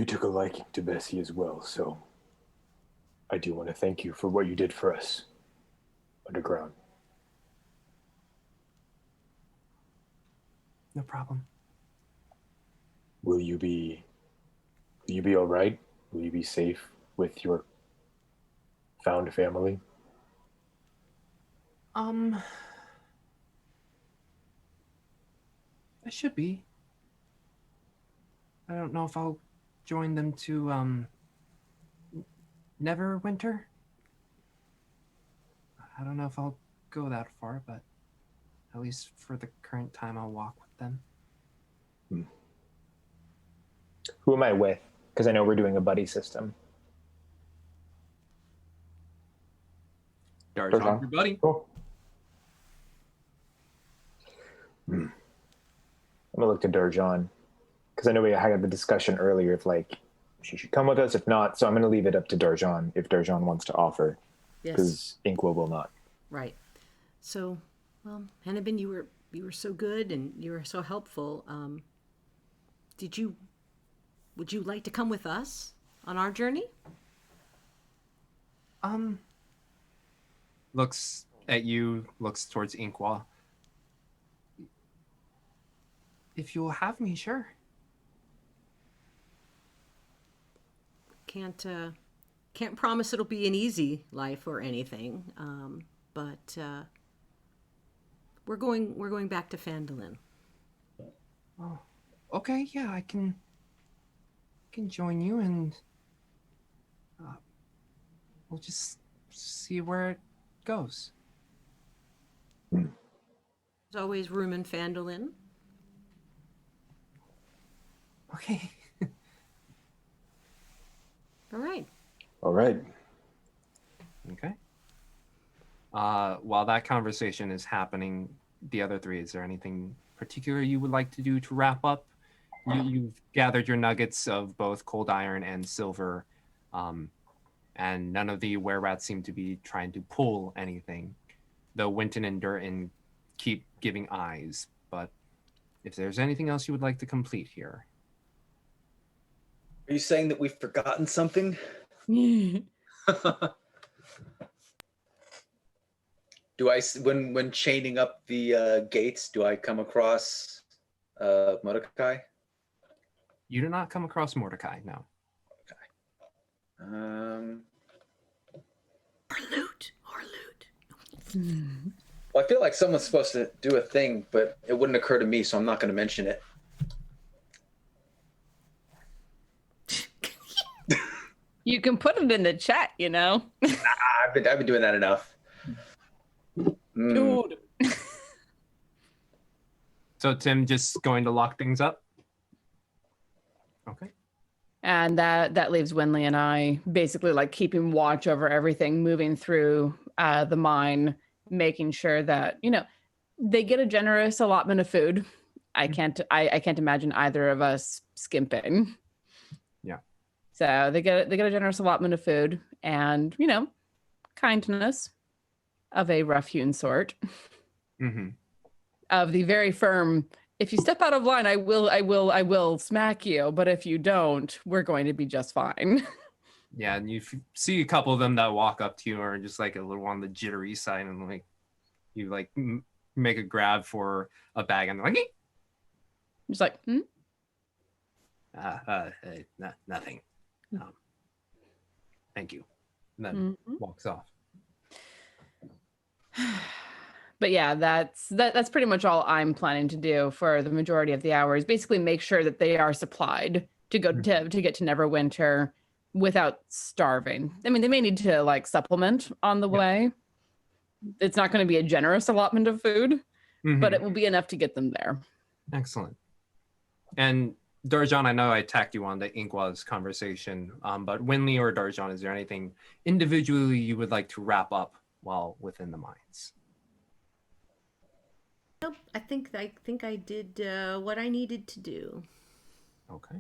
took a liking to Bessie as well, so I do want to thank you for what you did for us underground. No problem. Will you be all right? Will you be safe with your found family? I should be. I don't know if I'll join them to Neverwinter. I don't know if I'll go that far, but at least for the current time, I'll walk with them. Who am I with? Because I know we're doing a buddy system. Darjon, your buddy. Cool. I'm gonna look to Darjon because I know we had the discussion earlier if like she should come with us, if not. So I'm gonna leave it up to Darjon if Darjon wants to offer, because Inkwa will not. Right. So, well, Hannibin, you were so good and you were so helpful. Would you like to come with us on our journey? Looks at you, looks towards Inkwa. If you'll have me, sure. Can't promise it'll be an easy life or anything, but we're going back to Phandalin. Oh, okay, yeah, I can join you, and we'll just see where it goes. There's always room in Phandalin. Okay. All right. All right. Okay. While that conversation is happening, the other three, is there anything particular you would like to do to wrap up? You've gathered your nuggets of both cold iron and silver, and none of the were-rats seem to be trying to pull anything, though Winton and Durton keep giving eyes. But if there's anything else you would like to complete here. Are you saying that we've forgotten something? Do I, when chaining up the gates, do I come across Mordecai? You do not come across Mordecai, no. Or loot. Well, I feel like someone's supposed to do a thing, but it wouldn't occur to me, so I'm not going to mention it. You can put it in the chat, you know. I've been doing that enough. Dude. So Tim just going to lock things up? Okay. And that leaves Winley and I basically like keeping watch over everything, moving through the mine, making sure that, you know, they get a generous allotment of food. I can't imagine either of us skimping. Yeah. So they get a generous allotment of food and, you know, kindness of a rough-hewn sort. Mm-hmm. Of the very firm, if you step out of line, I will smack you, but if you don't, we're going to be just fine. Yeah, and you see a couple of them that walk up to you are just like a little on the jittery side, and like you like make a grab for a bag, and they're like, Just like, nothing. Thank you. And then walks off. But yeah, that's pretty much all I'm planning to do for the majority of the hours. Basically, make sure that they are supplied to go to get to Neverwinter without starving. I mean, they may need to like supplement on the way. It's not going to be a generous allotment of food, but it will be enough to get them there. Excellent. And Darjan, I know I tacked you on the Inkwell's conversation, but Winley or Darjan, is there anything individually you would like to wrap up while within the mines? Nope. I think I did what I needed to do. Okay.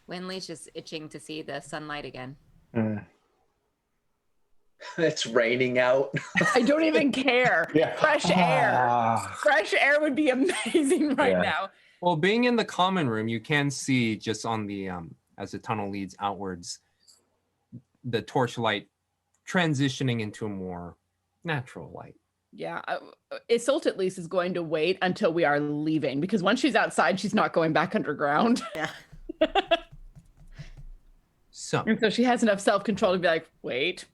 Winley's just itching to see the sunlight again. It's raining out. I don't even care. Yeah. Fresh air. Fresh air would be amazing right now. Well, being in the common room, you can see just on the as the tunnel leads outwards, the torchlight transitioning into a more natural light. Yeah, Isolt at least is going to wait until we are leaving, because once she's outside, she's not going back underground. Yeah. So she has enough self-control to be like, wait.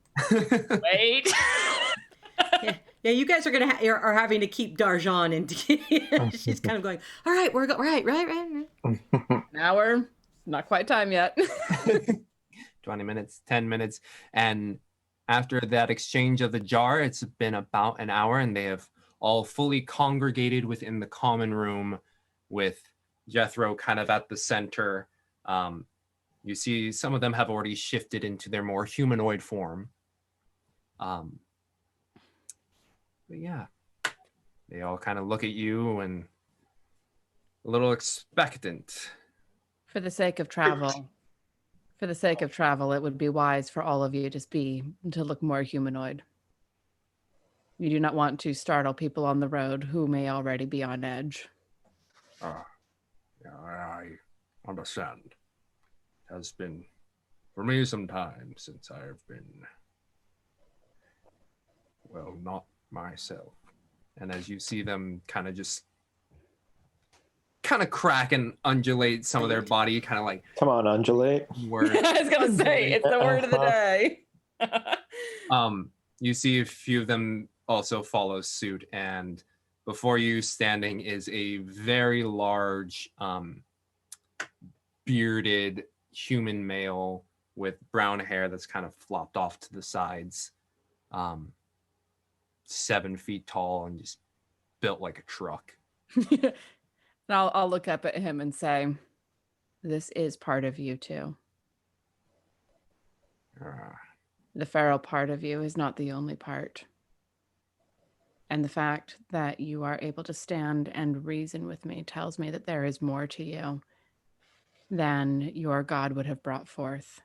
Yeah, you guys are having to keep Darjan, and she's kind of going, all right, we're right. Now we're not quite time yet. 20 minutes, 10 minutes. And after that exchange of the jar, it's been about an hour, and they have all fully congregated within the common room with Jethro kind of at the center. You see some of them have already shifted into their more humanoid form. But yeah, they all kind of look at you and a little expectant. For the sake of travel, it would be wise for all of you to look more humanoid. You do not want to startle people on the road who may already be on edge. Yeah, I understand. It has been, for me, some time since I have been, well, not myself. And as you see them kind of crack and undulate some of their body, kind of like, come on, undulate. I was gonna say it's the word of the day. You see a few of them also follow suit, and before you standing is a very large bearded human male with brown hair that's kind of flopped off to the sides, 7 feet tall and just built like a truck. And I'll look up at him and say, this is part of you too. The feral part of you is not the only part. And the fact that you are able to stand and reason with me tells me that there is more to you than your God would have brought forth.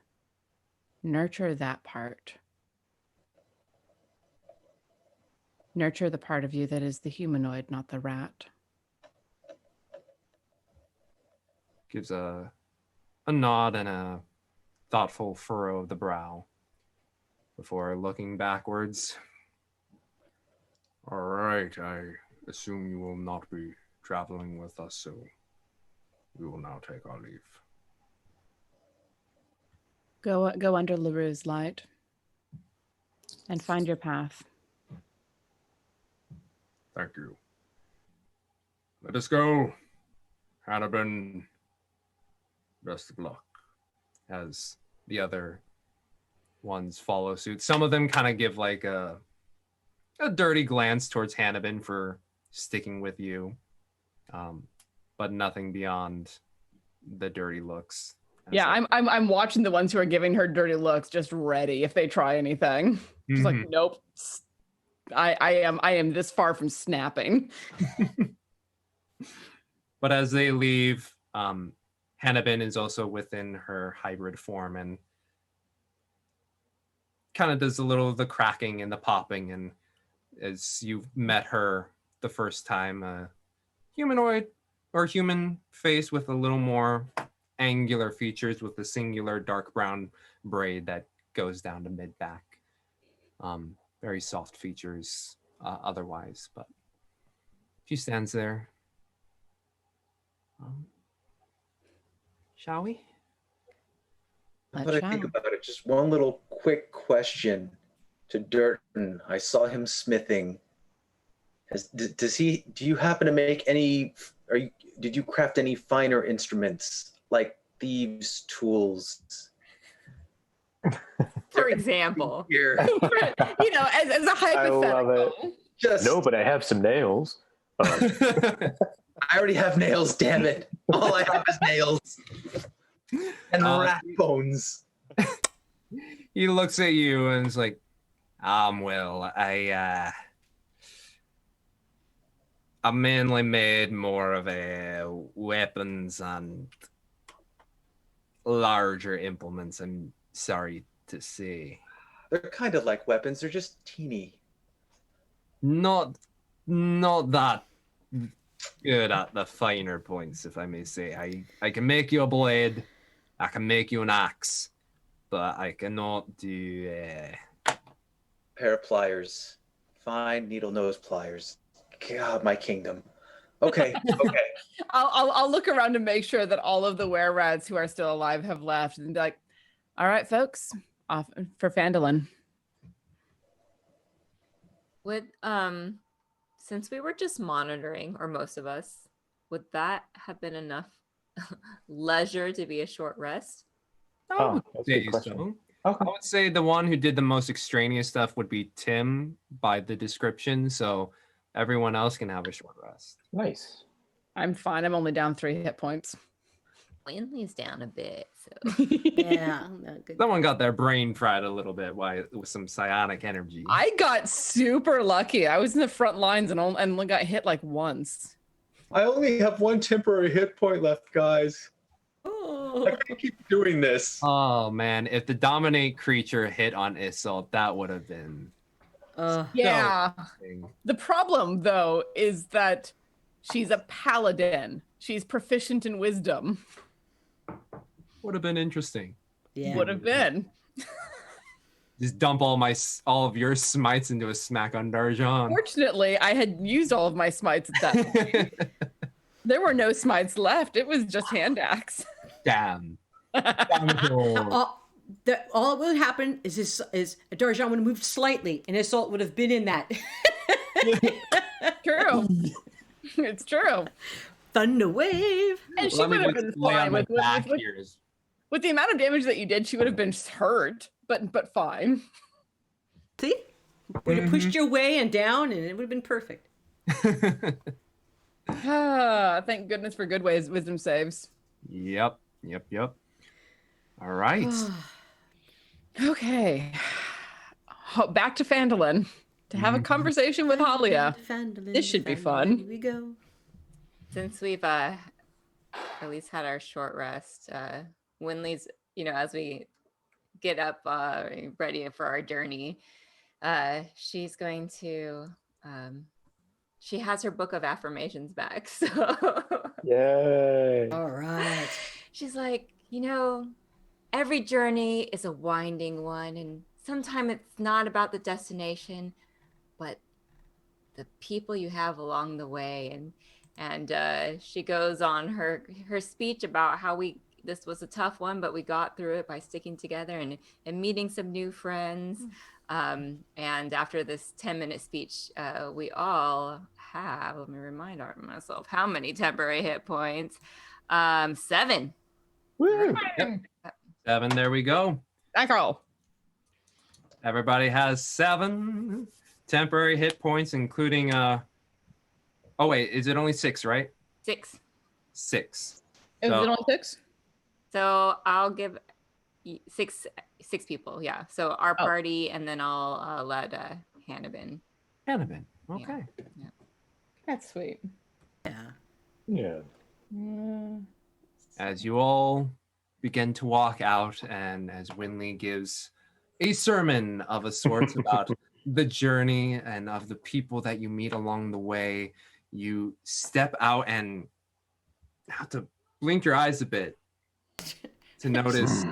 Nurture that part. Nurture the part of you that is the humanoid, not the rat. Gives a nod and a thoughtful furrow of the brow before looking backwards. All right, I assume you will not be traveling with us, so we will now take our leave. Go under LaRue's light and find your path. Thank you. Let us go. Hannibal, best of luck. As the other ones follow suit. Some of them kind of give like a dirty glance towards Hannibal for sticking with you. But nothing beyond the dirty looks. Yeah, I'm watching the ones who are giving her dirty looks, just ready if they try anything. Just like, nope. I am this far from snapping. But as they leave, Hannibal is also within her hybrid form and kind of does a little of the cracking and the popping. And as you've met her the first time, humanoid or human face with a little more angular features with a singular dark brown braid that goes down to mid-back. Very soft features otherwise, but she stands there. Shall we? Now that I think about it, just one little quick question to Durton. I saw him smithing. Do you happen to make any? Did you craft any finer instruments like thieves' tools? For example. Here. As a hypothetical. I love it. No, but I have some nails. I already have nails, damn it. All I have is nails. And rat bones. He looks at you and is like, well, I mainly made more of a weapons and larger implements, I'm sorry to say. They're kind of like weapons, they're just teeny. Not that good at the finer points, if I may say. I can make you a blade, I can make you an axe, but I cannot do Pair of pliers. Fine needle nose pliers. God, my kingdom. Okay. I'll look around to make sure that all of the were-rats who are still alive have left and be like, all right, folks, off for Phandalin. Would since we were just monitoring, or most of us, would that have been enough leisure to be a short rest? I would that's a say good question. so. Okay. I would say the one who did the most extraneous stuff would be Tim by the description, so everyone else can have a short rest. Nice. I'm fine. I'm only down 3 hit points. Winley's down a bit, so Yeah. No, good. Someone got their brain fried a little bit with some psionic energy. I got super lucky. I was in the front lines and only got hit like once. I only have 1 temporary hit point left, guys. Oh. I can't keep doing this. Oh man, if the dominate creature hit on Issault, that would have been Yeah. interesting. The problem, though, is that she's a paladin. She's proficient in wisdom. Would have been interesting. Yeah. Would have been. Just dump all of your smites into a smack on Darjan. Fortunately, I had used all of my smites at that point. There were no smites left. It was just hand axe. Damn. Damn. All that would happen is Darjan would have moved slightly, and Assault would have been in that. True. It's true. Thunder wave. And she Let me would have just been lay on fine my with back here. with the amount of damage that you did. She would have been hurt, but fine. See, would have pushed your way and down, and it would have been perfect. Thank goodness for good wisdom saves. Yep. All right. Okay. Back to Phandalin to have a conversation with Halia. This should be fun. Here we go. since we've at least had our short rest, Winley's, as we get up ready for our journey, she's going to she has her book of affirmations back. So Yay. All right. she's like, every journey is a winding one, and sometimes it's not about the destination, but the people you have along the way. And she goes on her speech about how this was a tough one, but we got through it by sticking together and meeting some new friends. And after this 10-minute speech, we all have, let me remind myself, how many temporary hit points? 7. Woo. Yep. 7, there we go. That girl. Everybody has 7 temporary hit points, including oh wait, is it only 6, right? 6. 6. Is it only 6? So I'll give 6 people, yeah. So our party, and then I'll let Hannibin. Hannibin, okay. Yeah. That's sweet. Yeah. As you all begin to walk out, and as Winley gives a sermon of a sort about the journey and of the people that you meet along the way, you step out and have to blink your eyes a bit to notice,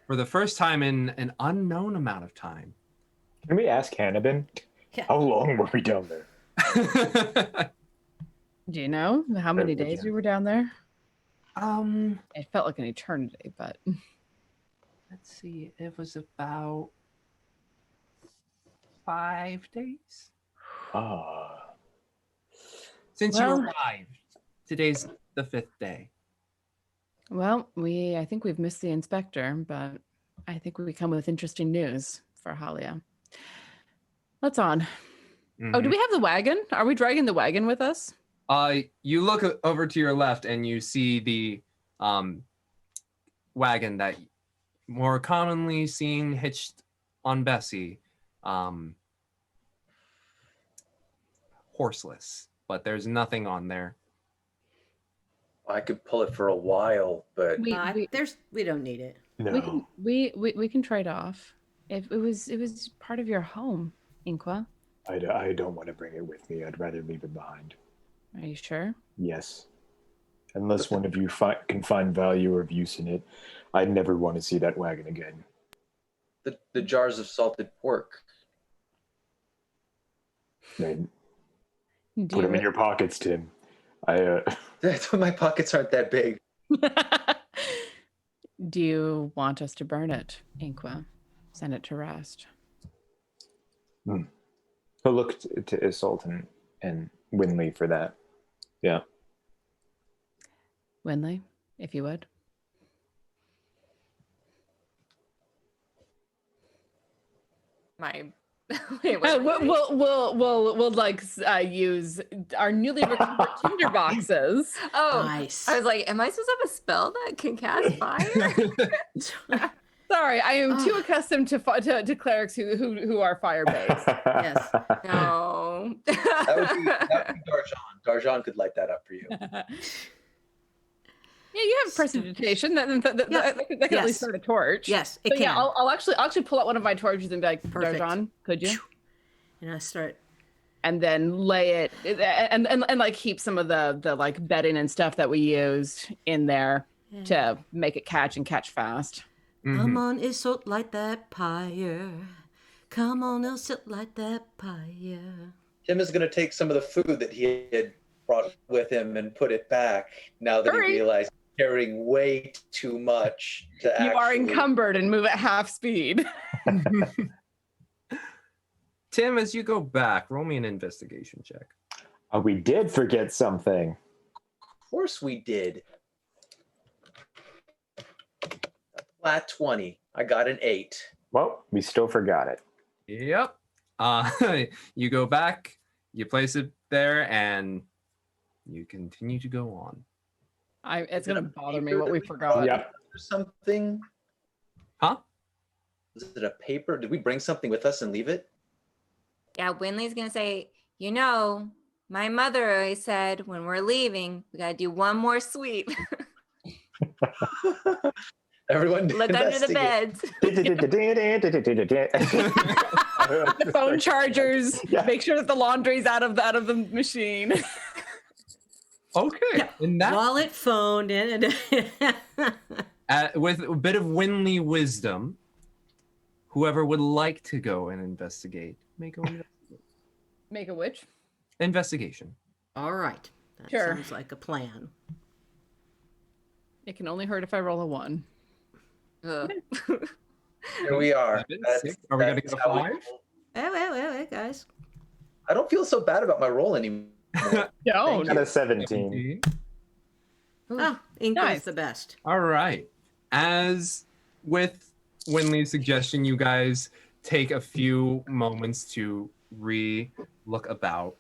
for the first time in an unknown amount of time. Can we ask Hannibin? Yeah. How long were we down there? Do you know how many days we were down there? It felt like an eternity, but Let's see, it was about 5 days. Ah. Since Well- you arrived, today's the 5th day. Well, I think we've missed the inspector, but I think we come with interesting news for Halia. Let's on. Oh, do we have the wagon? Are we dragging the wagon with us? You look over to your left and you see the wagon that more commonly seen hitched on Bessie. Horseless, but there's nothing on there. I could pull it for a while, but We don't need it. No. we can trade off. If it was part of your home, Inqua. I don't want to bring it with me. I'd rather leave it behind. Are you sure? Yes. Unless one of you can find value or use in it, I'd never want to see that wagon again. the jars of salted pork. Right. Do Put them in your pockets, Tim. My pockets aren't that big. Do you want us to burn it, Inqua? Send it to rest. He'll look to Isolde and Winley for that. Yeah. Winley, if you would. We'll like use our newly recovered tinder boxes. Oh, Nice. I was like, am I supposed to have a spell that can cast fire? Sorry, I am too accustomed to clerics who are fire based. Yes. No. That would be Darjan. Darjan could light that up for you. Yeah, you have prestidigitation. That can at least start a torch. Yes, it So can. yeah, I'll actually pull out one of my torches and be like, Perfect. Darjan, could you? And I start. And then lay it and like keep some of the like bedding and stuff that we used in there to make it catch fast. Come on, Isolde, light that fire. Come on, Isolde, light that fire. Tim is going to take some of the food that he had brought with him and put it back now that Hurry. he realized he's carrying way too much to You are encumbered and move at half speed. Tim, as you go back, roll me an investigation check. We did forget something. Of course we did. Flat 20. I got an 8. Well, we still forgot it. Yep. You go back, you place it there, and you continue to go on. It's gonna bother me what we forgot. Yep. Or something? Huh? Was it a paper? Did we bring something with us and leave it? Yeah, Winley's gonna say, my mother always said when we're leaving, we gotta do one more sweep. Everyone Look under the beds. Phone chargers. Yeah. Make sure that the laundry's out of the machine. Okay. In that, Wallet, phone, and with a bit of Winley wisdom, whoever would like to go and investigate, make a Make a witch. investigation. all right. That Sure. sounds like a plan. It can only hurt if I roll a 1. Ugh. Here we are. 7, 6. Are we gonna That's go how we 5? roll. Wait, guys. I don't feel so bad about my roll anymore. Don't. Got a 17. Oh, Inqua Nice. is the best. All right. As with Winley's suggestion, you guys take a few moments to look about.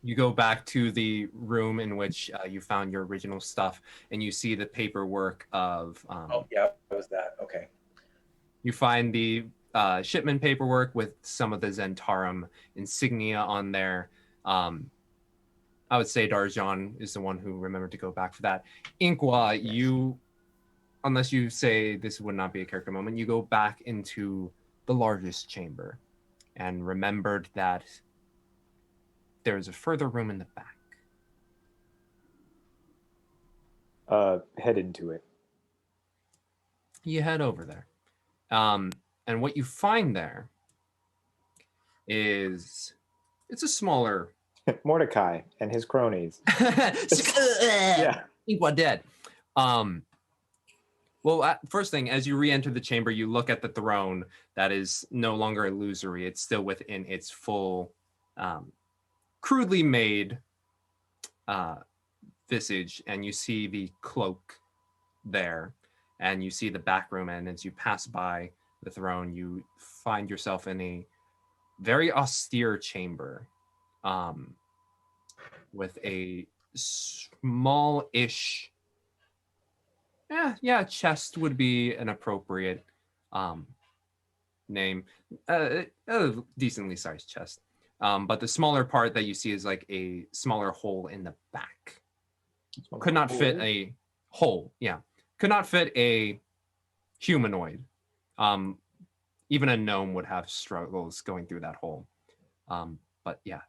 You go back to the room in which you found your original stuff, and you see the paperwork of. Oh, yeah, it was that. Okay. You find the shipment paperwork with some of the Zentarum insignia on there. I would say Darjan is the one who remembered to go back for that. Inqua, you, unless you say this would not be a character moment, you go back into the largest chamber and remembered that there's a further room in the back. Head into it. You head over there. And what you find there is it's a smaller Mordecai and his cronies. Yeah. Inqua dead. Well, first thing, as you re-enter the chamber, you look at the throne that is no longer illusory. It's still within its full crudely made visage, and you see the cloak there, and you see the back room, and as you pass by the throne, you find yourself in a very austere chamber with a small-ish, chest would be an appropriate name, a decently sized chest. But the smaller part that you see is like a smaller hole in the back. Could not fit a hole. Yeah, could not fit a humanoid. Even a gnome would have struggles going through that hole. But yeah,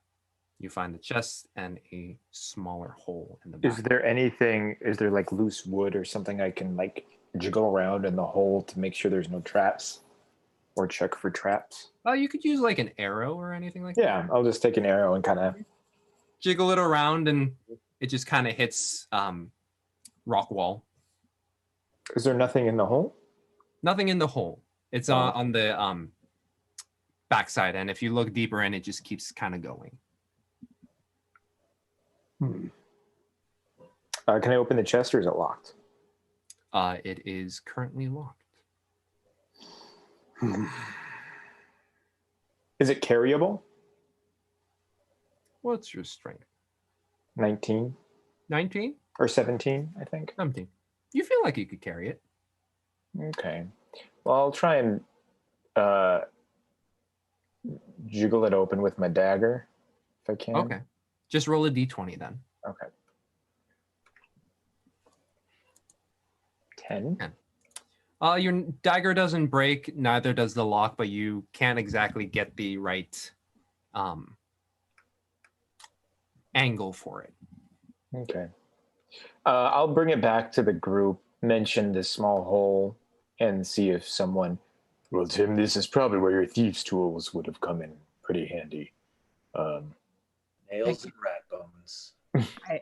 you find the chest and a smaller hole in the back. Is there like loose wood or something I can like jiggle around in the hole to make sure there's no traps? Or check for traps? You could use like an arrow or anything like that. Yeah, I'll just take an arrow and kind of jiggle it around, and it just kind of hits rock wall. Is there nothing in the hole? Nothing in the hole. It's on the backside, and if you look deeper in, it just keeps kind of going. Can I open the chest, or is it locked? It is currently locked. Is it carryable? What's your strength? 19. 19? Or 17, I think. 17. You feel like you could carry it. Okay. Well, I'll try and jiggle it open with my dagger, if I can. Okay. Just roll a d20 then. Okay. 10. Your dagger doesn't break, neither does the lock, but you can't exactly get the right angle for it. Okay. I'll bring it back to the group, mention this small hole, and see if someone... Well, Tim, this is probably where your thieves' tools would have come in pretty handy. Nails and rat bones.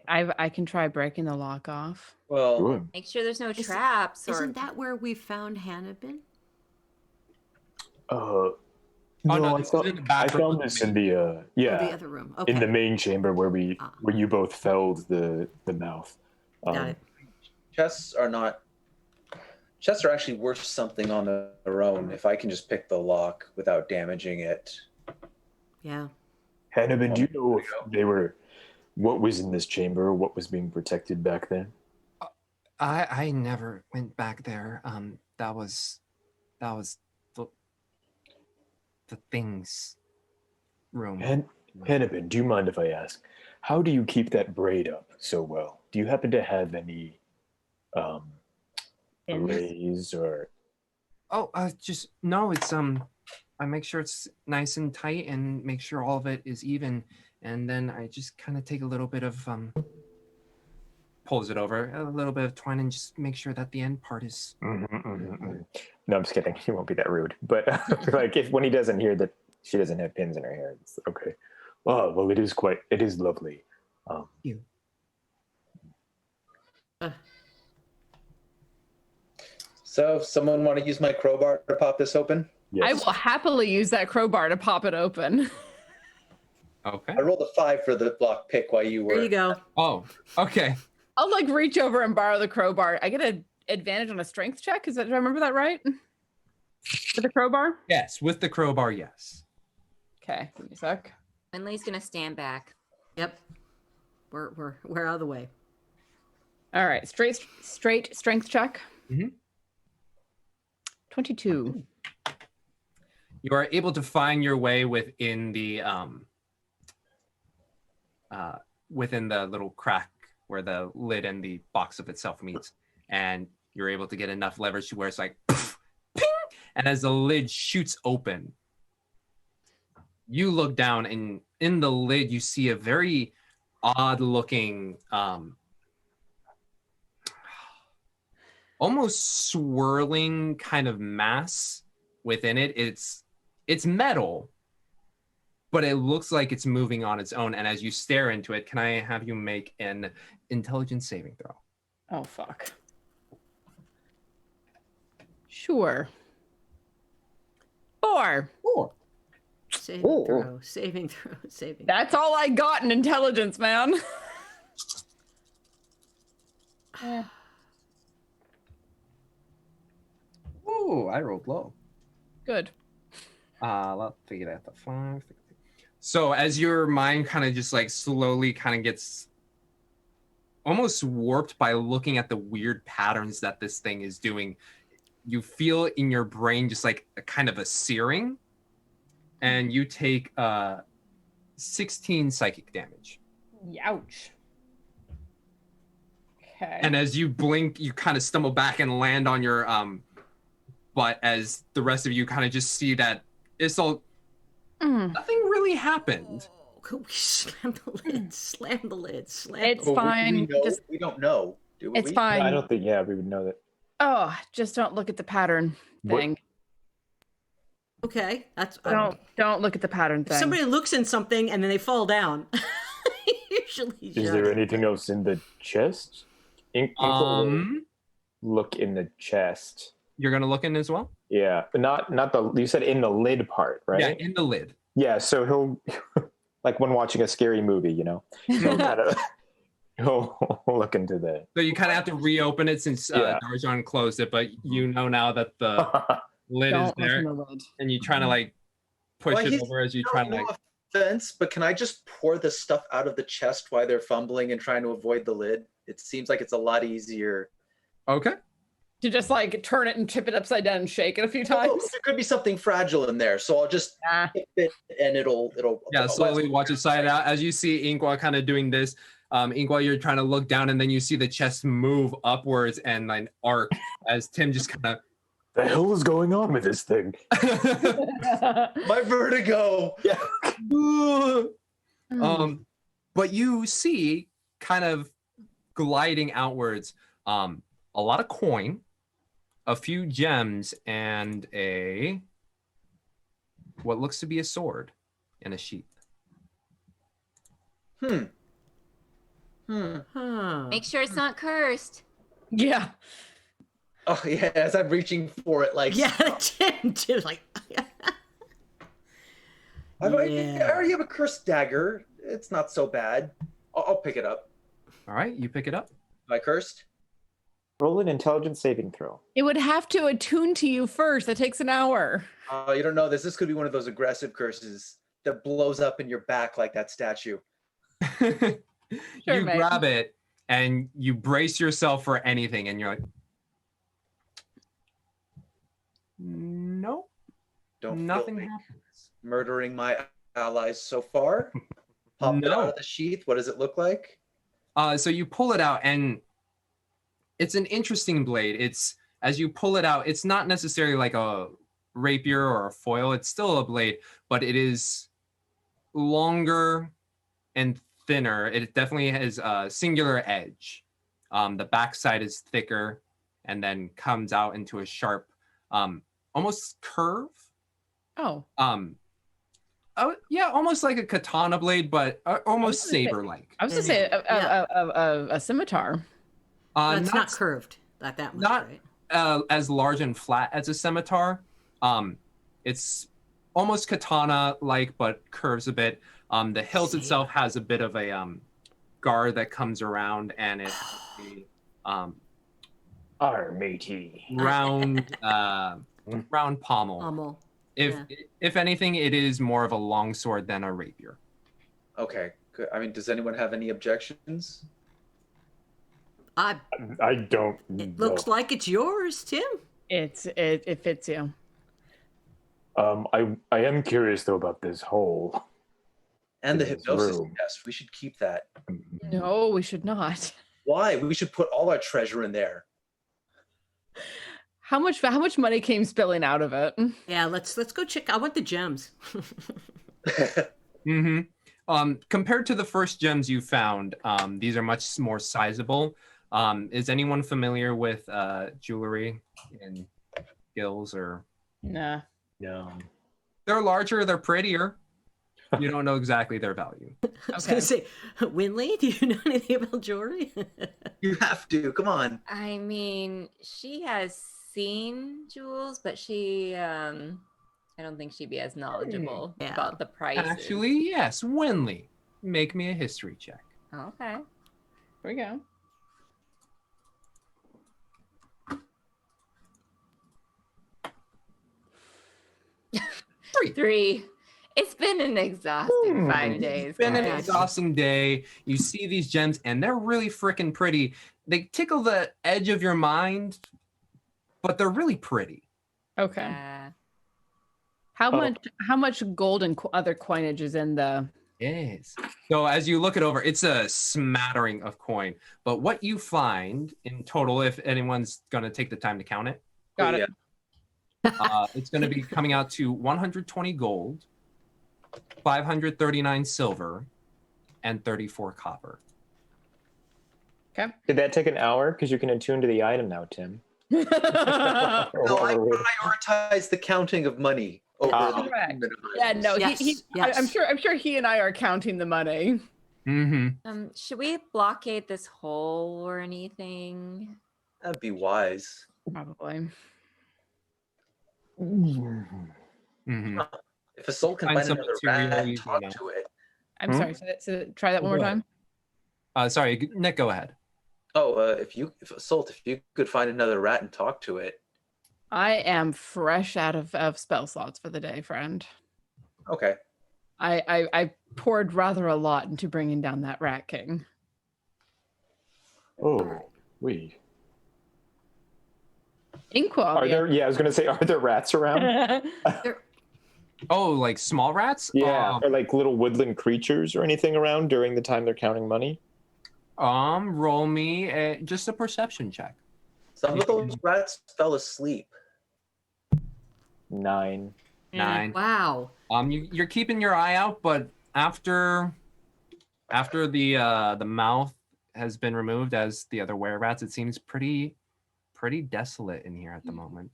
I can try breaking the lock off. Well, Good. Make sure there's no traps. Isn't that where we found Hannibal? No, no, I this is in the back I room. found this in the Oh, the other room. Okay. in the main chamber where where you both felled the mouth. Got it. chests are actually worth something on their own. If I can just pick the lock without damaging it. Yeah. Hannibal, do you know if they were what was in this chamber, what was being protected back then? I never went back there. That was the things room. Hannibal, do you mind if I ask, how do you keep that braid up so well? Do you happen to have any arrays or? Oh, just no. It's I make sure it's nice and tight and make sure all of it is even, and then I just kind of take a little bit of pulls it over a little bit of twine and just make sure that the end part is. No, I'm just kidding. He won't be that rude. But like when he doesn't hear that she doesn't have pins in her hair. It's Okay. Oh well, it is lovely. You. So, if someone want to use my crowbar to pop this open? Yes. I will happily use that crowbar to pop it open. Okay. I rolled a 5 for the lock pick while you were. There you go. Oh, okay. I'll like reach over and borrow the crowbar. I get an advantage on a strength check. Do I remember that right? For the crowbar? Yes, with the crowbar, yes. Okay, give me a sec. Winley's gonna stand back. Yep. We're out of the way. All right, straight strength check. Mhm. 22. You are able to find your way within the little crack where the lid and the box of itself meets, and you're able to get enough leverage to where it's like ping, and as the lid shoots open, you look down, and in the lid you see a very odd looking almost swirling kind of mass within it. It's metal, but it looks like it's moving on its own. And as you stare into it, can I have you make an intelligence saving throw? Oh, fuck. Sure. 4. 4. Saving throw. Saving throw. Saving. That's all I got in intelligence, man. Ooh, I rolled low. Good. Let's figure out the 5. So as your mind kind of just like slowly kind of gets almost warped by looking at the weird patterns that this thing is doing, you feel in your brain just like a kind of a searing, and you take 16 psychic damage. Ouch. Okay. And as you blink, you kind of stumble back and land on your butt as the rest of you kind of just see that it's all nothing really happened. Oh, slam the lid. Slam the lid. Slam. It's Oh, fine. We don't know. Do we? It's fine. I don't think, yeah, we would know that. Oh, just don't look at the pattern thing. Okay, that's Don't look at the pattern thing. somebody looks in something and then they fall down. Usually, Is there anything else in the chest? Look in the chest. You're gonna look in as well? Yeah, but not the. You said in the lid part, right? Yeah, in the lid. Yeah, so he'll like when watching a scary movie, you know, he'll look into the. So you kind of have to reopen it since Darjan closed it, but you know now that the lid is there, and you're trying to like push it over as you try to like. Offense, but can I just pour the stuff out of the chest while they're fumbling and trying to avoid the lid? It seems like it's a lot easier. Okay. To just like turn it and tip it upside down and shake it a few times. Oh, there could be something fragile in there, so I'll just tip it and it'll. Yeah, slowly watch it slide out as you see Inkwa kind of doing this. Inkwa, you're trying to look down, and then you see the chest move upwards and like arc as Tim just kind of. The hell is going on with this thing? My vertigo. Yeah. But you see kind of gliding outwards a lot of coin, a few gems, and what looks to be a sword in a sheath. Make sure it's not cursed. Yeah. Oh yeah, as I'm reaching for it, like Tim, like. I already have a cursed dagger. It's not so bad. I'll pick it up. All right, you pick it up. Am I cursed? Roll an intelligence saving throw. It would have to attune to you first. That takes an hour. You don't know this. This could be one of those aggressive curses that blows up in your back like that statue. You grab it and you brace yourself for anything, and you're like, nope. Nothing happens. Murdering my allies so far. Pop it out of the sheath. What does it look like? So you pull it out, and it's an interesting blade. It's as you pull it out, it's not necessarily like a rapier or a foil. It's still a blade, but it is longer and thinner. It definitely has a singular edge. The backside is thicker, and then comes out into a sharp, almost curve. Oh. Yeah, almost like a katana blade, but almost saber-like. I was gonna say a scimitar. It's not curved that much, not right? As large and flat as a scimitar. It's almost katana-like, but curves a bit. The hilt itself has a bit of a guard that comes around, and it has Arr, matey. round pommel. If anything, it is more of a longsword than a rapier. Okay, good. I mean, does anyone have any objections? I don't. It looks like it's yours, Tim. It fits you. I am curious though about this hole. And the This hypnosis room. test. We should keep that. No, we should not. Why? We should put all our treasure in there. How much money came spilling out of it? Yeah, let's go check. I want the gems. Compared to the first gems you found, these are much more sizable. Is anyone familiar with jewelry and gills or? Nah. No. They're larger. They're prettier. You don't know exactly their value. I was gonna say, Winley, do you know anything about jewelry? You have to. Come on. I mean, she has seen jewels, but she I don't think she'd be as knowledgeable Yeah. about the prices. Actually, yes. Winley, make me a history check. Okay. Here we go. 3. It's been an exhausting 5 days. It's been an guys. exhausting day. You see these gems, and they're really freaking pretty. They tickle the edge of your mind, but they're really pretty. Okay. Yeah. How much gold and other coinage is in the? Yes. So as you look it over, it's a smattering of coin. But what you find in total, if anyone's going to take the time to count it, Got it. it's going to be coming out to 120 gold, 539 silver, and 34 copper. Okay. Did that take an hour? Because you can attune to the item now, Tim. No, I prioritize the counting of money over the Correct. movement of Yeah, items. no, Yes, he yes. I'm sure he and I are counting the money. Mm-hmm. Should we blockade this hole or anything? That'd be wise. Probably. Mm-hmm. If a soul can Find find some another material rat and using talk that. to it. I'm sorry. So try that one more Go time. Sorry, Nick, go ahead. Oh, if you could find another rat and talk to it. I am fresh out of spell slots for the day, friend. Okay. I poured rather a lot into bringing down that Rat King. Oh, wait. Inkwell. Are there? Yeah, I was gonna say, are there rats around? Oh, like small rats? Yeah, or like little woodland creatures or anything around during the time they're counting money? Roll me just a perception check. Some of those rats fell asleep. 9. 9. Wow. You're keeping your eye out, but after the mouth has been removed as the other were rats, it seems pretty desolate in here at the moment.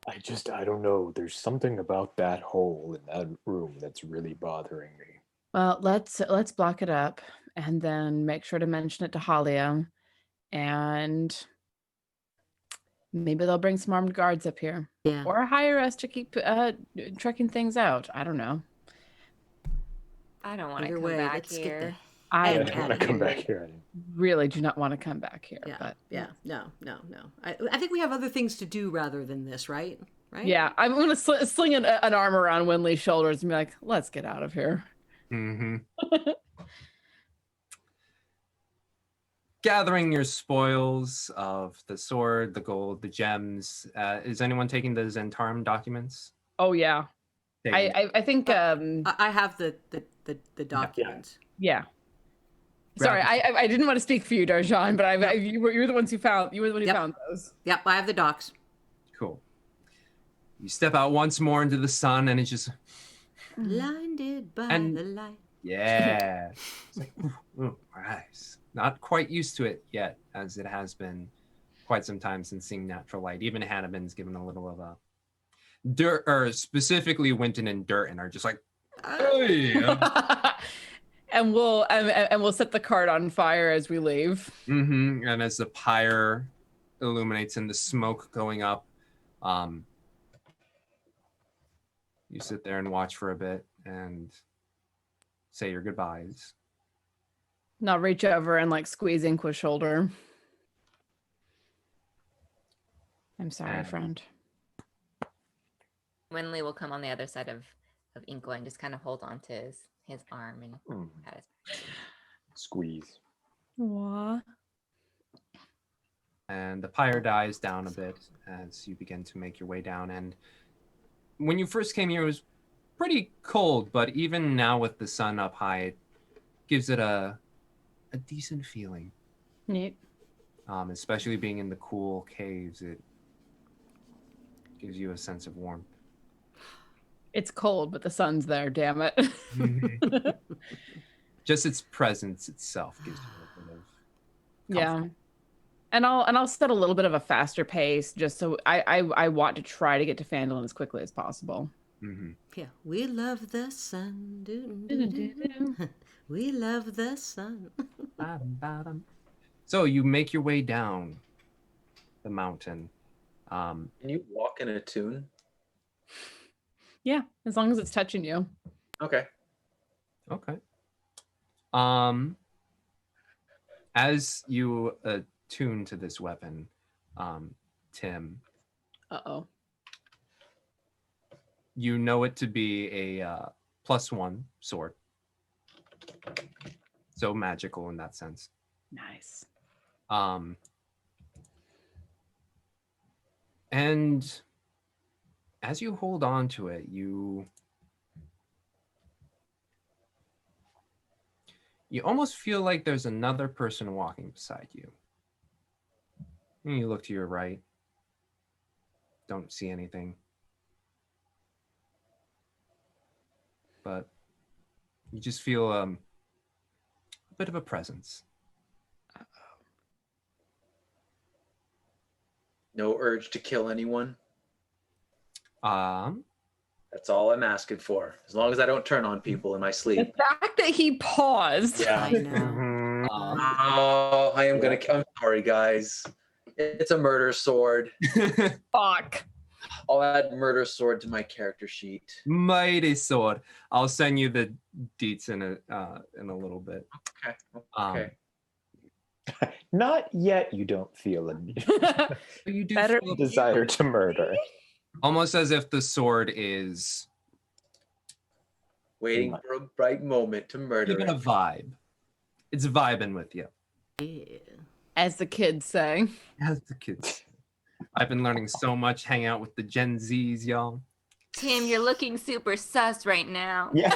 I don't know. There's something about that hole in that room that's really bothering me. Well, let's block it up and then make sure to mention it to Halia, and maybe they'll bring some armed guards up here, Yeah. or hire us to keep trekking things out. I don't know. I don't want to Either come way, back let's here. get the I Yeah, I don't want to come back here. really do not want to come back here. yeah, But yeah, no. I think we have other things to do rather than this, right? Right? yeah, I'm gonna sling an arm around Winley's shoulders and be like, "Let's get out of here." Mm-hmm. Gathering your spoils of the sword, the gold, the gems. Is anyone taking the Zentarum documents? Oh yeah, Taking- I think I have the documents. yeah. Sorry, I didn't want to speak for you, Darjan, but you were the ones who found Yep. found those. Yep, I have the docs. Cool. You step out once more into the sun, and it's just Blinded by And- the light. yeah. It's like, ooh, nice. Not quite used to it yet, as it has been quite some time since seeing natural light. Even Hanneman's given a little of a dirt, or specifically Winton and Durton are just like, hey. And we'll set the cart on fire as we leave. Mm-hmm. And as the pyre illuminates and the smoke going up, you sit there and watch for a bit and say your goodbyes. And I'll reach over and like squeeze Inqua's shoulder. I'm sorry, And- friend. Winley will come on the other side of Inkle and just kind of hold on to his arm and Mm, pat his back. squeeze. What? And the pyre dies down a bit as you begin to make your way down. And when you first came here, it was pretty cold, but even now with the sun up high, it gives it a decent feeling. Neat. Especially being in the cool caves, it gives you a sense of warmth. It's cold, but the sun's there. Damn it. Just its presence itself gives you a bit of Yeah. comfort. And I'll set a little bit of a faster pace just so I want to try to get to Phandalin as quickly as possible. Mhm. Yeah, we love the sun. We love the sun. Ba-dum. So you make your way down the mountain. Can you walk in a tune? Yeah, as long as it's touching you. Okay. Okay. As you attune to this weapon, Tim, Uh-oh. you know it to be a +1 sword. So magical in that sense. Nice. And as you hold on to it, you almost feel like there's another person walking beside you. And you look to your right. Don't see anything. But you just feel a bit of a presence. No urge to kill anyone. That's all I'm asking for. As long as I don't turn on people in my The sleep. fact that he paused. Yeah. I know. Oh, I am gonna. I'm sorry, guys. It's a murder sword. Fuck. I'll add murder sword to my character sheet. Mighty sword. I'll send you the deets in a little bit. Okay. Okay. Not yet. You don't feel a You do Better feel desire to murder. almost as if the sword is Waiting for a right moment to murder. even a it. vibe. It's vibing with you. Yeah. As the kids say. As the kids. I've been learning so much hanging out with the Gen Zs, y'all. Tim, you're looking super sus right now. Yeah.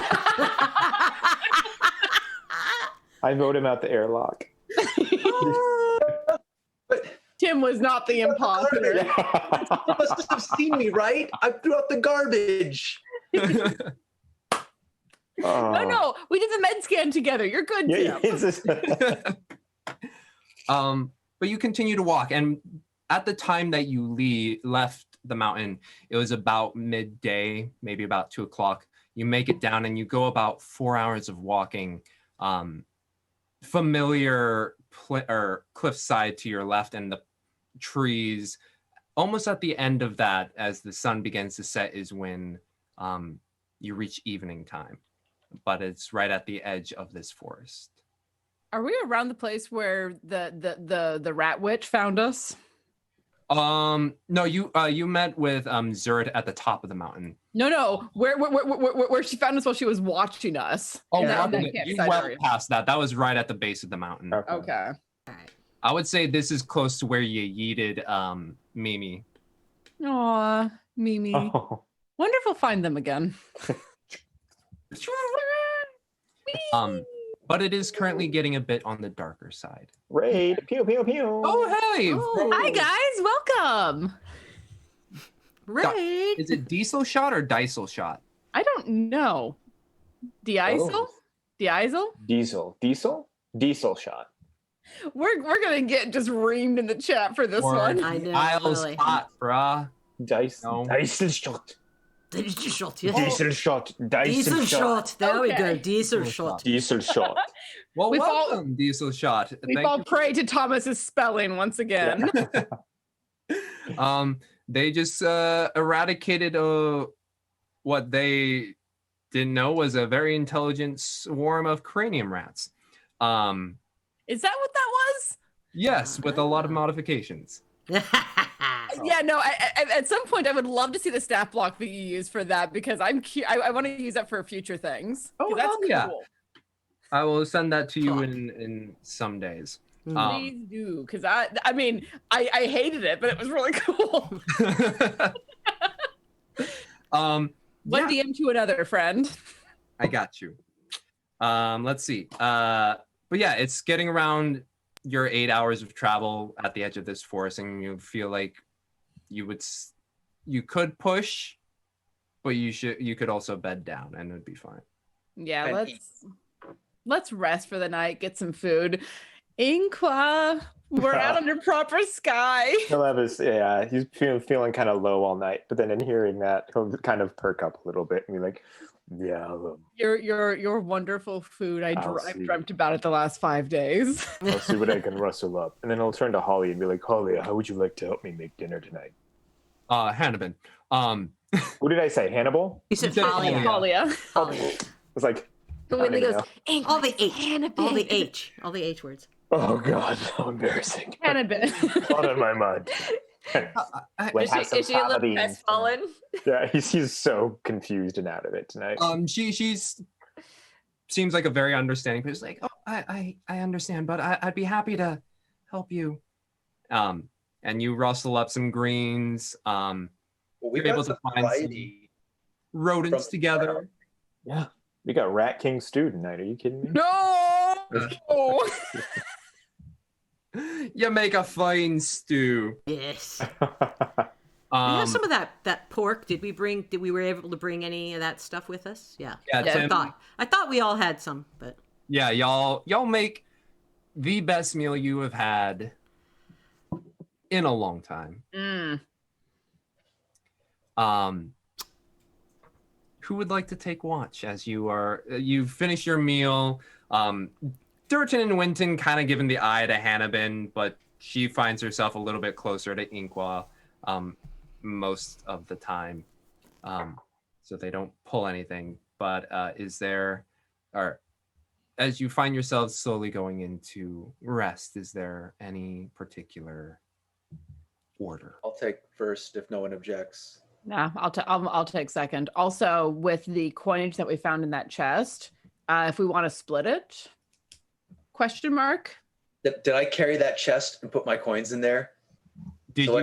I vote him out the airlock. But Tim was not the imposter. you must have seen me, right? I threw out the garbage. No, we did the med scan together. You're good, Yeah, Tim. it's just- But you continue to walk, and at the time that you left the mountain, it was about midday, maybe about 2 o'clock. You make it down, and you go about 4 hours of walking. Familiar cliffside to your left, and the trees. Almost at the end of that, as the sun begins to set, is when you reach evening time. But it's right at the edge of this forest. Are we around the place where the rat witch found us? No, you met with Zerd at the top of the mountain. No. Where she found us while she was watching us. Oh, In that wow, you campsite well area. past that. That was right at the base of the mountain. Okay. I would say this is close to where you yeeted Mimi. Aw, Mimi. Oh. Wonder if we'll find them again. But it is currently getting a bit on the darker side. Raid. Pew, pew, pew. Oh, hey! Oh. Hi guys, welcome. Right. Is it diesel shot or diesel shot? I don't know. Diesel? Oh. Diesel shot. We're gonna get just reamed in the chat for this Or one. I know, Isles really. hot, brah. Diesel shot. Diesel shot. Yeah. Diesel shot. Diesel shot. There we go. Okay. Diesel shot. Diesel shot. Well, We've all- welcome, diesel shot. We Thank fall you. prey to Thomas's spelling once again. They just eradicated what they didn't know was a very intelligent swarm of cranium rats. Is that what that was? Yes, with a lot of modifications. Yeah, no. At some point, I would love to see the stat block that you use for that because I want to use that for future things. Oh, 'Cause that's hell yeah. cool. I will send that to you in some days. Please do, because I mean, I hated it, but it was really cool. One Yeah, DM to another friend. I got you. Let's see. But yeah, it's getting around your 8 hours of travel at the edge of this forest, and you feel like you could push, but you could also bed down, and it'd be fine. Yeah, And let's rest for the night, get some food. Inqua, we're out under proper sky. He'll have his, yeah, he's feeling kind of low all night, but then in hearing that, he'll kind of perk up a little bit and be like, yeah, Your wonderful food. I've see. dreamt about it the last 5 days. I'll see what I can rustle up. And then he'll turn to Holly and be like, Holly, how would you like to help me make dinner tonight? Hannibal. What did I say? Hannibal? You said You said Talia. Talia. Talia. I was like, But I don't Winley even goes, know. All the H. Hannibal. All the H words. Oh God, how embarrassing. Hannibal. Not in my mind. Like, have some Is she a little fava beans crestfallen? Yeah, he's so confused and out of it tonight. She's seems like a very understanding person. Like, oh, I understand, but I'd be happy to help you. And you rustle up some greens. Well, we've You're got able to some find some variety. rodents from- together. Yeah, we got Rat King stew tonight. Are you kidding me? No. You make a fine stew. Yes. We have some of that pork. Did we were able to bring any of that stuff with us? Yeah. Yeah, Yeah. Tim, I thought we all had some, but yeah, y'all make the best meal you have had in a long time. Who would like to take watch as you finish your meal? Durton and Winton kind of giving the eye to Hannibal, but she finds herself a little bit closer to Inqua most of the time, so they don't pull anything. But as you find yourselves slowly going into rest, is there any particular order? I'll take first if no one objects. Nah, I'll take second. Also, with the coinage that we found in that chest, if we want to split it, question mark. Did I carry that chest and put my coins in there? Did So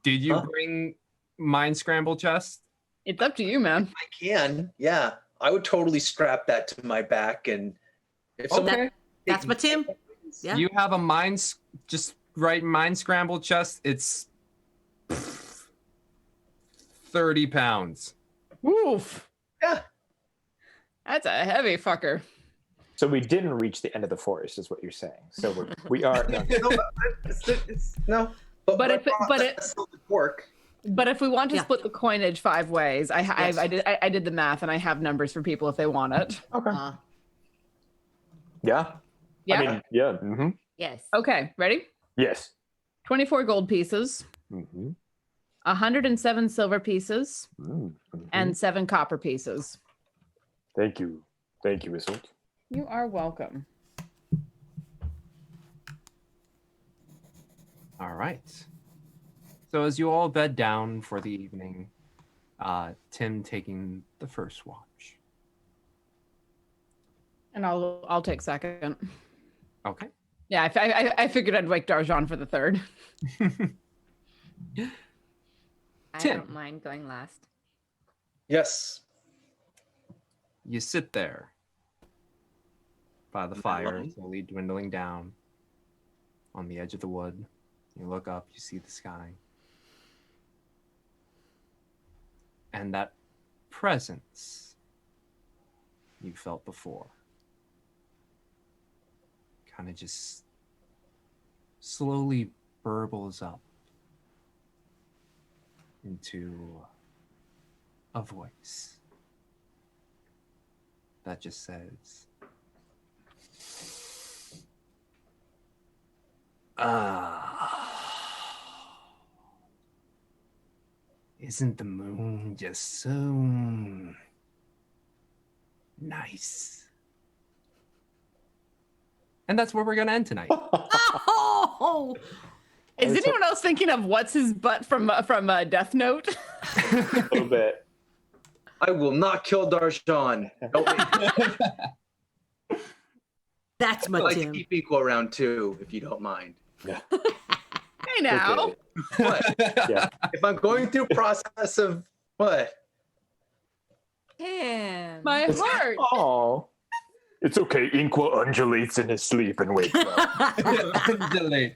you Huh? bring Mind Scramble chest? It's up to you, man. I can. Yeah, I would totally strap that to my back, and if someone Okay. that's what Tim. Yeah. You have a just write Mind Scramble chest. It's 30 pounds. Oof. Yeah. That's a heavy fucker. So we didn't reach the end of the forest, is what you're saying. So we are. No. No, But if that's still the pork. But if we want to Yeah. split the coinage 5 ways, Yes. I did the math and I have numbers for people if they want it. Okay. Yeah. Yeah. I mean, yeah. Mm-hmm. Yes. Okay. Ready? Yes. 24 gold pieces, Mm-hmm. 107 silver pieces, Mm-hmm. and 7 copper pieces. Thank you, Isolt. You are welcome. All right. So as you all bed down for the evening, Tim taking the first watch. And I'll take second. Okay. Yeah, I figured I'd wake Darjan for the third. I Tim. don't mind going last. Yes. You sit there by the fire, slowly dwindling down on the edge of the wood. You look up, you see the sky. And that presence you felt before kind of just slowly burbles up into a voice that just says, isn't the moon just so nice? And that's where we're going to end tonight. Oh, Is anyone else thinking of what's his butt from Death Note? A little bit. I will not kill Darshan. that's I'd my like to Tim. keep equal around 2, if you don't mind. Hey now. Okay. What? Yeah. If I'm going through process of what? Tim. My heart. Oh. It's okay. Inqua undulates in his sleep and wakes up. Delay.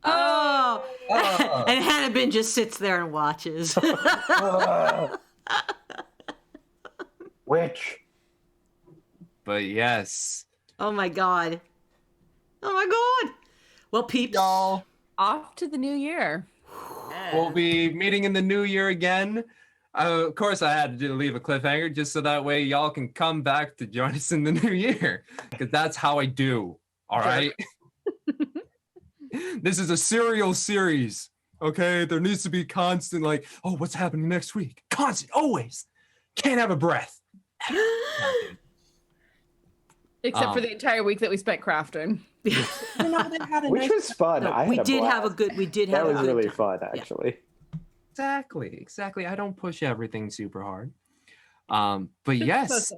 Oh. Oh. And Hannibal just sits there and watches. Witch. But yes, Oh my god. Oh my god. Well, peeps. y'all, Off to the new year. we'll be meeting in the new year again. Of course, I had to leave a cliffhanger just so that way y'all can come back to join us in the new year, because that's how I do. All right. This is a serial series. Okay, there needs to be constant, like, oh, what's happening next week? Constant, always. Can't have a breath. Except for the entire week that we spent crafting. Which was fun. No, I we had a did have a blast. good. We did That have was a good really time. fun, Yeah. actually. Exactly. I don't push everything super hard. But yes,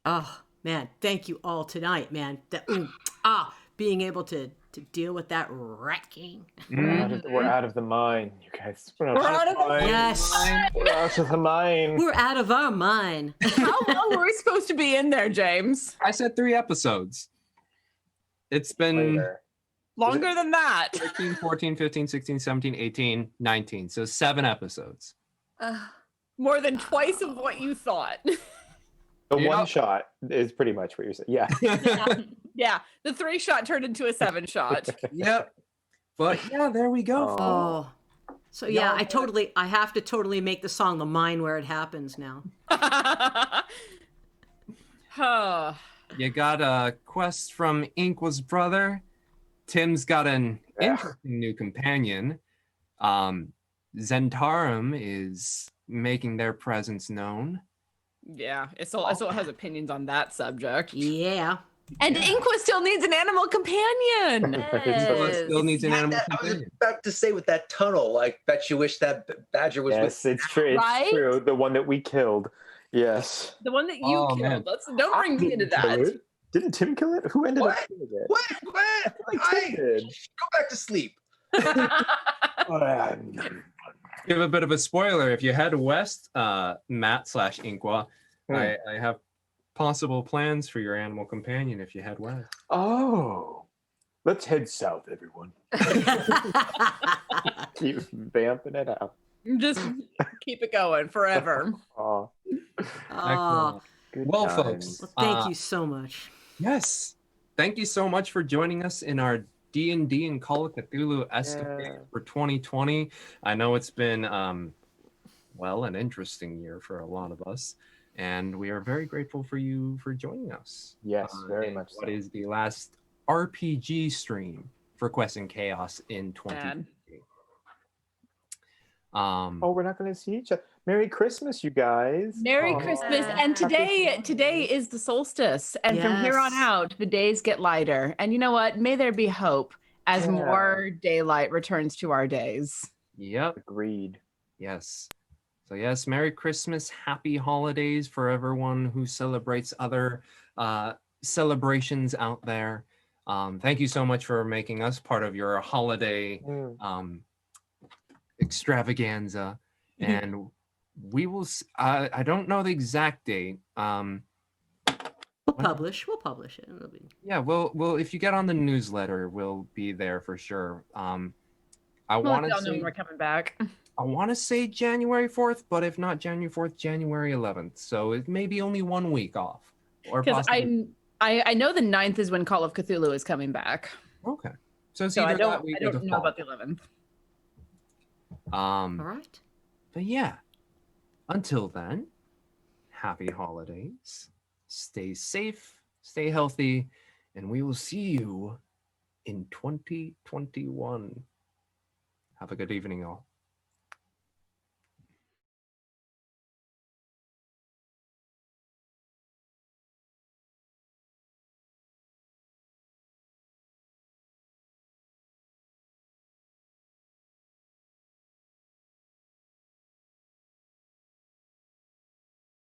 Oh man, thank you all tonight, man. Being able to deal with that rat king. We're out of the mine, you guys. We're out of the mine. Yes, We're out of the mine. we're out of our mind. How long were we supposed to be in there, James? I said 3 episodes. It's been Later. Longer than that. 13, 14, 15, 16, 17, 18, 19. So 7 episodes. More than twice of what you thought. The Yeah. one shot is pretty much what you're saying. Yeah. Yeah, the 3-shot turned into a 7-shot. Yep. But yeah, there we go. Oh, so yeah, Y'all I have to totally make the song "The Mine Where It Happens" now. Oh, You got a quest from Inkwa's brother. Tim's got an interesting new companion. Zentarum is making their presence known. yeah, Isil has opinions on that subject. Yeah. And Inkwa still needs an animal companion. Still needs an animal I was companion. about to say with that tunnel, like, bet you wish that badger was Yes, it's true. It's Right? true. The one that we killed. Yes. The one that you Oh, killed. man. Don't bring me into Didn't kill that. it. Didn't Tim kill it? Who ended up What? killing it? What? Tim did. Go back to sleep. Give a bit of a spoiler. If you head west, Matt/Inkwa, I have possible plans for your animal companion if you head west. Oh. Let's head south, everyone. Keep vamping it out. Just keep it going forever. Oh, Oh, good Well, times. folks, well, thank you so much. Yes. Thank you so much for joining us in our D&D and Call of Cthulhu escapade for 2020. I know it's been, well, an interesting year for a lot of us, and we are very grateful for you for joining us. Yes, very in much so. What is the last RPG stream for Quest and Chaos in 2020? Oh, we're not going to see each other. Merry Christmas, you guys. Merry Oh. Christmas. And today is the solstice. And from here on Yes. out, the days get lighter. And you know what? May there be hope as Yeah. more daylight returns to our days. Yep. Agreed. Yes. So yes, Merry Christmas, Happy Holidays for everyone who celebrates other celebrations out there. Thank you so much for making us part of your holiday extravaganza, and we will. I don't know the exact date. We'll publish it. It'll be... Yeah, we'll if you get on the newsletter, we'll be there for sure. I want to Y'all know say when we're coming back. I want to say January 4th, but if not January 4th, January 11th. So it may be only 1 week off. Or Because possibly... I know the 9th is when Call of Cthulhu is coming back. Okay. So it's So either I that week or the don't know fall. about the 11th. All right. But yeah, until then, happy holidays. Stay safe, stay healthy, and we will see you in 2021. Have a good evening, all.